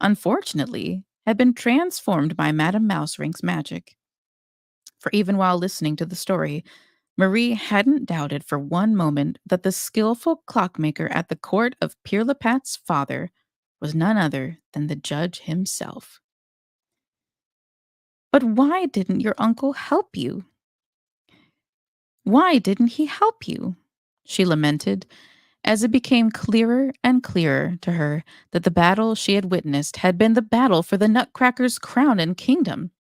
unfortunately, had been transformed by Madame Mousering's magic. For even while listening to the story, Marie hadn't doubted for one moment that the skillful clockmaker at the court of Pirlipat's father was none other than the judge himself. But why didn't your uncle help you? Why didn't he help you? She lamented, as it became clearer and clearer to her that the battle she had witnessed had been the battle for the Nutcracker's crown and kingdom.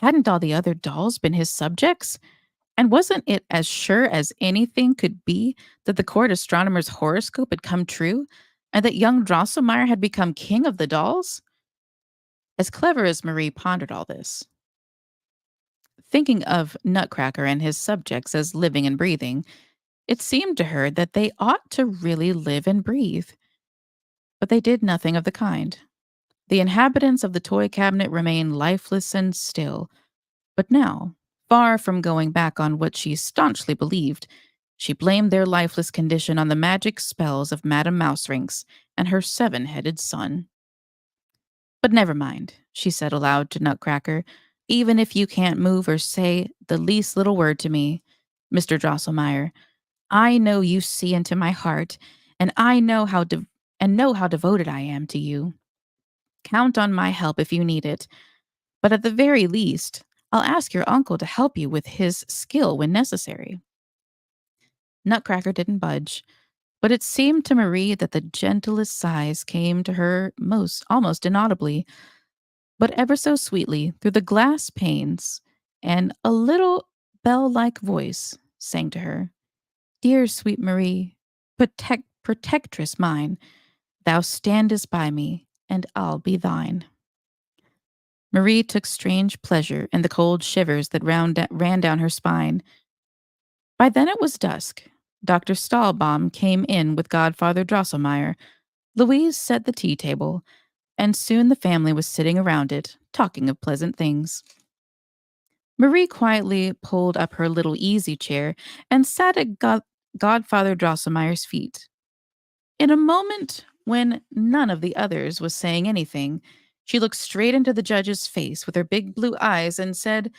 Hadn't all the other dolls been his subjects? And wasn't it as sure as anything could be that the court astronomer's horoscope had come true and that young Drosselmeyer had become king of the dolls? As clever as Marie pondered all this, thinking of Nutcracker and his subjects as living and breathing, it seemed to her that they ought to really live and breathe. But they did nothing of the kind. The inhabitants of the toy cabinet remained lifeless and still. But now, far from going back on what she staunchly believed, she blamed their lifeless condition on the magic spells of Madame Mouserings and her seven-headed son. But never mind, she said aloud to Nutcracker, even if you can't move or say the least little word to me, Mr. Drosselmeyer, I know you see into my heart, and I know how devoted I am to you. Count on my help if you need it, but at the very least, I'll ask your uncle to help you with his skill when necessary. Nutcracker didn't budge, but it seemed to Marie that the gentlest sighs came to her most almost inaudibly, but ever so sweetly through the glass panes, and a little bell-like voice sang to her, "Dear sweet Marie, protectress mine, thou standest by me, and I'll be thine." Marie took strange pleasure in the cold shivers that ran down her spine. By then it was dusk. Dr. Stahlbaum came in with Godfather Drosselmeyer. Louise set the tea table, and soon the family was sitting around it, talking of pleasant things. Marie quietly pulled up her little easy chair and sat at Godfather Drosselmeyer's feet. In a moment when none of the others was saying anything, she looked straight into the judge's face with her big blue eyes and said,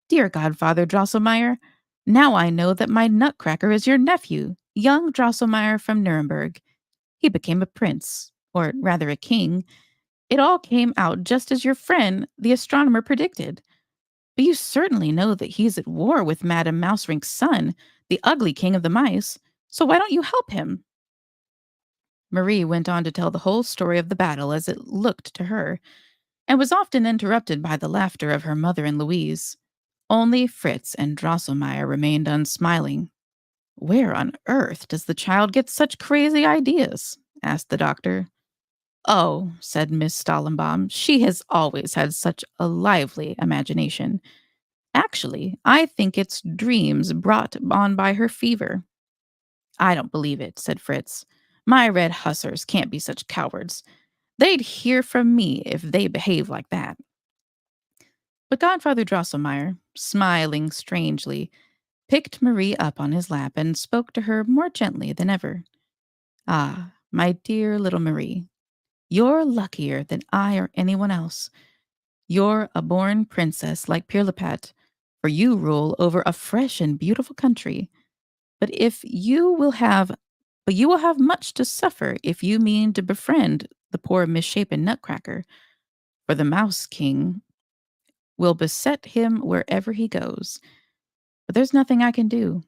"Dear Godfather Drosselmeyer, now I know that my Nutcracker is your nephew, young Drosselmeyer from Nuremberg. He became a prince, or rather a king. It all came out just as your friend, the astronomer, predicted. But you certainly know that he's at war with Madame Mousering's son, the ugly king of the mice, so why don't you help him?" Marie went on to tell the whole story of the battle as it looked to her, and was often interrupted by the laughter of her mother and Louise. Only Fritz and Drosselmeyer remained unsmiling. "Where on earth does the child get such crazy ideas?" asked the doctor. "Oh," said Miss Stallenbaum, "she has always had such a lively imagination. Actually, I think it's dreams brought on by her fever." "I don't believe it," said Fritz. "My red hussars can't be such cowards. They'd hear from me if they behaved like that." But Godfather Drosselmeyer, smiling strangely, picked Marie up on his lap and spoke to her more gently than ever. "Ah, my dear little Marie, you're luckier than I or anyone else. You're a born princess like Pirlipat, for you rule over a fresh and beautiful country. But if you will have but you will have much to suffer if you mean to befriend the poor misshapen Nutcracker, for the Mouse King will beset him wherever he goes. But there's nothing I can do.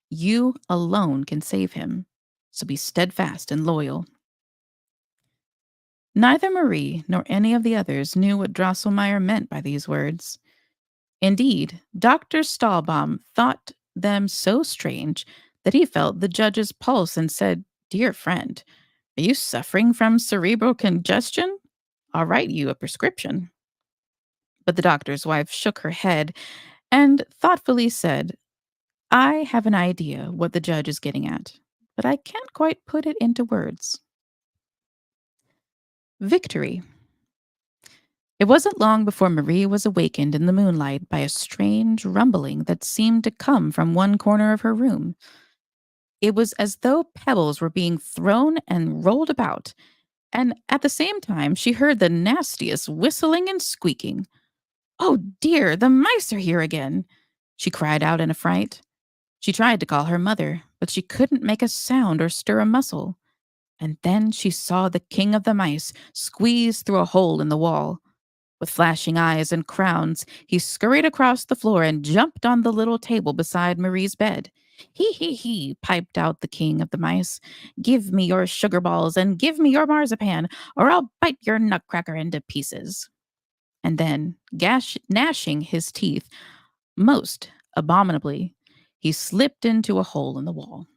You alone can save him. So be steadfast and loyal." Neither Marie nor any of the others knew what Drosselmeyer meant by these words. Indeed, Dr. Stahlbaum thought them so strange that he felt the judge's pulse and said, "Dear friend, are you suffering from cerebral congestion? I'll write you a prescription." But the doctor's wife shook her head and thoughtfully said, "I have an idea what the judge is getting at, but I can't quite put it into words." Victory. It wasn't long before Marie was awakened in the moonlight by a strange rumbling that seemed to come from one corner of her room. It was as though pebbles were being thrown and rolled about, and at the same time she heard the nastiest whistling and squeaking. "Oh dear, the mice are here again!" she cried out in a fright. She tried to call her mother, but she couldn't make a sound or stir a muscle. And then she saw the king of the mice squeeze through a hole in the wall. With flashing eyes and crowns, he scurried across the floor and jumped on the little table beside Marie's bed. "He, he, he," piped out the king of the mice. "Give me your sugar balls and give me your marzipan, or I'll bite your nutcracker into pieces." And then, gnashing his teeth most abominably, he slipped into a hole in the wall.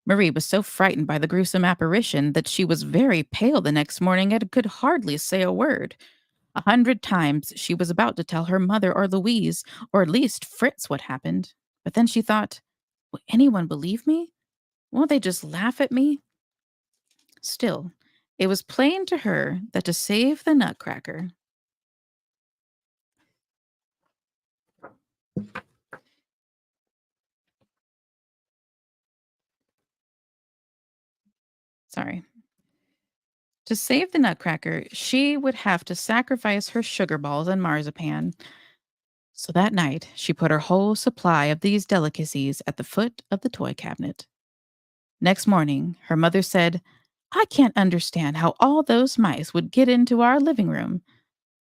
Marie was so frightened by the gruesome apparition that she was very pale the next morning and could hardly say a word. 100 times she was about to tell her mother or Louise, or at least Fritz, what happened. But then she thought, will anyone believe me? Won't they just laugh at me? Still, it was plain to her that to save the Nutcracker, sorry, to save the Nutcracker, she would have to sacrifice her sugar balls and marzipan. So that night, she put her whole supply of these delicacies at the foot of the toy cabinet. Next morning, her mother said, "I can't understand how all those mice would get into our living room.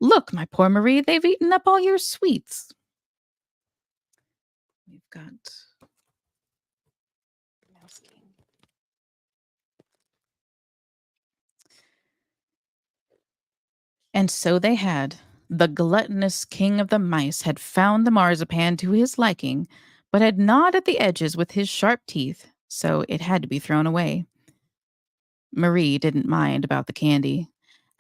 Look, my poor Marie, they've eaten up all your sweets." We've got Mouse King. And so they had. The gluttonous king of the mice had found the marzipan to his liking, but had gnawed at the edges with his sharp teeth, so it had to be thrown away. Marie didn't mind about the candy.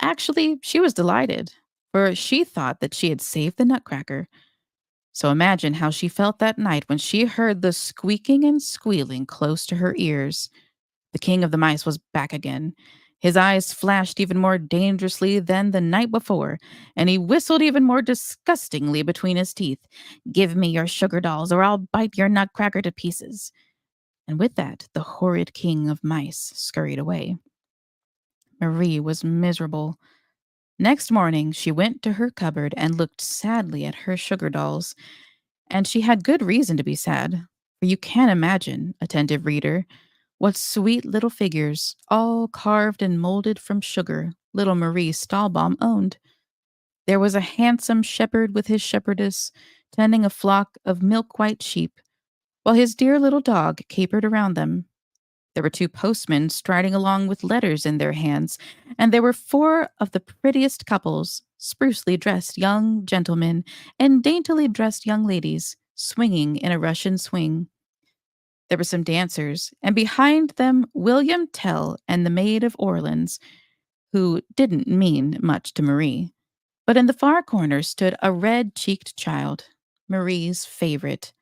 Actually, she was delighted, for she thought that she had saved the Nutcracker. So imagine how she felt that night when she heard the squeaking and squealing close to her ears. The king of the mice was back again. His eyes flashed even more dangerously than the night before, and he whistled even more disgustingly between his teeth. "Give me your sugar dolls, or I'll bite your Nutcracker to pieces." And with that, the horrid king of mice scurried away. Marie was miserable. Next morning, she went to her cupboard and looked sadly at her sugar dolls. And she had good reason to be sad, for you can imagine, attentive reader, what sweet little figures, all carved and molded from sugar, little Marie Stahlbaum owned. There was a handsome shepherd with his shepherdess, tending a flock of milk-white sheep, while his dear little dog capered around them. There were two postmen striding along with letters in their hands, and there were four of the prettiest couples, sprucely dressed young gentlemen and daintily dressed young ladies, swinging in a Russian swing. There were some dancers, and behind them William Tell and the Maid of Orleans, who didn't mean much to Marie. But in the far corner stood a red-cheeked child, Marie's favorite.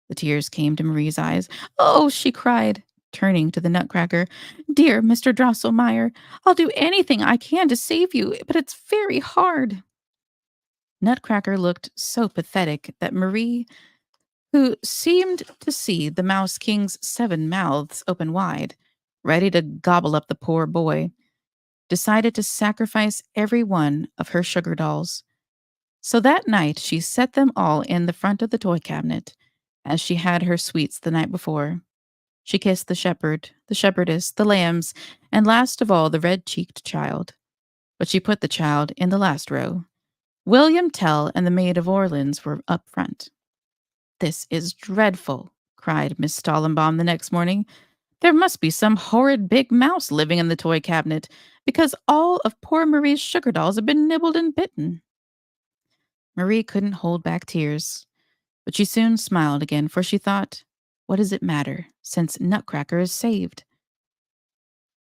The tears came to Marie's eyes. "Oh," she cried, turning to the Nutcracker. "Dear Mr. Drosselmeyer, I'll do anything I can to save you, but it's very hard." Nutcracker looked so pathetic that Marie, who seemed to see the Mouse King's 7 mouths open wide, ready to gobble up the poor boy, decided to sacrifice every one of her sugar dolls. So that night she set them all in the front of the toy cabinet, as she had her sweets the night before. She kissed the shepherd, the shepherdess, the lambs, and last of all the red-cheeked child. But she put the child in the last row. William Tell and the Maid of Orleans were up front. "This is dreadful," cried Miss Stallenbaum the next morning. "There must be some horrid big mouse living in the toy cabinet, because all of poor Marie's sugar dolls have been nibbled and bitten." Marie couldn't hold back tears, but she soon smiled again, for she thought, what does it matter, since Nutcracker is saved?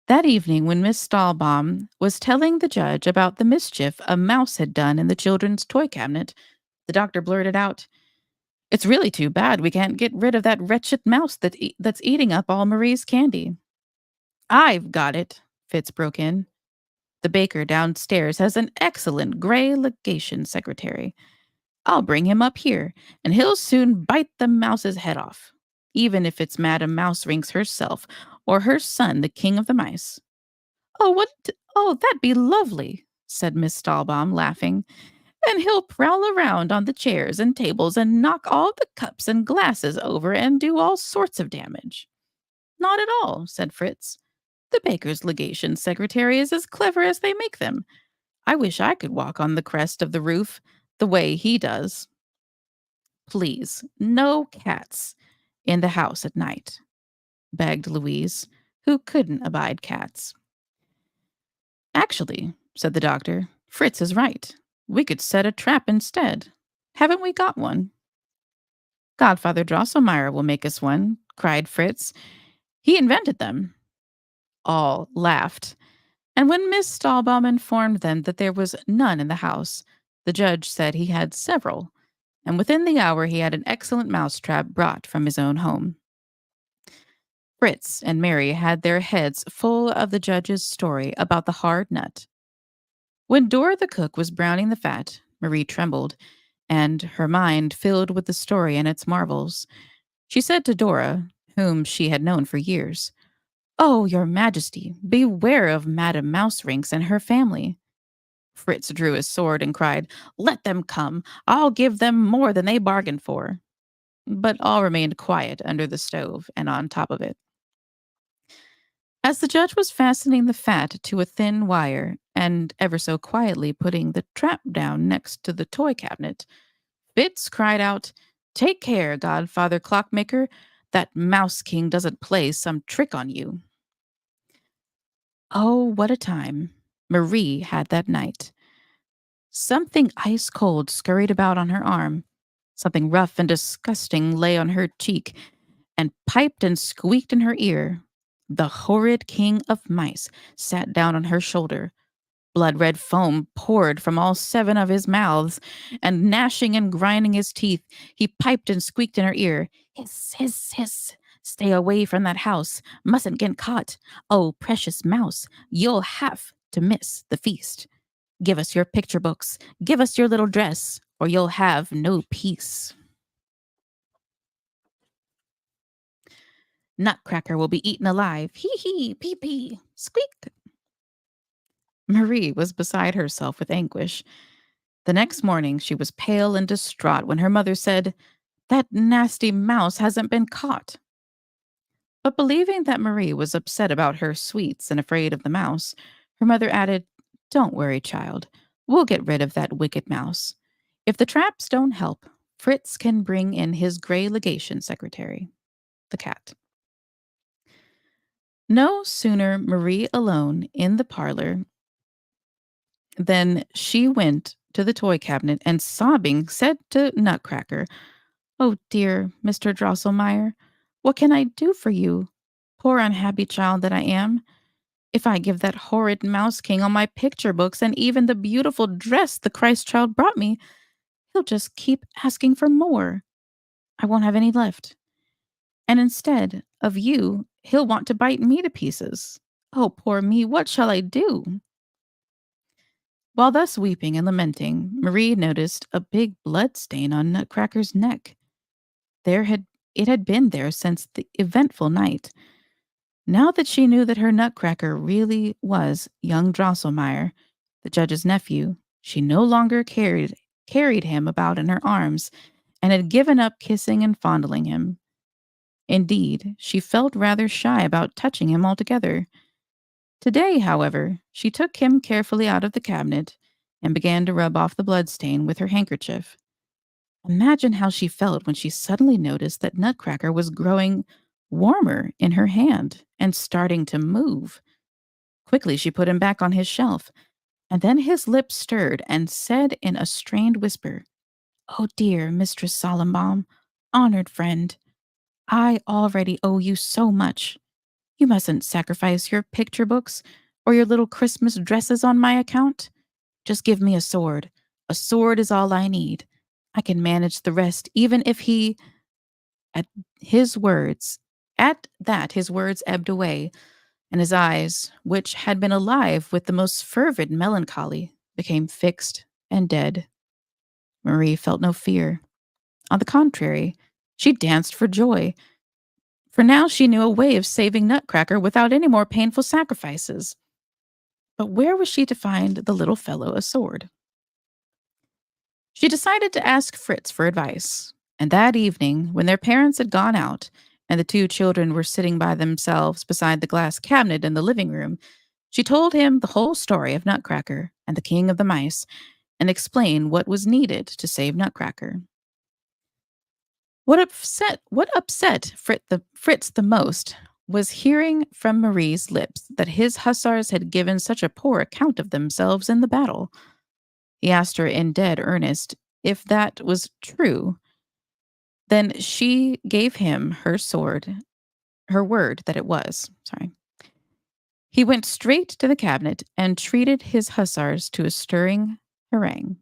That evening, when Miss Stahlbaum was telling the judge about the mischief a mouse had done in the children's toy cabinet, the doctor blurted out, "It's really too bad we can't get rid of that wretched mouse that's eating up all Marie's candy." "I've got it," Fitz broke in. "The baker downstairs has an excellent gray legation secretary. I'll bring him up here, and he'll soon bite the mouse's head off, even if it's Madame Mouserings herself, or her son, the king of the mice." "Oh, that'd be lovely," said Miss Stahlbaum, laughing. "And he'll prowl around on the chairs and tables and knock all the cups and glasses over and do all sorts of damage." "Not at all," said Fritz. "The baker's legation secretary is as clever as they make them. I wish I could walk on the crest of the roof the way he does." "Please, no cats in the house at night," begged Louise, who couldn't abide cats. "Actually," said the doctor, "Fritz is right. We could set a trap instead. Haven't we got one?" "Godfather Drosselmeyer will make us one," cried Fritz. "He invented them." All laughed, and when Miss Stahlbaum informed them that there was none in the house, the judge said he had several, and within the hour he had an excellent mousetrap brought from his own home. Fritz and Mary had their heads full of the judge's story about the hard nut. When Dora the cook was browning the fat, Marie trembled, and her mind filled with the story and its marvels. She said to Dora, whom she had known for years, "Oh, your Majesty, beware of Madame Mouserings and her family." Fritz drew his sword and cried, "Let them come. I'll give them more than they bargained for." But all remained quiet under the stove and on top of it. As the judge was fastening the fat to a thin wire and ever so quietly putting the trap down next to the toy cabinet, Fitz cried out, "Take care, Godfather Clockmaker, that Mouse King doesn't play some trick on you." Oh, what a time Marie had that night. Something ice cold scurried about on her arm. Something rough and disgusting lay on her cheek and piped and squeaked in her ear. The horrid king of mice sat down on her shoulder. Blood-red foam poured from all 7 of his mouths, and gnashing and grinding his teeth, he piped and squeaked in her ear. "Hiss, hiss, hiss! Stay away from that house. Mustn't get caught. Oh, precious mouse, you'll have to miss the feast. Give us your picture books. Give us your little dress, or you'll have no peace. Nutcracker will be eaten alive. Hee hee, pee pee, squeak." Marie was beside herself with anguish. The next morning she was pale and distraught when her mother said, "That nasty mouse hasn't been caught." But believing that Marie was upset about her sweets and afraid of the mouse, her mother added, "Don't worry, child. We'll get rid of that wicked mouse. If the traps don't help, Fritz can bring in his gray legation secretary, the cat." No sooner Marie alone in the parlor than she went to the toy cabinet and sobbing said to Nutcracker, "Oh dear, Mr. Drosselmeyer, what can I do for you? Poor unhappy child that I am. If I give that horrid Mouse King all my picture books and even the beautiful dress the Christ child brought me, he'll just keep asking for more. I won't have any left. And instead of you, he'll want to bite me to pieces. Oh, poor me, what shall I do?" While thus weeping and lamenting, Marie noticed a big blood stain on Nutcracker's neck. There had it had been there since the eventful night. Now that she knew that her Nutcracker really was young Drosselmeyer, the judge's nephew, she no longer carried him about in her arms and had given up kissing and fondling him. Indeed, she felt rather shy about touching him altogether. Today, however, she took him carefully out of the cabinet and began to rub off the bloodstain with her handkerchief. Imagine how she felt when she suddenly noticed that Nutcracker was growing warmer in her hand and starting to move. Quickly, she put him back on his shelf, and then his lips stirred and said in a strained whisper, "Oh dear, Mistress Solemnbaum, honored friend, I already owe you so much. You mustn't sacrifice your picture books or your little Christmas dresses on my account. Just give me a sword. A sword is all I need. I can manage the rest, even if he." At his words, at that, his words ebbed away, and his eyes, which had been alive with the most fervid melancholy, became fixed and dead. Marie felt no fear. On the contrary, she danced for joy, for now she knew a way of saving Nutcracker without any more painful sacrifices. But where was she to find the little fellow a sword? She decided to ask Fritz for advice, and that evening, when their parents had gone out and the two children were sitting by themselves beside the glass cabinet in the living room, she told him the whole story of Nutcracker and the King of the Mice and explained what was needed to save Nutcracker. What upset Fritz the most was hearing from Marie's lips that his hussars had given such a poor account of themselves in the battle. He asked her in dead earnest if that was true. Then she gave him her word that it was. Sorry. He went straight to the cabinet and treated his hussars to a stirring harangue.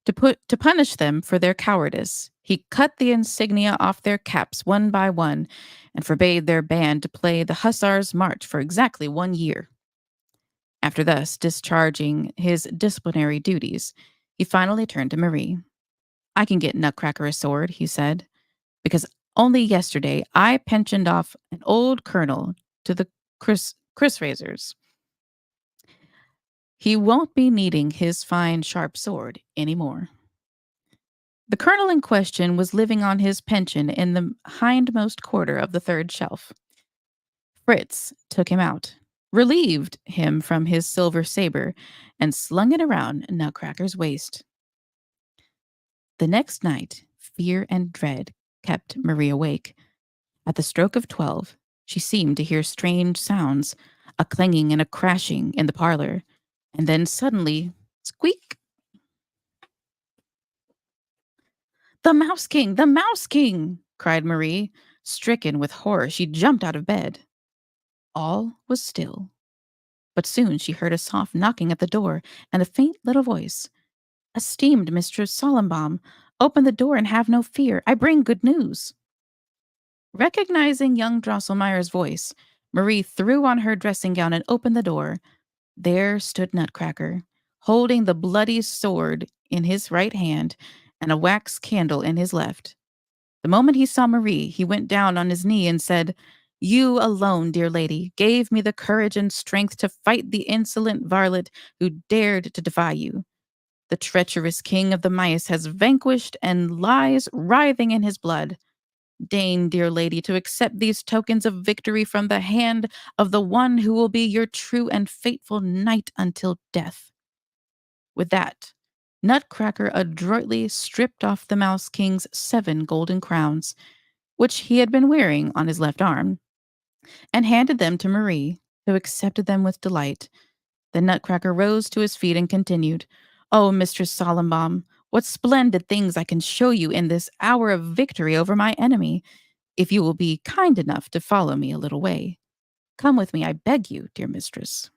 To punish them for their cowardice, he cut the insignia off their caps one by one and forbade their band to play the Hussars' March for exactly 1 year. After thus discharging his disciplinary duties, he finally turned to Marie. "I can get Nutcracker a sword," he said, "because only yesterday I pensioned off an old colonel to the Chris Razors. He won't be needing his fine, sharp sword any more." The colonel in question was living on his pension in the hindmost quarter of the third shelf. Fritz took him out, relieved him from his silver saber, and slung it around Nutcracker's waist. The next night, fear and dread kept Marie awake. At the stroke of 12, she seemed to hear strange sounds, a clanging and a crashing in the parlor, and then suddenly, squeak! "The Mouse King! The Mouse King!" cried Marie. Stricken with horror, she jumped out of bed. All was still, but soon she heard a soft knocking at the door and a faint little voice. "Esteemed Mistress Solemnbaum, open the door and have no fear. I bring good news." Recognizing young Drosselmeyer's voice, Marie threw on her dressing gown and opened the door. There stood Nutcracker, holding the bloody sword in his right hand and a wax candle in his left. The moment he saw Marie, he went down on his knee and said, "You alone, dear lady, gave me the courage and strength to fight the insolent varlet who dared to defy you. The treacherous king of the mice has vanquished and lies writhing in his blood. Deign, dear lady, to accept these tokens of victory from the hand of the one who will be your true and faithful knight until death." With that, Nutcracker adroitly stripped off the Mouse King's 7 golden crowns, which he had been wearing on his left arm, and handed them to Marie, who accepted them with delight. The Nutcracker rose to his feet and continued, "Oh, Mistress Solemnbaum, what splendid things I can show you in this hour of victory over my enemy, if you will be kind enough to follow me a little way. Come with me, I beg you, dear mistress."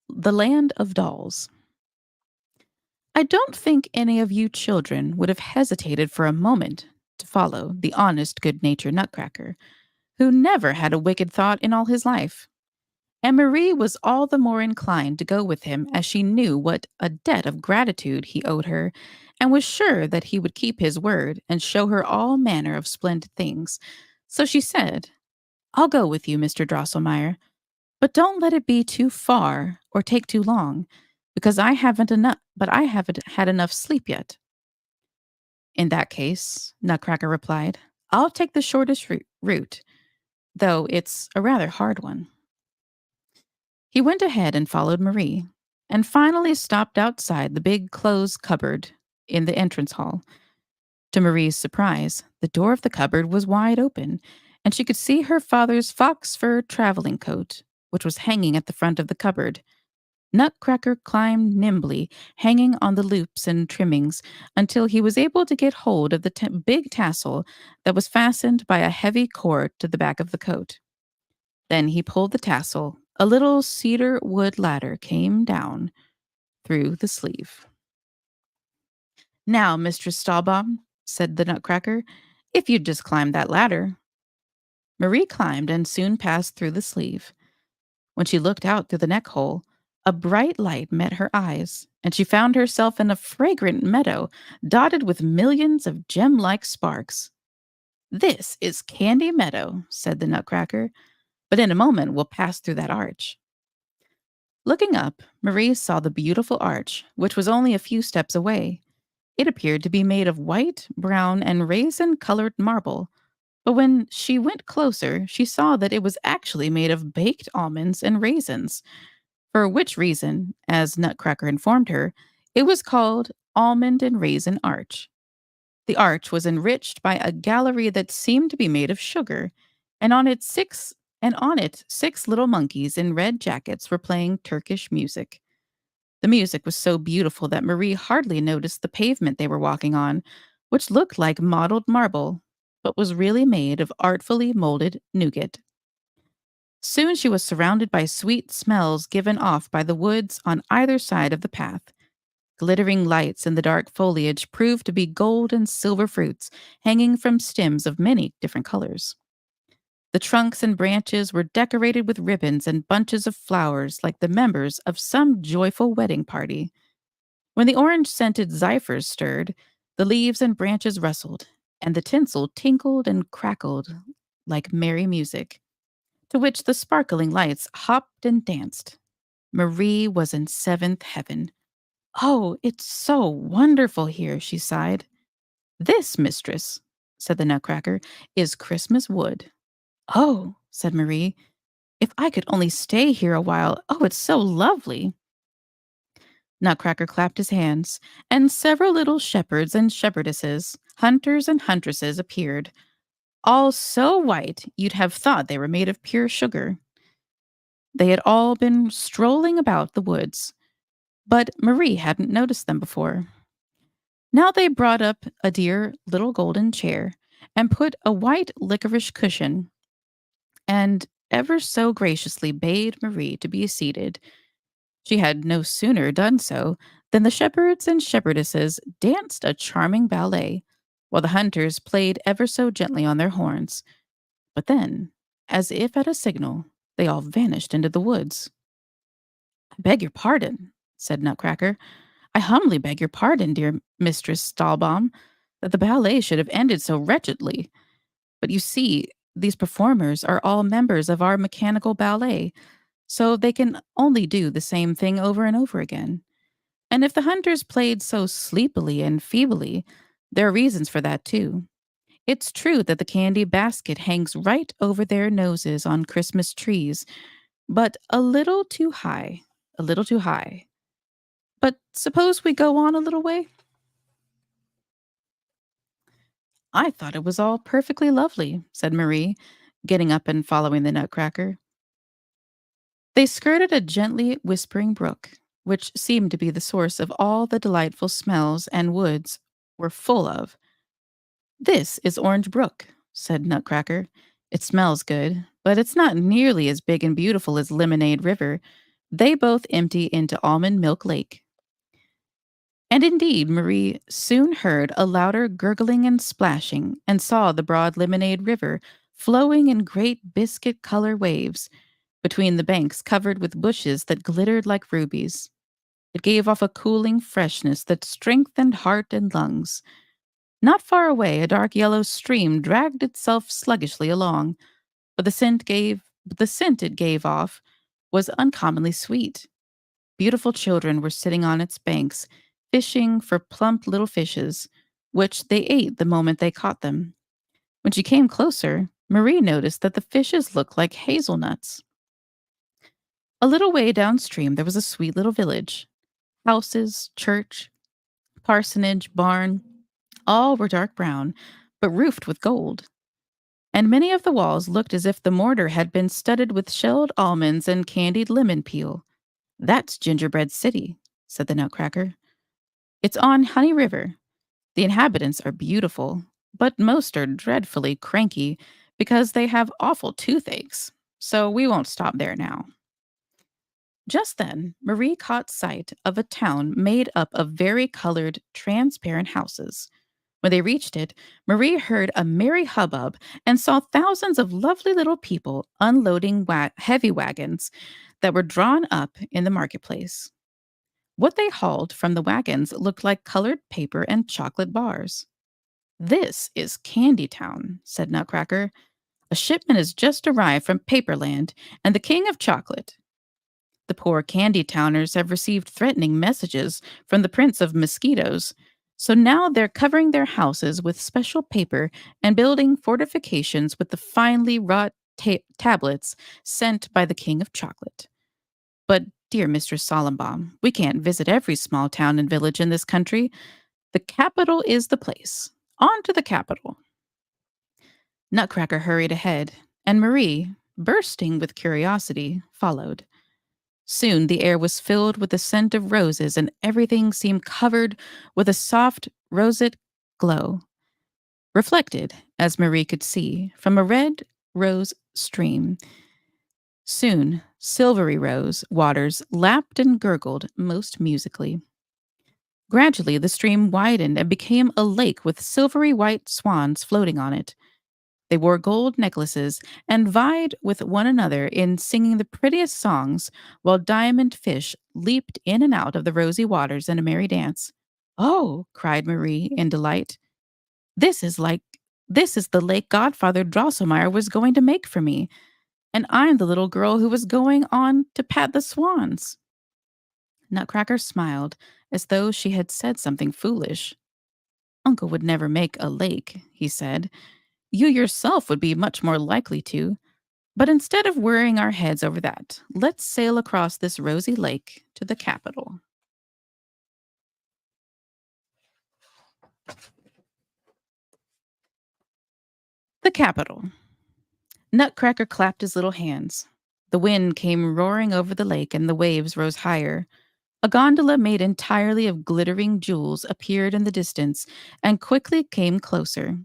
The Land of Dolls. I don't think any of you children would have hesitated for a moment to follow the honest, good-natured Nutcracker, who never had a wicked thought in all his life. And Marie was all the more inclined to go with him as she knew what a debt of gratitude he owed her, and was sure that he would keep his word and show her all manner of splendid things. So she said, "I'll go with you, Mr. Drosselmeyer, but don't let it be too far or take too long, because I haven't had enough sleep yet." "In that case," Nutcracker replied, "I'll take the shortest route, though it's a rather hard one." He went ahead and followed Marie. and finally stopped outside the big closed cupboard in the entrance hall. To Marie's surprise, the door of the cupboard was wide open, and she could see her father's fox fur traveling coat, which was hanging at the front of the cupboard. Nutcracker climbed nimbly, hanging on the loops and trimmings, until he was able to get hold of the big tassel that was fastened by a heavy cord to the back of the coat. Then he pulled the tassel. A little cedar wood ladder came down through the sleeve. "Now, Mistress Stahlbaum," said the Nutcracker, "if you'd just climb that ladder." Marie climbed and soon passed through the sleeve. When she looked out through the neck hole, a bright light met her eyes, and she found herself in a fragrant meadow dotted with millions of gem like sparks. "This is Candy Meadow," said the Nutcracker, "but in a moment we'll pass through that arch." Looking up, Marie saw the beautiful arch, which was only a few steps away. It appeared to be made of white, brown, and raisin colored marble. But when she went closer, she saw that it was actually made of baked almonds and raisins, for which reason, as Nutcracker informed her, it was called Almond and Raisin Arch. The arch was enriched by a gallery that seemed to be made of sugar, and on it 6 little monkeys in red jackets were playing Turkish music. The music was so beautiful that Marie hardly noticed the pavement they were walking on, which looked like mottled marble, but was really made of artfully molded nougat. Soon she was surrounded by sweet smells given off by the woods on either side of the path. Glittering lights in the dark foliage proved to be gold and silver fruits hanging from stems of many different colors. The trunks and branches were decorated with ribbons and bunches of flowers like the members of some joyful wedding party. When the orange scented zephyrs stirred, the leaves and branches rustled, and the tinsel tinkled and crackled like merry music, to which the sparkling lights hopped and danced. Marie was in seventh heaven. "Oh, it's so wonderful here," she sighed. "This, mistress," said the Nutcracker, "is Christmas wood." "Oh," said Marie, "if I could only stay here a while. Oh, it's so lovely." Nutcracker clapped his hands, and several little shepherds and shepherdesses, hunters and huntresses appeared, all so white you'd have thought they were made of pure sugar. They had all been strolling about the woods, but Marie hadn't noticed them before. Now they brought up a dear little golden chair and put a white licorice cushion, and ever so graciously bade Marie to be seated. She had no sooner done so than the shepherds and shepherdesses danced a charming ballet, while the hunters played ever so gently on their horns. But then, as if at a signal, they all vanished into the woods. "I beg your pardon," said Nutcracker. "I humbly beg your pardon, dear Mistress Stahlbaum, that the ballet should have ended so wretchedly. But you see, these performers are all members of our mechanical ballet, so they can only do the same thing over and over again. And if the hunters played so sleepily and feebly, there are reasons for that too. It's true that the candy basket hangs right over their noses on Christmas trees, but a little too high, a little too high. But suppose we go on a little way?" "I thought it was all perfectly lovely," said Marie, getting up and following the Nutcracker. They skirted a gently whispering brook, which seemed to be the source of all the delightful smells and woods were full of. "This is Orange Brook," said Nutcracker. "It smells good, but it's not nearly as big and beautiful as Lemonade River. They both empty into Almond Milk Lake." And indeed, Marie soon heard a louder gurgling and splashing, and saw the broad Lemonade River flowing in great biscuit color waves between the banks covered with bushes that glittered like rubies. It gave off a cooling freshness that strengthened heart and lungs. Not far away, a dark yellow stream dragged itself sluggishly along, but the scent it gave off was uncommonly sweet. Beautiful children were sitting on its banks, fishing for plump little fishes, which they ate the moment they caught them. When she came closer, Marie noticed that the fishes looked like hazelnuts. A little way downstream, there was a sweet little village. Houses, church, parsonage, barn, all were dark brown, but roofed with gold. And many of the walls looked as if the mortar had been studded with shelled almonds and candied lemon peel. That's Gingerbread City, said the Nutcracker. It's on Honey River. The inhabitants are beautiful, but most are dreadfully cranky because they have awful toothaches. So we won't stop there now. Just then, Marie caught sight of a town made up of vari-colored, transparent houses. When they reached it, Marie heard a merry hubbub and saw thousands of lovely little people unloading heavy wagons that were drawn up in the marketplace. What they hauled from the wagons looked like colored paper and chocolate bars. This is Candy Town, said Nutcracker. A shipment has just arrived from Paperland and the King of Chocolate. The poor Candy Towners have received threatening messages from the Prince of Mosquitoes, so now they're covering their houses with special paper and building fortifications with the finely wrought tablets sent by the King of Chocolate. But, dear Mistress Solemnbaum, we can't visit every small town and village in this country. The capital is the place. On to the capital. Nutcracker hurried ahead, and Marie, bursting with curiosity, followed. Soon the air was filled with the scent of roses, and everything seemed covered with a soft roseate glow, reflected, as Marie could see, from a red rose stream. Soon, silvery rose waters lapped and gurgled most musically. Gradually, the stream widened and became a lake with silvery white swans floating on it. They wore gold necklaces and vied with one another in singing the prettiest songs, while diamond fish leaped in and out of the rosy waters in a merry dance. "Oh," cried Marie in delight, "this is the lake Godfather Drosselmeyer was going to make for me, and I'm the little girl who was going on to pat the swans." Nutcracker smiled as though she had said something foolish. "Uncle would never make a lake," he said. "You yourself would be much more likely to. But instead of worrying our heads over that, let's sail across this rosy lake to the capital." The capital. Nutcracker clapped his little hands. The wind came roaring over the lake and the waves rose higher. A gondola made entirely of glittering jewels appeared in the distance and quickly came closer.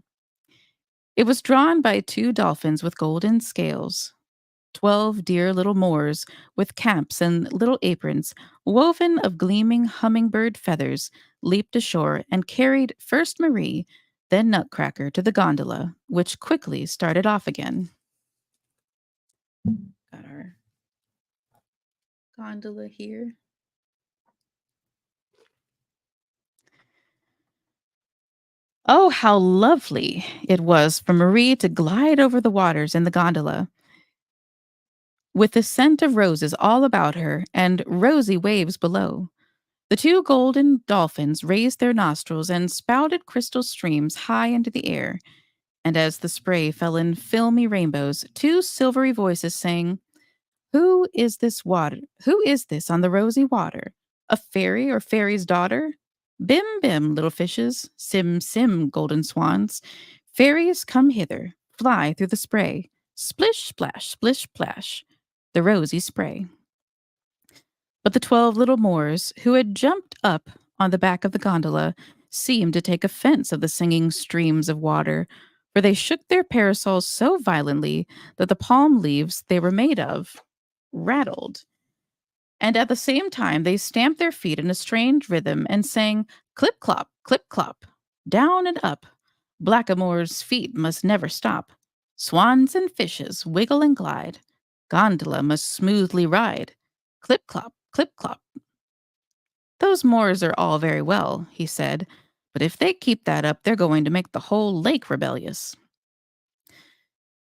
It was drawn by two dolphins with golden scales. 12 dear little Moors with caps and little aprons woven of gleaming hummingbird feathers leaped ashore and carried first Marie, then Nutcracker to the gondola, which quickly started off again. Got our gondola here. Oh, how lovely it was for Marie to glide over the waters in the gondola, with the scent of roses all about her and rosy waves below. The two golden dolphins raised their nostrils and spouted crystal streams high into the air, and as the spray fell in filmy rainbows, two silvery voices sang, "Who is this water? Who is this on the rosy water? A fairy or fairy's daughter? Bim, bim, little fishes, sim, sim, golden swans. Fairies, come hither, fly through the spray. Splish, splash, splish, splash, the rosy spray." But the 12 little Moors, who had jumped up on the back of the gondola, seemed to take offense of the singing streams of water, for they shook their parasols so violently that the palm leaves they were made of rattled. And at the same time, they stamped their feet in a strange rhythm and sang clip clop, clip clop, down and up. Blackamoor's feet must never stop. Swans and fishes wiggle and glide. Gondola must smoothly ride. Clip clop, clip clop. "Those Moors are all very well," he said, "but if they keep that up, they're going to make the whole lake rebellious."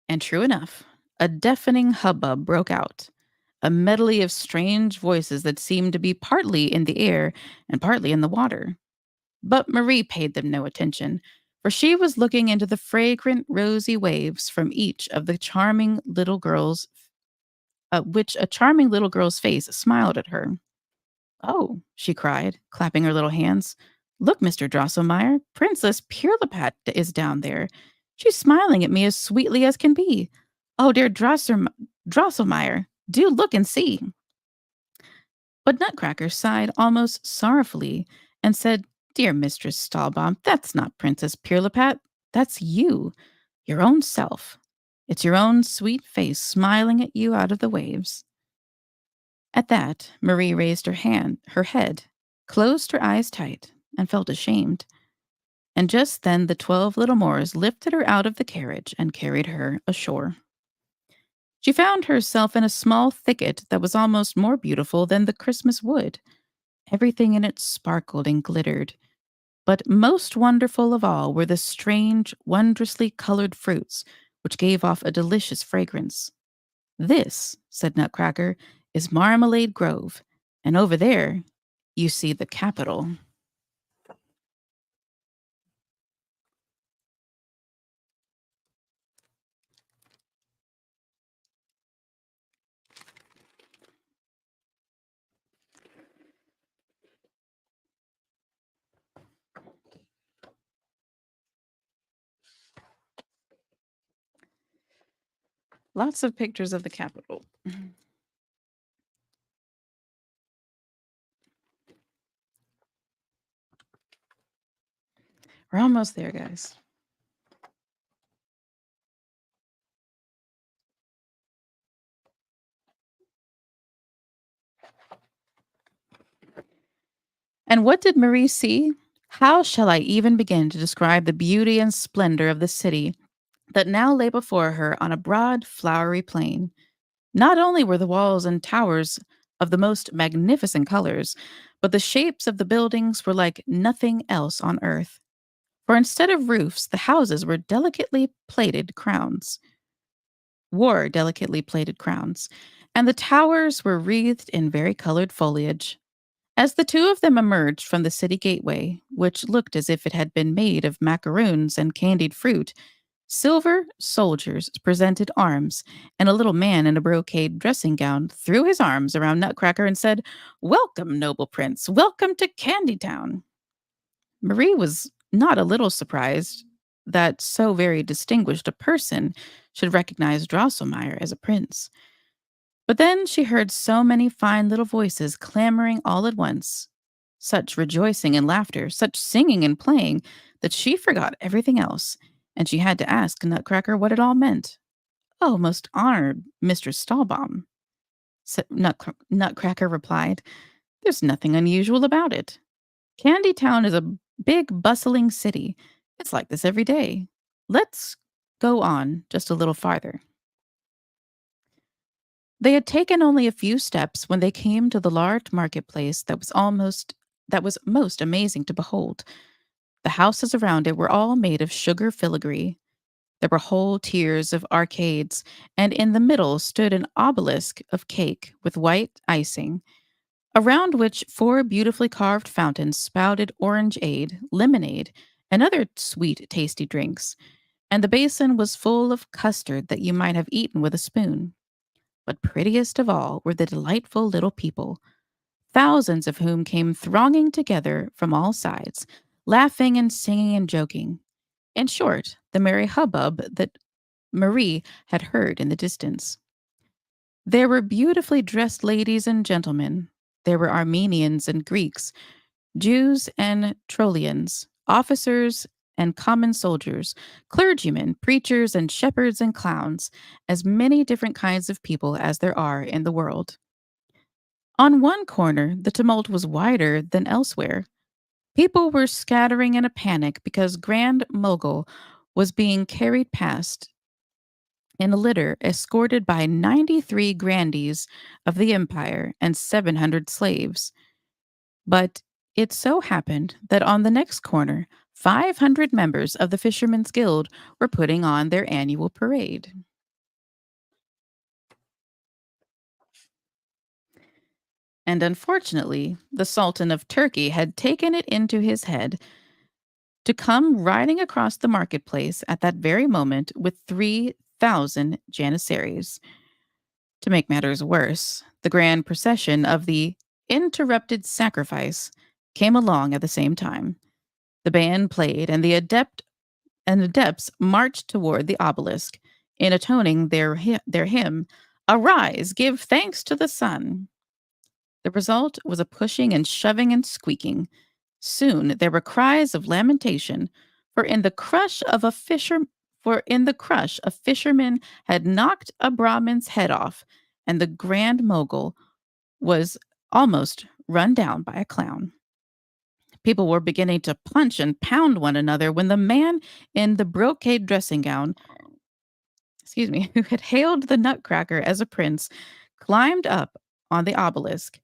And true enough, a deafening hubbub broke out, a medley of strange voices that seemed to be partly in the air and partly in the water. But Marie paid them no attention, for she was looking into the fragrant rosy waves from each of the charming little girls' which a charming little girl's face smiled at her. "Oh," she cried, clapping her little hands. "Look, Mr. Drosselmeyer, Princess Pirlipat is down there. She's smiling at me as sweetly as can be. Oh, dear Drosselmeyer, do look and see." But Nutcracker sighed almost sorrowfully and said, "Dear Mistress Stahlbaum, that's not Princess Pirlipat. That's you, your own self. It's your own sweet face smiling at you out of the waves." At that, Marie raised her head, closed her eyes tight, and felt ashamed. And just then the 12 little Moors lifted her out of the carriage and carried her ashore. She found herself in a small thicket that was almost more beautiful than the Christmas wood. Everything in it sparkled and glittered. But most wonderful of all were the strange, wondrously colored fruits, which gave off a delicious fragrance. "This," said Nutcracker, "is Marmalade Grove, and over there you see the Capitol." Lots of pictures of the Capitol. We're almost there, guys. And what did Marie see? How shall I even begin to describe the beauty and splendor of the city that now lay before her on a broad, flowery plain? Not only were the walls and towers of the most magnificent colors, but the shapes of the buildings were like nothing else on earth. For instead of roofs, the houses wore delicately plated crowns, and the towers were wreathed in vari-colored foliage. As the two of them emerged from the city gateway, which looked as if it had been made of macaroons and candied fruit, silver soldiers presented arms, and a little man in a brocade dressing gown threw his arms around Nutcracker and said, "Welcome, noble prince, welcome to Candytown." Marie was not a little surprised that so very distinguished a person should recognize Drosselmeyer as a prince. But then she heard so many fine little voices clamoring all at once, such rejoicing and laughter, such singing and playing, that she forgot everything else, and she had to ask Nutcracker what it all meant. "Oh, most honored Mistress Stahlbaum," Nutcracker replied, "there's nothing unusual about it. Candytown is a big, bustling city. It's like this every day. Let's go on just a little farther." They had taken only a few steps when they came to the large marketplace that was most amazing to behold. The houses around it were all made of sugar filigree. There were whole tiers of arcades, and in the middle stood an obelisk of cake with white icing, around which four beautifully carved fountains spouted orangeade, lemonade, and other sweet, tasty drinks, and the basin was full of custard that you might have eaten with a spoon. But prettiest of all were the delightful little people, thousands of whom came thronging together from all sides, laughing and singing and joking. In short, the merry hubbub that Marie had heard in the distance. There were beautifully dressed ladies and gentlemen. There were Armenians and Greeks, Jews and Trollians, officers and common soldiers, clergymen, preachers, and shepherds and clowns, as many different kinds of people as there are in the world. On one corner, the tumult was wider than elsewhere. People were scattering in a panic because Grand Mogul was being carried past in a litter escorted by 93 grandees of the empire and 700 slaves. But it so happened that on the next corner, 500 members of the Fishermen's Guild were putting on their annual parade. And unfortunately, the Sultan of Turkey had taken it into his head to come riding across the marketplace at that very moment with 3,000 janissaries To make matters worse, the grand procession of the interrupted sacrifice came along at the same time. The band played, and the adepts marched toward the obelisk, intoning their hymn, "Arise, give thanks to the sun." The result was a pushing and shoving and squeaking. Soon there were cries of lamentation, for in the crush of a fisher for in the crush a fisherman had knocked a Brahmin's head off, and the Grand Mogul was almost run down by a clown. People were beginning to punch and pound one another when the man in the brocade dressing gown, who had hailed the Nutcracker as a prince, climbed up on the obelisk.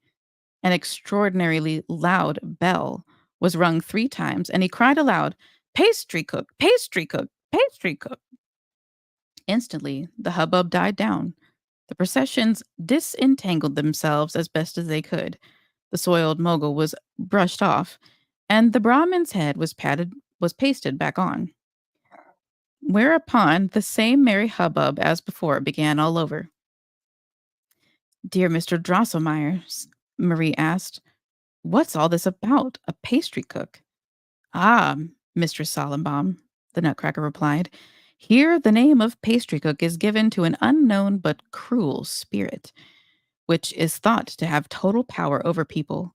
An extraordinarily loud bell was rung 3 times, and he cried aloud, "Pastry cook! Pastry cook! Pastry cook!" Instantly, the hubbub died down. The processions disentangled themselves as best as they could. The soiled mogul was brushed off, and the Brahmin's head was pasted back on. Whereupon the same merry hubbub as before began all over. "Dear Mr. Drosselmeyer," Marie asked, "what's all this about? A pastry cook?" "Ah, Mistress Solemnbaum," the Nutcracker replied, "here the name of pastry cook is given to an unknown but cruel spirit, which is thought to have total power over people.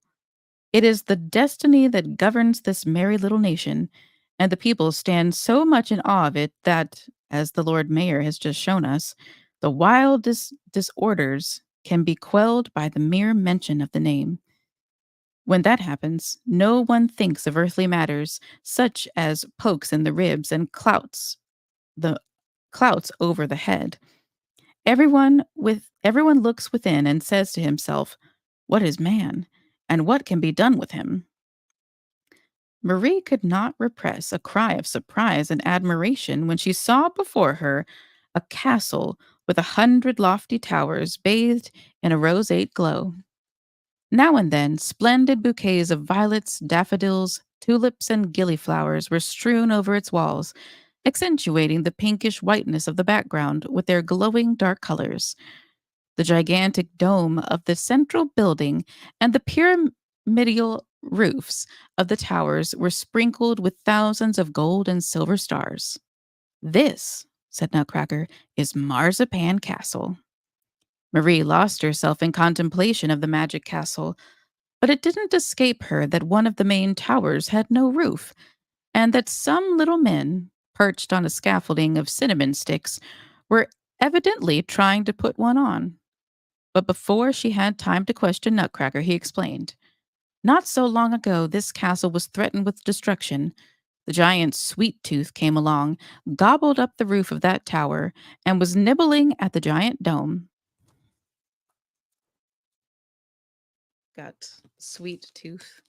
It is the destiny that governs this merry little nation, and the people stand so much in awe of it that, as the Lord Mayor has just shown us, the wildest disorders can be quelled by the mere mention of the name. When that happens, no one thinks of earthly matters, such as pokes in the ribs and the clouts over the head. Everyone looks within and says to himself, 'What is man, and what can be done with him?'" Marie could not repress a cry of surprise and admiration when she saw before her a castle with 100 lofty towers bathed in a roseate glow. Now and then, splendid bouquets of violets, daffodils, tulips, and gillyflowers were strewn over its walls, accentuating the pinkish whiteness of the background with their glowing dark colors. The gigantic dome of the central building and the pyramidal roofs of the towers were sprinkled with thousands of gold and silver stars. "This," said Nutcracker, "is Marzipan Castle." Marie lost herself in contemplation of the magic castle, but it didn't escape her that one of the main towers had no roof, and that some little men, perched on a scaffolding of cinnamon sticks, were evidently trying to put one on. But before she had time to question Nutcracker, he explained. Not so long ago, this castle was threatened with destruction. The giant Sweet Tooth came along, gobbled up the roof of that tower, and was nibbling at the giant dome. Got Sweet Tooth.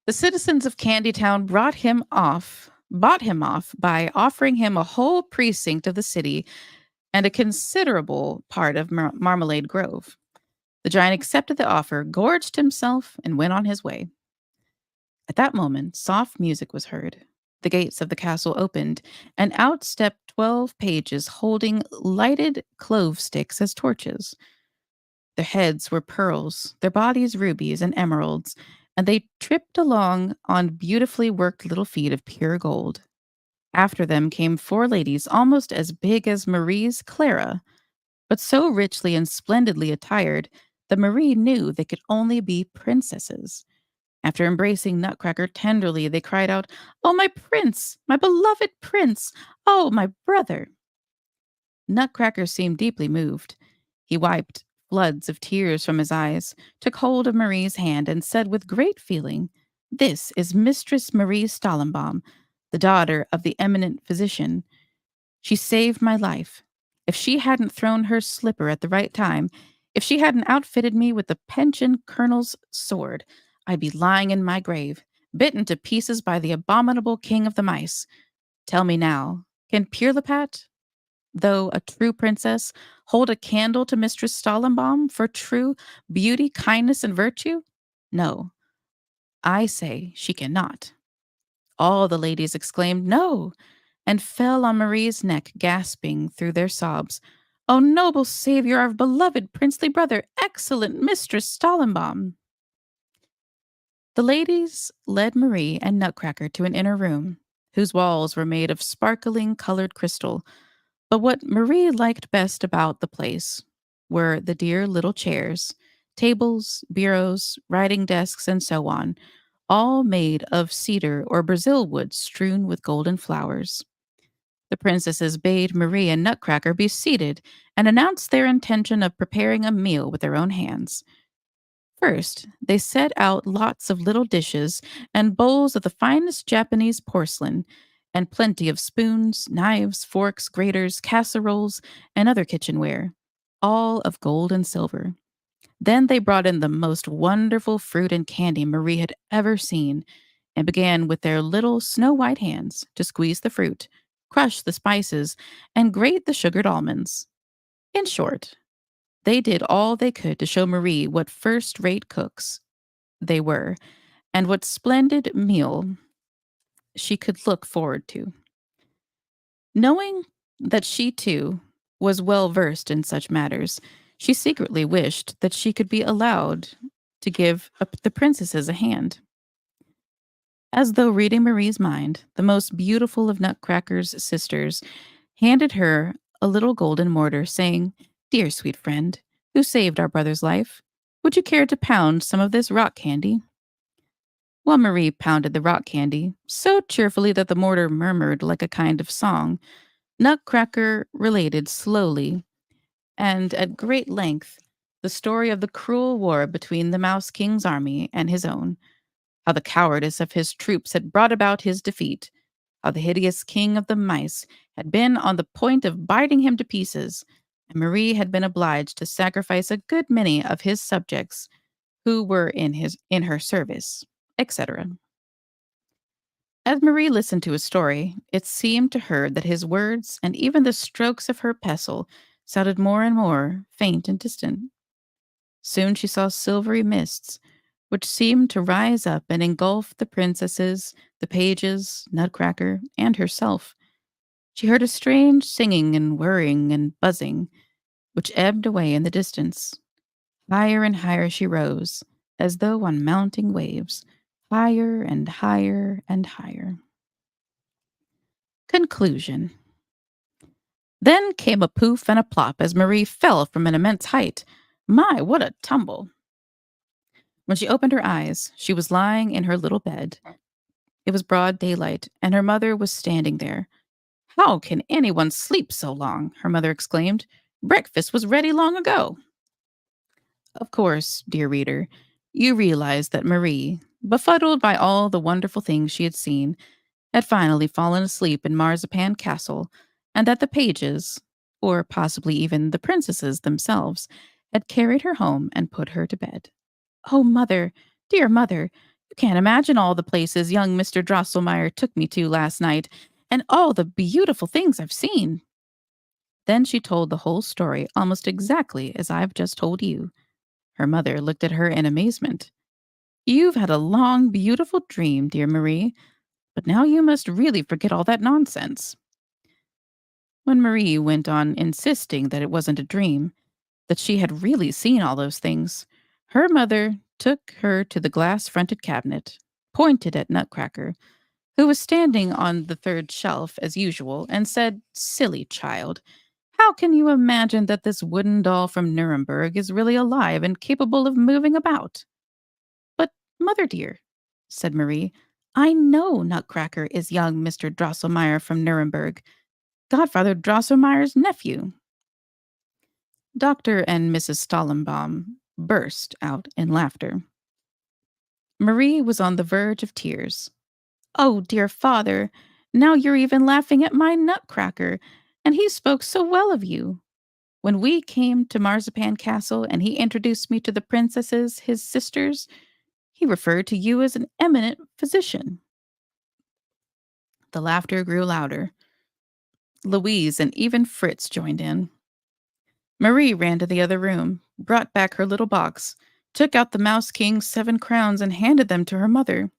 The citizens of Candytown bought him off by offering him a whole precinct of the city and a considerable part of Marmalade Grove. The giant accepted the offer, gorged himself, and went on his way. At that moment, soft music was heard. The gates of the castle opened, and out stepped 12 pages holding lighted clove sticks as torches. Their heads were pearls, their bodies rubies and emeralds, and they tripped along on beautifully worked little feet of pure gold. After them came 4 ladies almost as big as Marie's Clara, but so richly and splendidly attired that Marie knew they could only be princesses. After embracing Nutcracker tenderly, they cried out, "Oh, my prince! My beloved prince! Oh, my brother!" Nutcracker seemed deeply moved. He wiped floods of tears from his eyes, took hold of Marie's hand, and said with great feeling, "This is Mistress Marie Stallenbaum, the daughter of the eminent physician. She saved my life. If she hadn't thrown her slipper at the right time, if she hadn't outfitted me with the pension colonel's sword, I'd be lying in my grave, bitten to pieces by the abominable king of the mice. Tell me now, can Pirlipat, though a true princess, hold a candle to Mistress Stallenbaum for true beauty, kindness, and virtue? No, I say she cannot." All the ladies exclaimed, "No!" and fell on Marie's neck, gasping through their sobs. "O noble savior, our beloved princely brother, excellent Mistress Stallenbaum!" The ladies led Marie and Nutcracker to an inner room, whose walls were made of sparkling colored crystal. But what Marie liked best about the place were the dear little chairs, tables, bureaus, writing desks, and so on, all made of cedar or Brazil wood strewn with golden flowers. The princesses bade Marie and Nutcracker be seated and announced their intention of preparing a meal with their own hands. First, they set out lots of little dishes and bowls of the finest Japanese porcelain, and plenty of spoons, knives, forks, graters, casseroles, and other kitchenware, all of gold and silver. Then they brought in the most wonderful fruit and candy Marie had ever seen, and began with their little snow white hands to squeeze the fruit, crush the spices, and grate the sugared almonds. In short, they did all they could to show Marie what first rate cooks they were, and what splendid meal she could look forward to. Knowing that she, too, was well versed in such matters, she secretly wished that she could be allowed to give the princesses a hand. As though reading Marie's mind, the most beautiful of Nutcracker's sisters handed her a little golden mortar, saying, "Dear sweet friend, who saved our brother's life, would you care to pound some of this rock candy?" While Marie pounded the rock candy, so cheerfully that the mortar murmured like a kind of song, Nutcracker related slowly and at great length the story of the cruel war between the Mouse King's army and his own, how the cowardice of his troops had brought about his defeat, how the hideous king of the mice had been on the point of biting him to pieces, and Marie had been obliged to sacrifice a good many of his subjects who were in her service, etc. As Marie listened to his story, it seemed to her that his words and even the strokes of her pestle sounded more and more faint and distant. Soon she saw silvery mists, which seemed to rise up and engulf the princesses, the pages, Nutcracker, and herself. She heard a strange singing and whirring and buzzing, which ebbed away in the distance. Higher and higher she rose, as though on mounting waves, higher and higher and higher. Conclusion. Then came a poof and a plop as Marie fell from an immense height. My, what a tumble! When she opened her eyes, she was lying in her little bed. It was broad daylight, and her mother was standing there. "How can anyone sleep so long?" her mother exclaimed. "Breakfast was ready long ago." Of course, dear reader, you realize that Marie, befuddled by all the wonderful things she had seen, had finally fallen asleep in Marzipan Castle, and that the pages, or possibly even the princesses themselves, had carried her home and put her to bed. "Oh, mother, dear mother, you can't imagine all the places young Mr. Drosselmeyer took me to last night, and all the beautiful things I've seen." Then she told the whole story almost exactly as I've just told you. Her mother looked at her in amazement. "You've had a long, beautiful dream, dear Marie, but now you must really forget all that nonsense." When Marie went on insisting that it wasn't a dream, that she had really seen all those things, her mother took her to the glass-fronted cabinet, pointed at Nutcracker, who was standing on the third shelf as usual, and said, "Silly child, how can you imagine that this wooden doll from Nuremberg is really alive and capable of moving about?" "But, mother dear," said Marie, "I know Nutcracker is young Mr. Drosselmeyer from Nuremberg, Godfather Drosselmeyer's nephew." Dr. and Mrs. Stallenbaum burst out in laughter. Marie was on the verge of tears. "Oh, dear father, now you're even laughing at my Nutcracker, and he spoke so well of you. When we came to Marzipan Castle and he introduced me to the princesses, his sisters, he referred to you as an eminent physician." The laughter grew louder. Louise and even Fritz joined in. Marie ran to the other room, brought back her little box, took out the Mouse King's 7 crowns, and handed them to her mother.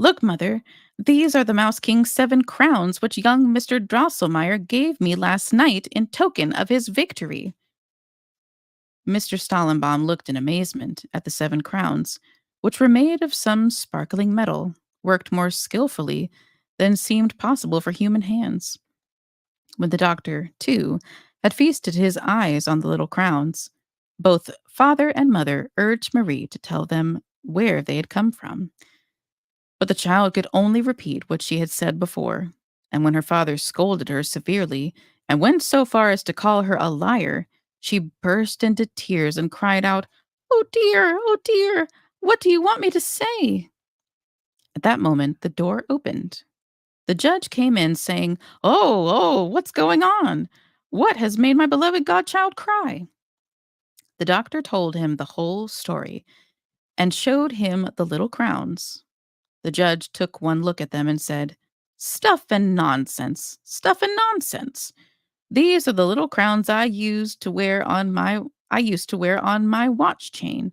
Look, mother, these are the Mouse King's 7 crowns which young Mr. Drosselmeyer gave me last night in token of his victory. Mr. Stallenbaum looked in amazement at the 7 crowns, which were made of some sparkling metal, worked more skillfully than seemed possible for human hands. When the doctor, too, had feasted his eyes on the little crowns, both father and mother urged Marie to tell them where they had come from. But the child could only repeat what she had said before, and when her father scolded her severely and went so far as to call her a liar, she burst into tears and cried out, oh dear, what do you want me to say?" At that moment, the door opened. The judge came in saying, oh, what's going on? What has made my beloved godchild cry?" The doctor told him the whole story and showed him the little crowns. The judge took one look at them and said, "Stuff and nonsense, stuff and nonsense. These are the little crowns I used to wear on my watch chain.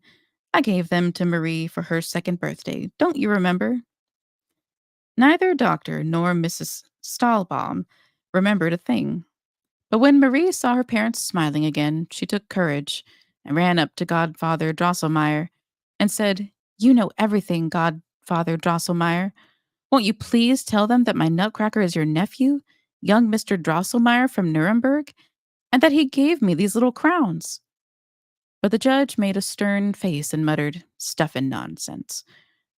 I gave them to Marie for her 2nd birthday. Don't you remember?" Neither Doctor nor Mrs. Stahlbaum remembered a thing. But when Marie saw her parents smiling again, she took courage and ran up to Godfather Drosselmeyer and said, "You know everything, Godfather Drosselmeyer. Won't you please tell them that my Nutcracker is your nephew, young Mr. Drosselmeyer from Nuremberg, and that he gave me these little crowns?" But the judge made a stern face and muttered, "Stuff and nonsense."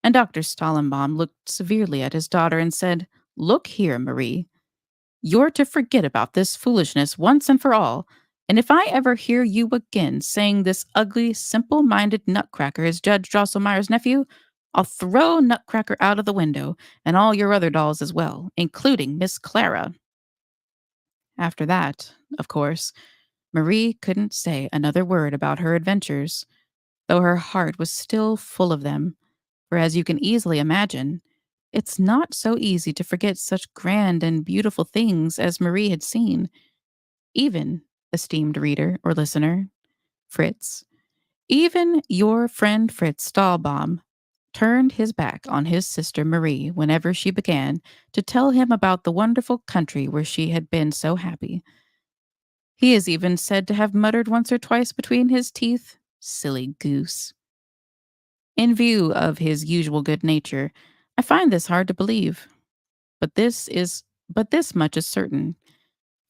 And Dr. Stallenbaum looked severely at his daughter and said, "Look here, Marie. You're to forget about this foolishness once and for all, and if I ever hear you again saying this ugly, simple-minded Nutcracker is Judge Drosselmeyer's nephew, I'll throw Nutcracker out of the window, and all your other dolls as well, including Miss Clara." After that, of course, Marie couldn't say another word about her adventures, though her heart was still full of them, for as you can easily imagine, it's not so easy to forget such grand and beautiful things as Marie had seen. Even, esteemed reader or listener, Fritz, even your friend Fritz Stahlbaum turned his back on his sister Marie whenever she began to tell him about the wonderful country where she had been so happy. He is even said to have muttered once or twice between his teeth, "Silly goose." In view of his usual good nature, I find this hard to believe. But this much is certain.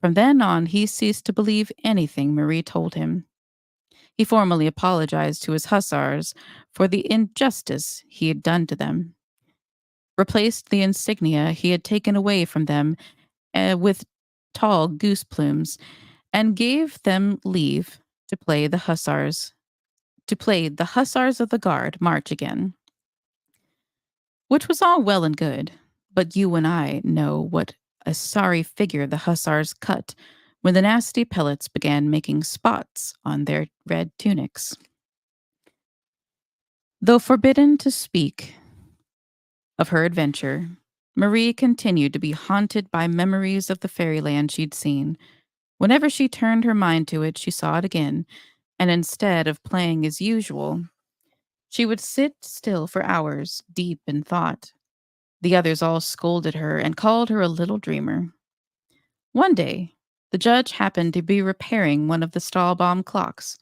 From then on he ceased to believe anything Marie told him. He formally apologized to his hussars for the injustice he had done to them, replaced the insignia he had taken away from them with tall goose plumes, and gave them leave to play the Hussars of the Guard march again. Which was all well and good, but you and I know what a sorry figure the hussars cut when the nasty pellets began making spots on their red tunics. Though forbidden to speak of her adventure, Marie continued to be haunted by memories of the fairyland she'd seen. Whenever she turned her mind to it, she saw it again, and instead of playing as usual, she would sit still for hours, deep in thought. The others all scolded her and called her a little dreamer. One day, the judge happened to be repairing one of the Stahlbaum clocks.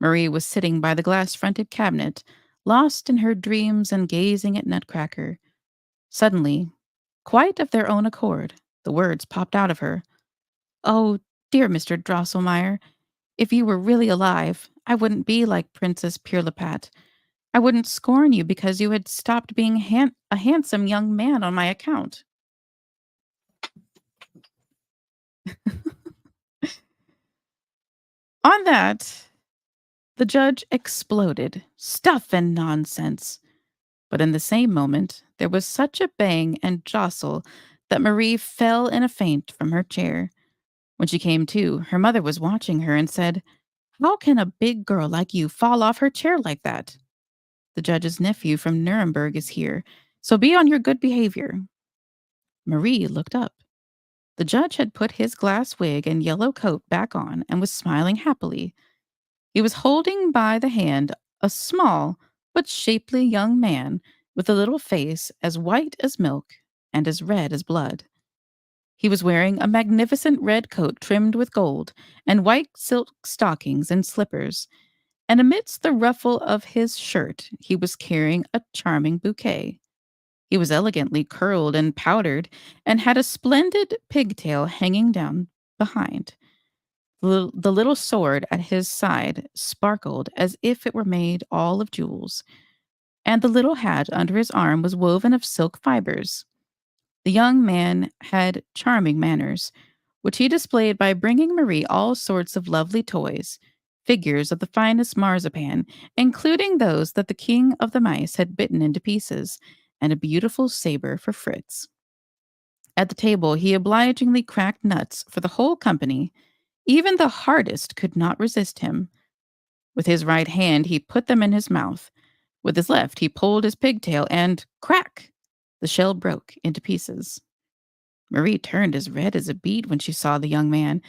Marie was sitting by the glass-fronted cabinet, lost in her dreams and gazing at Nutcracker. Suddenly, quite of their own accord, the words popped out of her. "Oh, dear Mr. Drosselmeyer, if you were really alive, I wouldn't be like Princess Pirlipat. I wouldn't scorn you because you had stopped being a handsome young man on my account." On that, the judge exploded. "Stuff and nonsense." But in the same moment, there was such a bang and jostle that Marie fell in a faint from her chair. When she came to, her mother was watching her and said, "How can a big girl like you fall off her chair like that? The judge's nephew from Nuremberg is here, so be on your good behavior." Marie looked up. The judge had put his glass wig and yellow coat back on and was smiling happily. He was holding by the hand a small but shapely young man with a little face as white as milk and as red as blood. He was wearing a magnificent red coat trimmed with gold, and white silk stockings and slippers, and amidst the ruffle of his shirt he was carrying a charming bouquet. He was elegantly curled and powdered, and had a splendid pigtail hanging down behind. The little sword at his side sparkled as if it were made all of jewels, and the little hat under his arm was woven of silk fibers. The young man had charming manners, which he displayed by bringing Marie all sorts of lovely toys, figures of the finest marzipan, including those that the king of the mice had bitten into pieces, and a beautiful saber for Fritz. At the table, he obligingly cracked nuts for the whole company. Even the hardest could not resist him. With his right hand, he put them in his mouth. With his left, he pulled his pigtail, and crack! The shell broke into pieces. Marie turned as red as a beet when she saw the young man,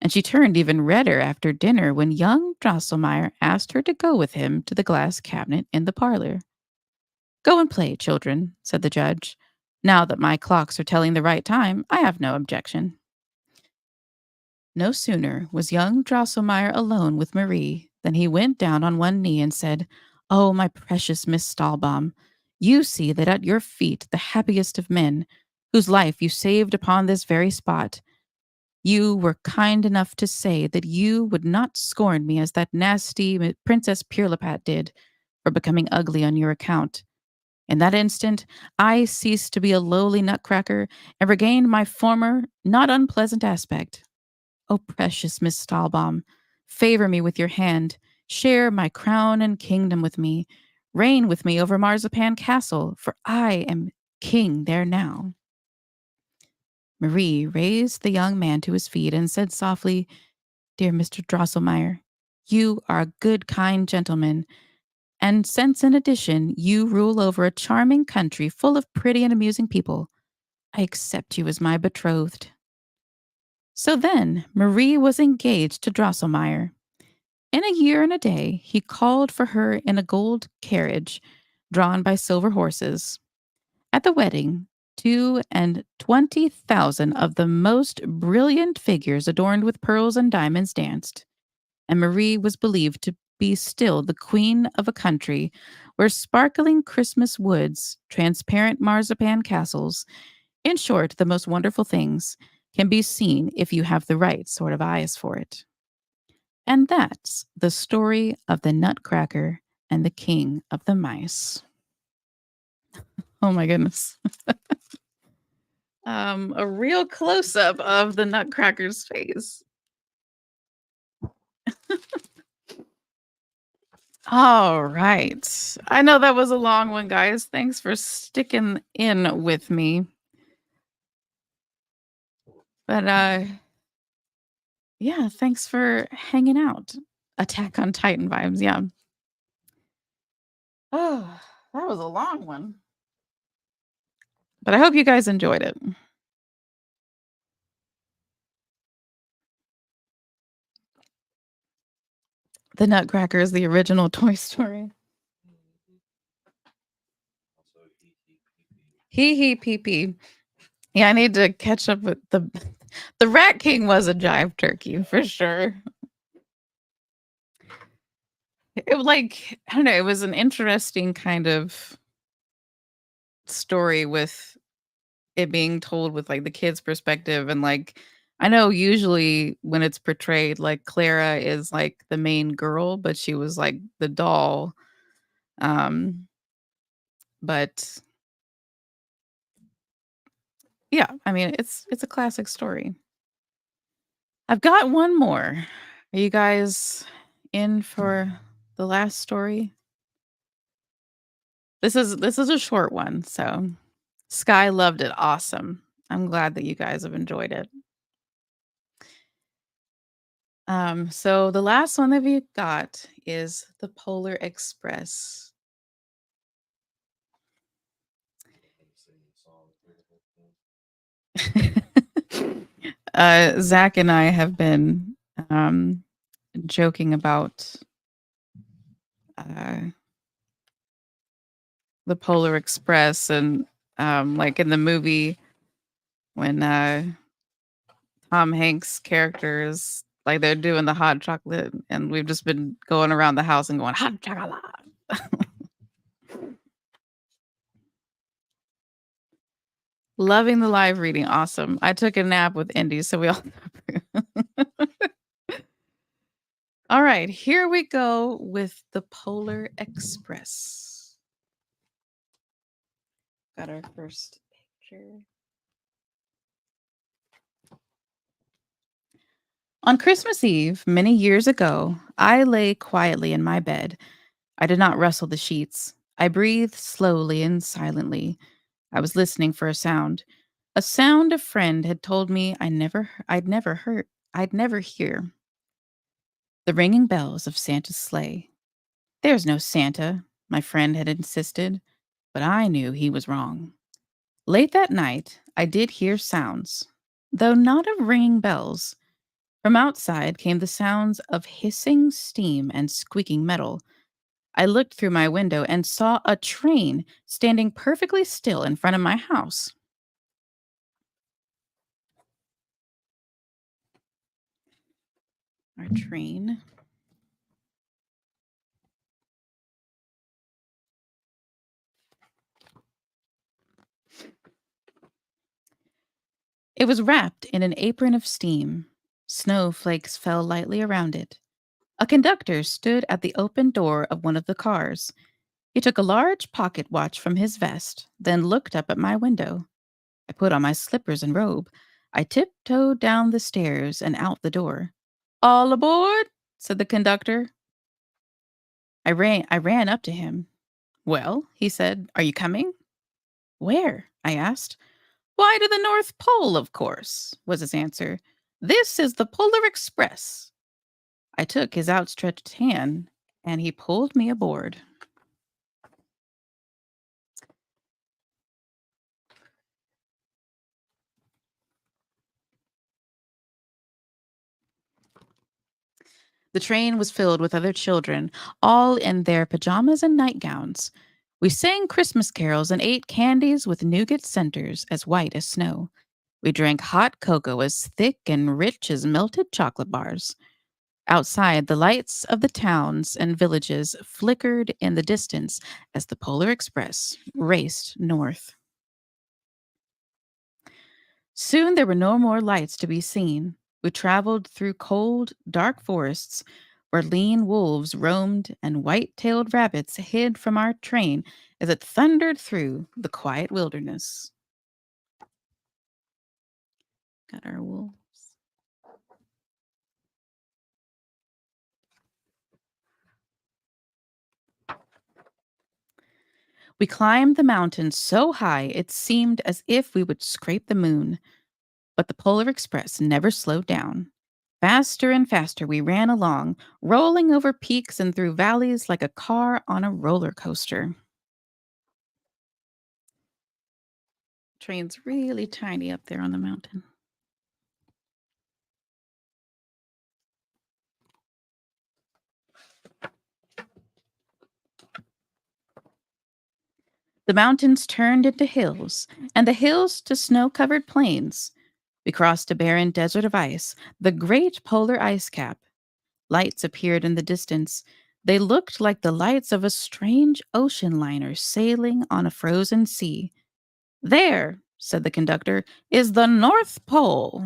and she turned even redder after dinner when young Drosselmeyer asked her to go with him to the glass cabinet in the parlor. "Go and play, children," said the judge. "Now that my clocks are telling the right time, I have no objection." No sooner was young Drosselmeyer alone with Marie than he went down on one knee and said, "Oh, my precious Miss Stahlbaum, you see that at your feet the happiest of men, whose life you saved upon this very spot. You were kind enough to say that you would not scorn me as that nasty Princess Pirlipat did for becoming ugly on your account. In that instant, I ceased to be a lowly nutcracker and regained my former, not unpleasant aspect. Oh, precious Miss Stahlbaum, favor me with your hand, share my crown and kingdom with me, reign with me over Marzipan Castle, for I am king there now." Marie raised the young man to his feet and said softly, "Dear Mr. Drosselmeyer, you are a good, kind gentleman, and since in addition you rule over a charming country full of pretty and amusing people, I accept you as my betrothed." So then Marie was engaged to Drosselmeyer. In a year and a day, he called for her in a gold carriage drawn by silver horses. At the wedding, 22,000 of the most brilliant figures adorned with pearls and diamonds danced, and Marie was believed to be still the queen of a country where sparkling Christmas woods, transparent marzipan castles, in short, the most wonderful things, can be seen if you have the right sort of eyes for it. And that's the story of the Nutcracker and the King of the Mice. Oh my goodness. A real close up of the Nutcracker's face. All right. I know that was a long one, guys. Thanks for sticking in with me. But yeah, thanks for hanging out. Attack on Titan vibes, yeah. Oh, that was a long one. But I hope you guys enjoyed it. The Nutcracker is the original Toy Story. Hee hee pee pee. Yeah, I need to catch up with the Rat King was a jive turkey for sure. It was like, I don't know, it was an interesting kind of story with it being told with like the kid's perspective and like I know usually when it's portrayed like Clara is like the main girl, but she was like the doll. Um but yeah, I mean it's a classic story. I've got one more. Are you guys in for the last story? This is a short one, so Sky loved it. Awesome. I'm glad that you guys have enjoyed it. So the last one that we got is the Polar Express. Zach and I have been joking about uh, the Polar Express and like in the movie when Tom Hanks' characters like they're doing the hot chocolate and we've just been going around the house and going hot chocolate. Loving the live reading. Awesome. I took a nap with Indy, so we all All right, here we go with the Polar Express. Got our first picture. On Christmas Eve, many years ago, I lay quietly in my bed. I did not rustle the sheets. I breathed slowly and silently. I was listening for a sound a friend had told me I'd never hear. The ringing bells of Santa's sleigh. There's no Santa, my friend had insisted, but I knew he was wrong. Late that night, I did hear sounds, though not of ringing bells. From outside came the sounds of hissing steam and squeaking metal. I looked through my window and saw a train standing perfectly still in front of my house. Our train. It was wrapped in an apron of steam. Snowflakes fell lightly around it. A conductor stood at the open door of one of the cars. He took a large pocket watch from his vest, then looked up at my window. I put on my slippers and robe. I tiptoed down the stairs and out the door. All aboard, said the conductor. I ran up to him. Well, he said, are you coming? Where? I asked. Why, to the North Pole, of course, was his answer. This is the Polar Express. I took his outstretched hand, and he pulled me aboard. The train was filled with other children, all in their pajamas and nightgowns. We sang Christmas carols and ate candies with nougat centers as white as snow. We drank hot cocoa as thick and rich as melted chocolate bars. Outside, the lights of the towns and villages flickered in the distance as the Polar Express raced north. Soon there were no more lights to be seen. We traveled through cold, dark forests where lean wolves roamed and white tailed rabbits hid from our train as it thundered through the quiet wilderness. Got our wolves. We climbed the mountain so high it seemed as if we would scrape the moon. But the Polar Express never slowed down. Faster and faster we ran along, rolling over peaks and through valleys like a car on a roller coaster. Train's really tiny up there on the mountain. The mountains turned into hills, and the hills to snow covered plains. We crossed a barren desert of ice, the great polar ice cap. Lights appeared in the distance. They looked like the lights of a strange ocean liner sailing on a frozen sea. There, said the conductor, is the North Pole.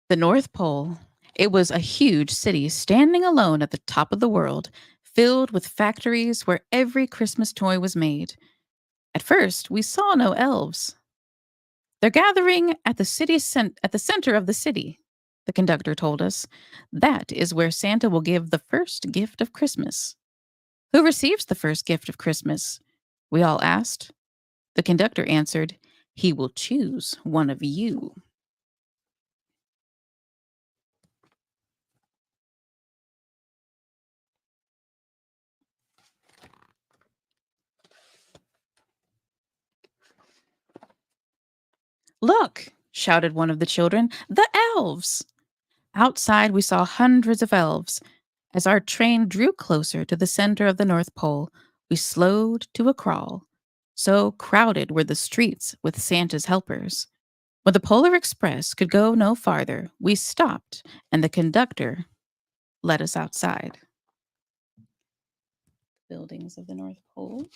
The North Pole. It was a huge city standing alone at the top of the world, filled with factories where every Christmas toy was made. At first, we saw no elves. They're gathering at at the center of the city, the conductor told us. That is where Santa will give the first gift of Christmas. Who receives the first gift of Christmas? We all asked. The conductor answered, he will choose one of you. Look, shouted one of the children, the elves! Outside, we saw hundreds of elves. As our train drew closer to the center of the North Pole, we slowed to a crawl. So crowded were the streets with Santa's helpers. When the Polar Express could go no farther, we stopped, and the conductor let us outside. Buildings of the North Pole.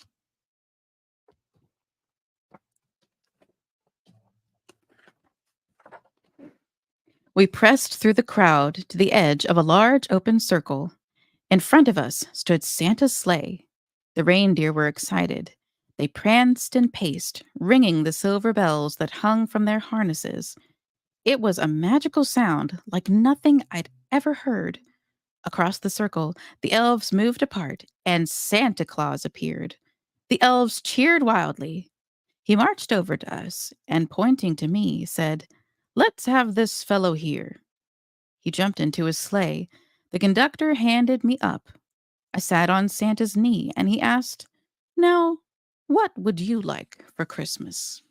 We pressed through the crowd to the edge of a large open circle. In front of us stood Santa's sleigh. The reindeer were excited. They pranced and paced, ringing the silver bells that hung from their harnesses. It was a magical sound like nothing I'd ever heard. Across the circle, the elves moved apart, and Santa Claus appeared. The elves cheered wildly. He marched over to us and, pointing to me, said, "Let's have this fellow here." He jumped into his sleigh. The conductor handed me up. I sat on Santa's knee, and he asked, "Now, what would you like for Christmas?"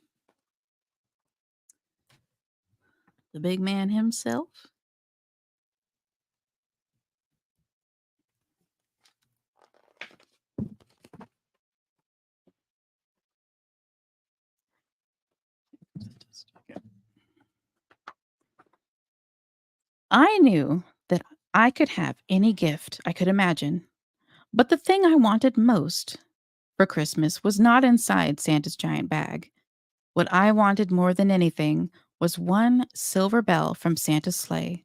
The big man himself. I knew that I could have any gift I could imagine, but the thing I wanted most for Christmas was not inside Santa's giant bag. What I wanted more than anything was one silver bell from Santa's sleigh.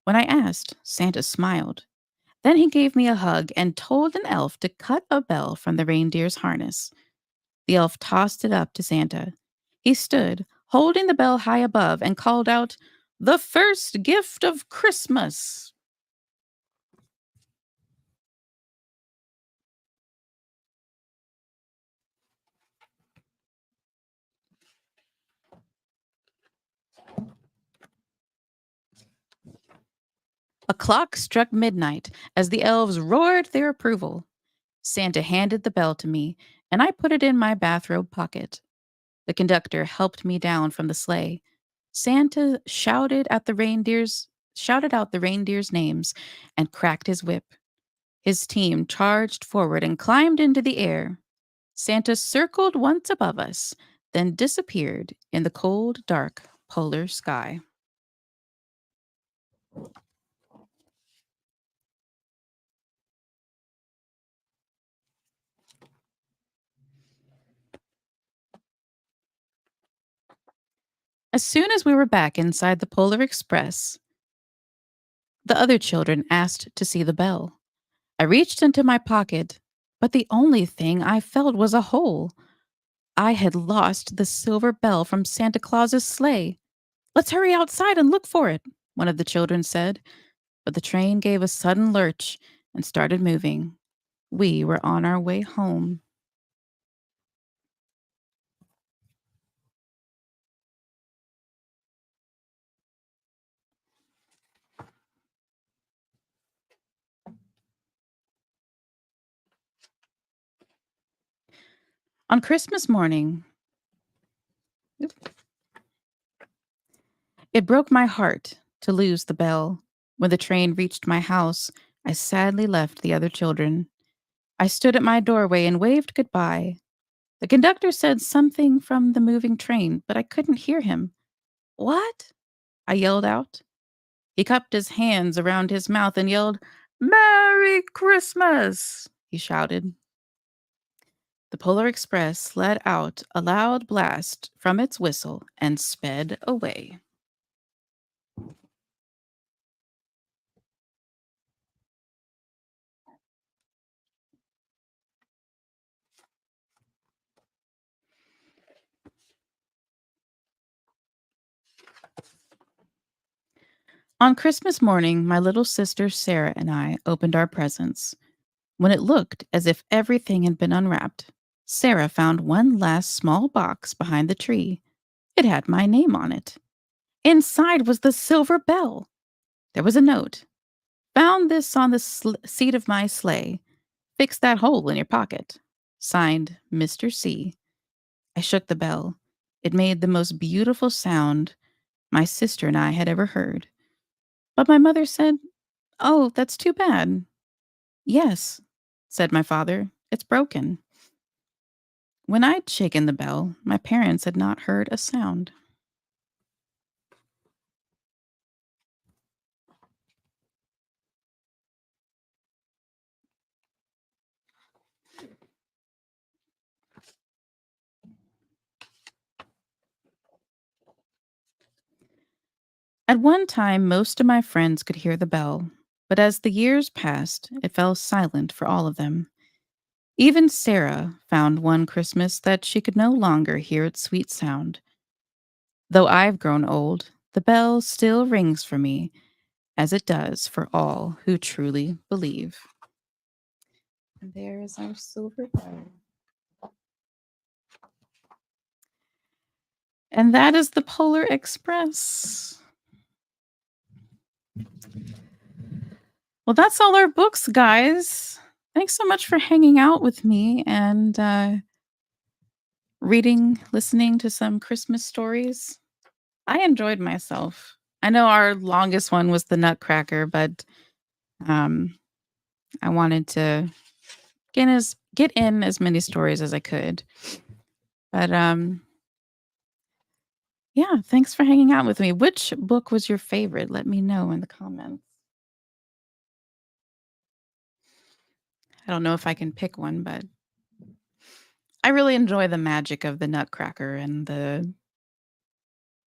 When I asked, Santa smiled. Then he gave me a hug and told an elf to cut a bell from the reindeer's harness. The elf tossed it up to Santa. He stood, holding the bell high above, and called out, "The first gift of Christmas!" A clock struck midnight as the elves roared their approval. Santa handed the bell to me, and I put it in my bathrobe pocket. The conductor helped me down from the sleigh. Santa shouted out the reindeers' names and cracked his whip. His team charged forward and climbed into the air. Santa circled once above us, then disappeared in the cold, dark polar sky. As soon as we were back inside the Polar Express, the other children asked to see the bell. I reached into my pocket, but the only thing I felt was a hole. I had lost the silver bell from Santa Claus's sleigh. "Let's hurry outside and look for it," one of the children said. But the train gave a sudden lurch and started moving. We were on our way home. On Christmas morning, it broke my heart to lose the bell. When the train reached my house, I sadly left the other children. I stood at my doorway and waved goodbye. The conductor said something from the moving train, but I couldn't hear him. "What?" I yelled out. He cupped his hands around his mouth and yelled, "Merry Christmas!" he shouted. The Polar Express let out a loud blast from its whistle and sped away. On Christmas morning, my little sister Sarah and I opened our presents. When it looked as if everything had been unwrapped, Sarah found one last small box behind the tree. It had my name on it. Inside was the silver bell. There was a note. "Found this on the seat of my sleigh. Fix that hole in your pocket." Signed, Mr. C. I shook the bell. It made the most beautiful sound my sister and I had ever heard. But my mother said, "Oh, that's too bad." "Yes," said my father, "it's broken." When I'd shaken the bell, my parents had not heard a sound. At one time, most of my friends could hear the bell, but as the years passed, it fell silent for all of them. Even Sarah found one Christmas that she could no longer hear its sweet sound. Though I've grown old, the bell still rings for me, as it does for all who truly believe. And there is our silver bell. And that is the Polar Express. Well, that's all our books, guys. Thanks so much for hanging out with me and reading, listening to some Christmas stories. I enjoyed myself. I know our longest one was the Nutcracker, but um, I wanted to get in as many stories as I could. But yeah, thanks for hanging out with me. Which book was your favorite? Let me know in the comments. I don't know if I can pick one, but I really enjoy the magic of the Nutcracker and the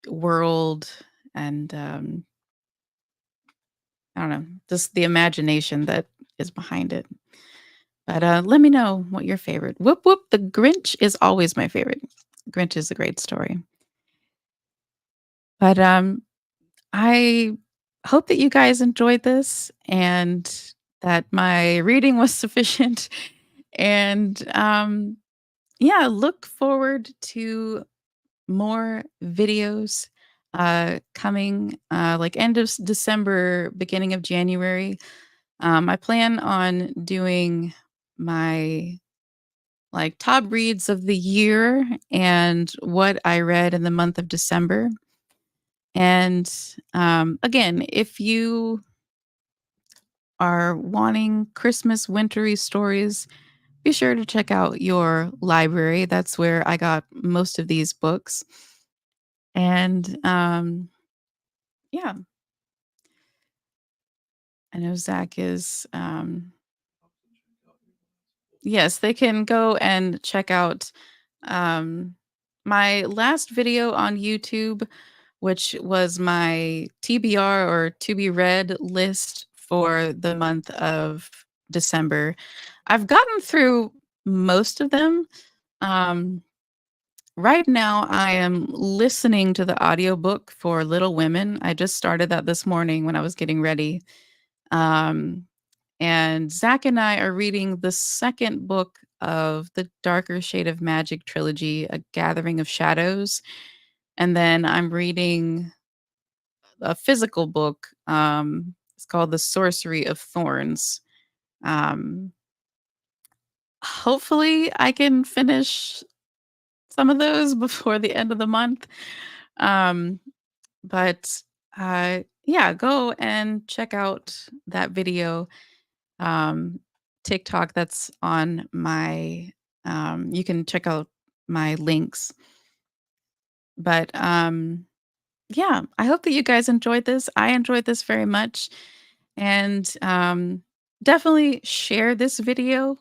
world and I don't know, just the imagination that is behind it. But let me know what your favorite. Whoop whoop, the Grinch is always my favorite. Grinch is a great story. But I hope that you guys enjoyed this and that my reading was sufficient. And yeah, look forward to more videos coming like end of December, beginning of January. I plan on doing my like top reads of the year and what I read in the month of December. And again, if you are wanting Christmas wintry stories, be sure to check out your library. That's where I got most of these books. And yeah, I know Zach is yes, they can go and check out um my last video on YouTube, which was my TBR or to be read list for the month of December. I've gotten through most of them. Um, right now, I am listening to the audiobook for Little Women. I just started that this morning when I was getting ready. Um, and Zach and I are reading the second book of the Darker Shade of Magic trilogy, A Gathering of Shadows. And then I'm reading a physical book. It's called The Sorcery of Thorns. Um, hopefully, I can finish some of those before the end of the month. Um, but yeah, go and check out that video. TikTok that's on my. You can check out my links. But yeah, I hope that you guys enjoyed this. I enjoyed this very much. And definitely share this video.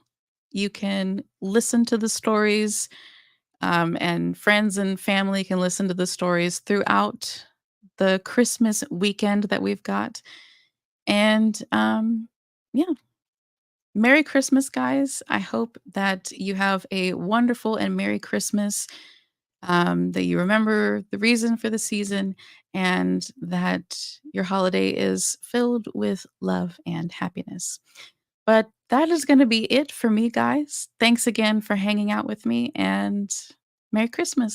You can listen to the stories, and friends and family can listen to the stories throughout the Christmas weekend that we've got. And yeah, Merry Christmas, guys. I hope that you have a wonderful and Merry Christmas, that you remember the reason for the season, and that your holiday is filled with love and happiness. But that is going to be it for me, guys. Thanks again for hanging out with me, and Merry Christmas.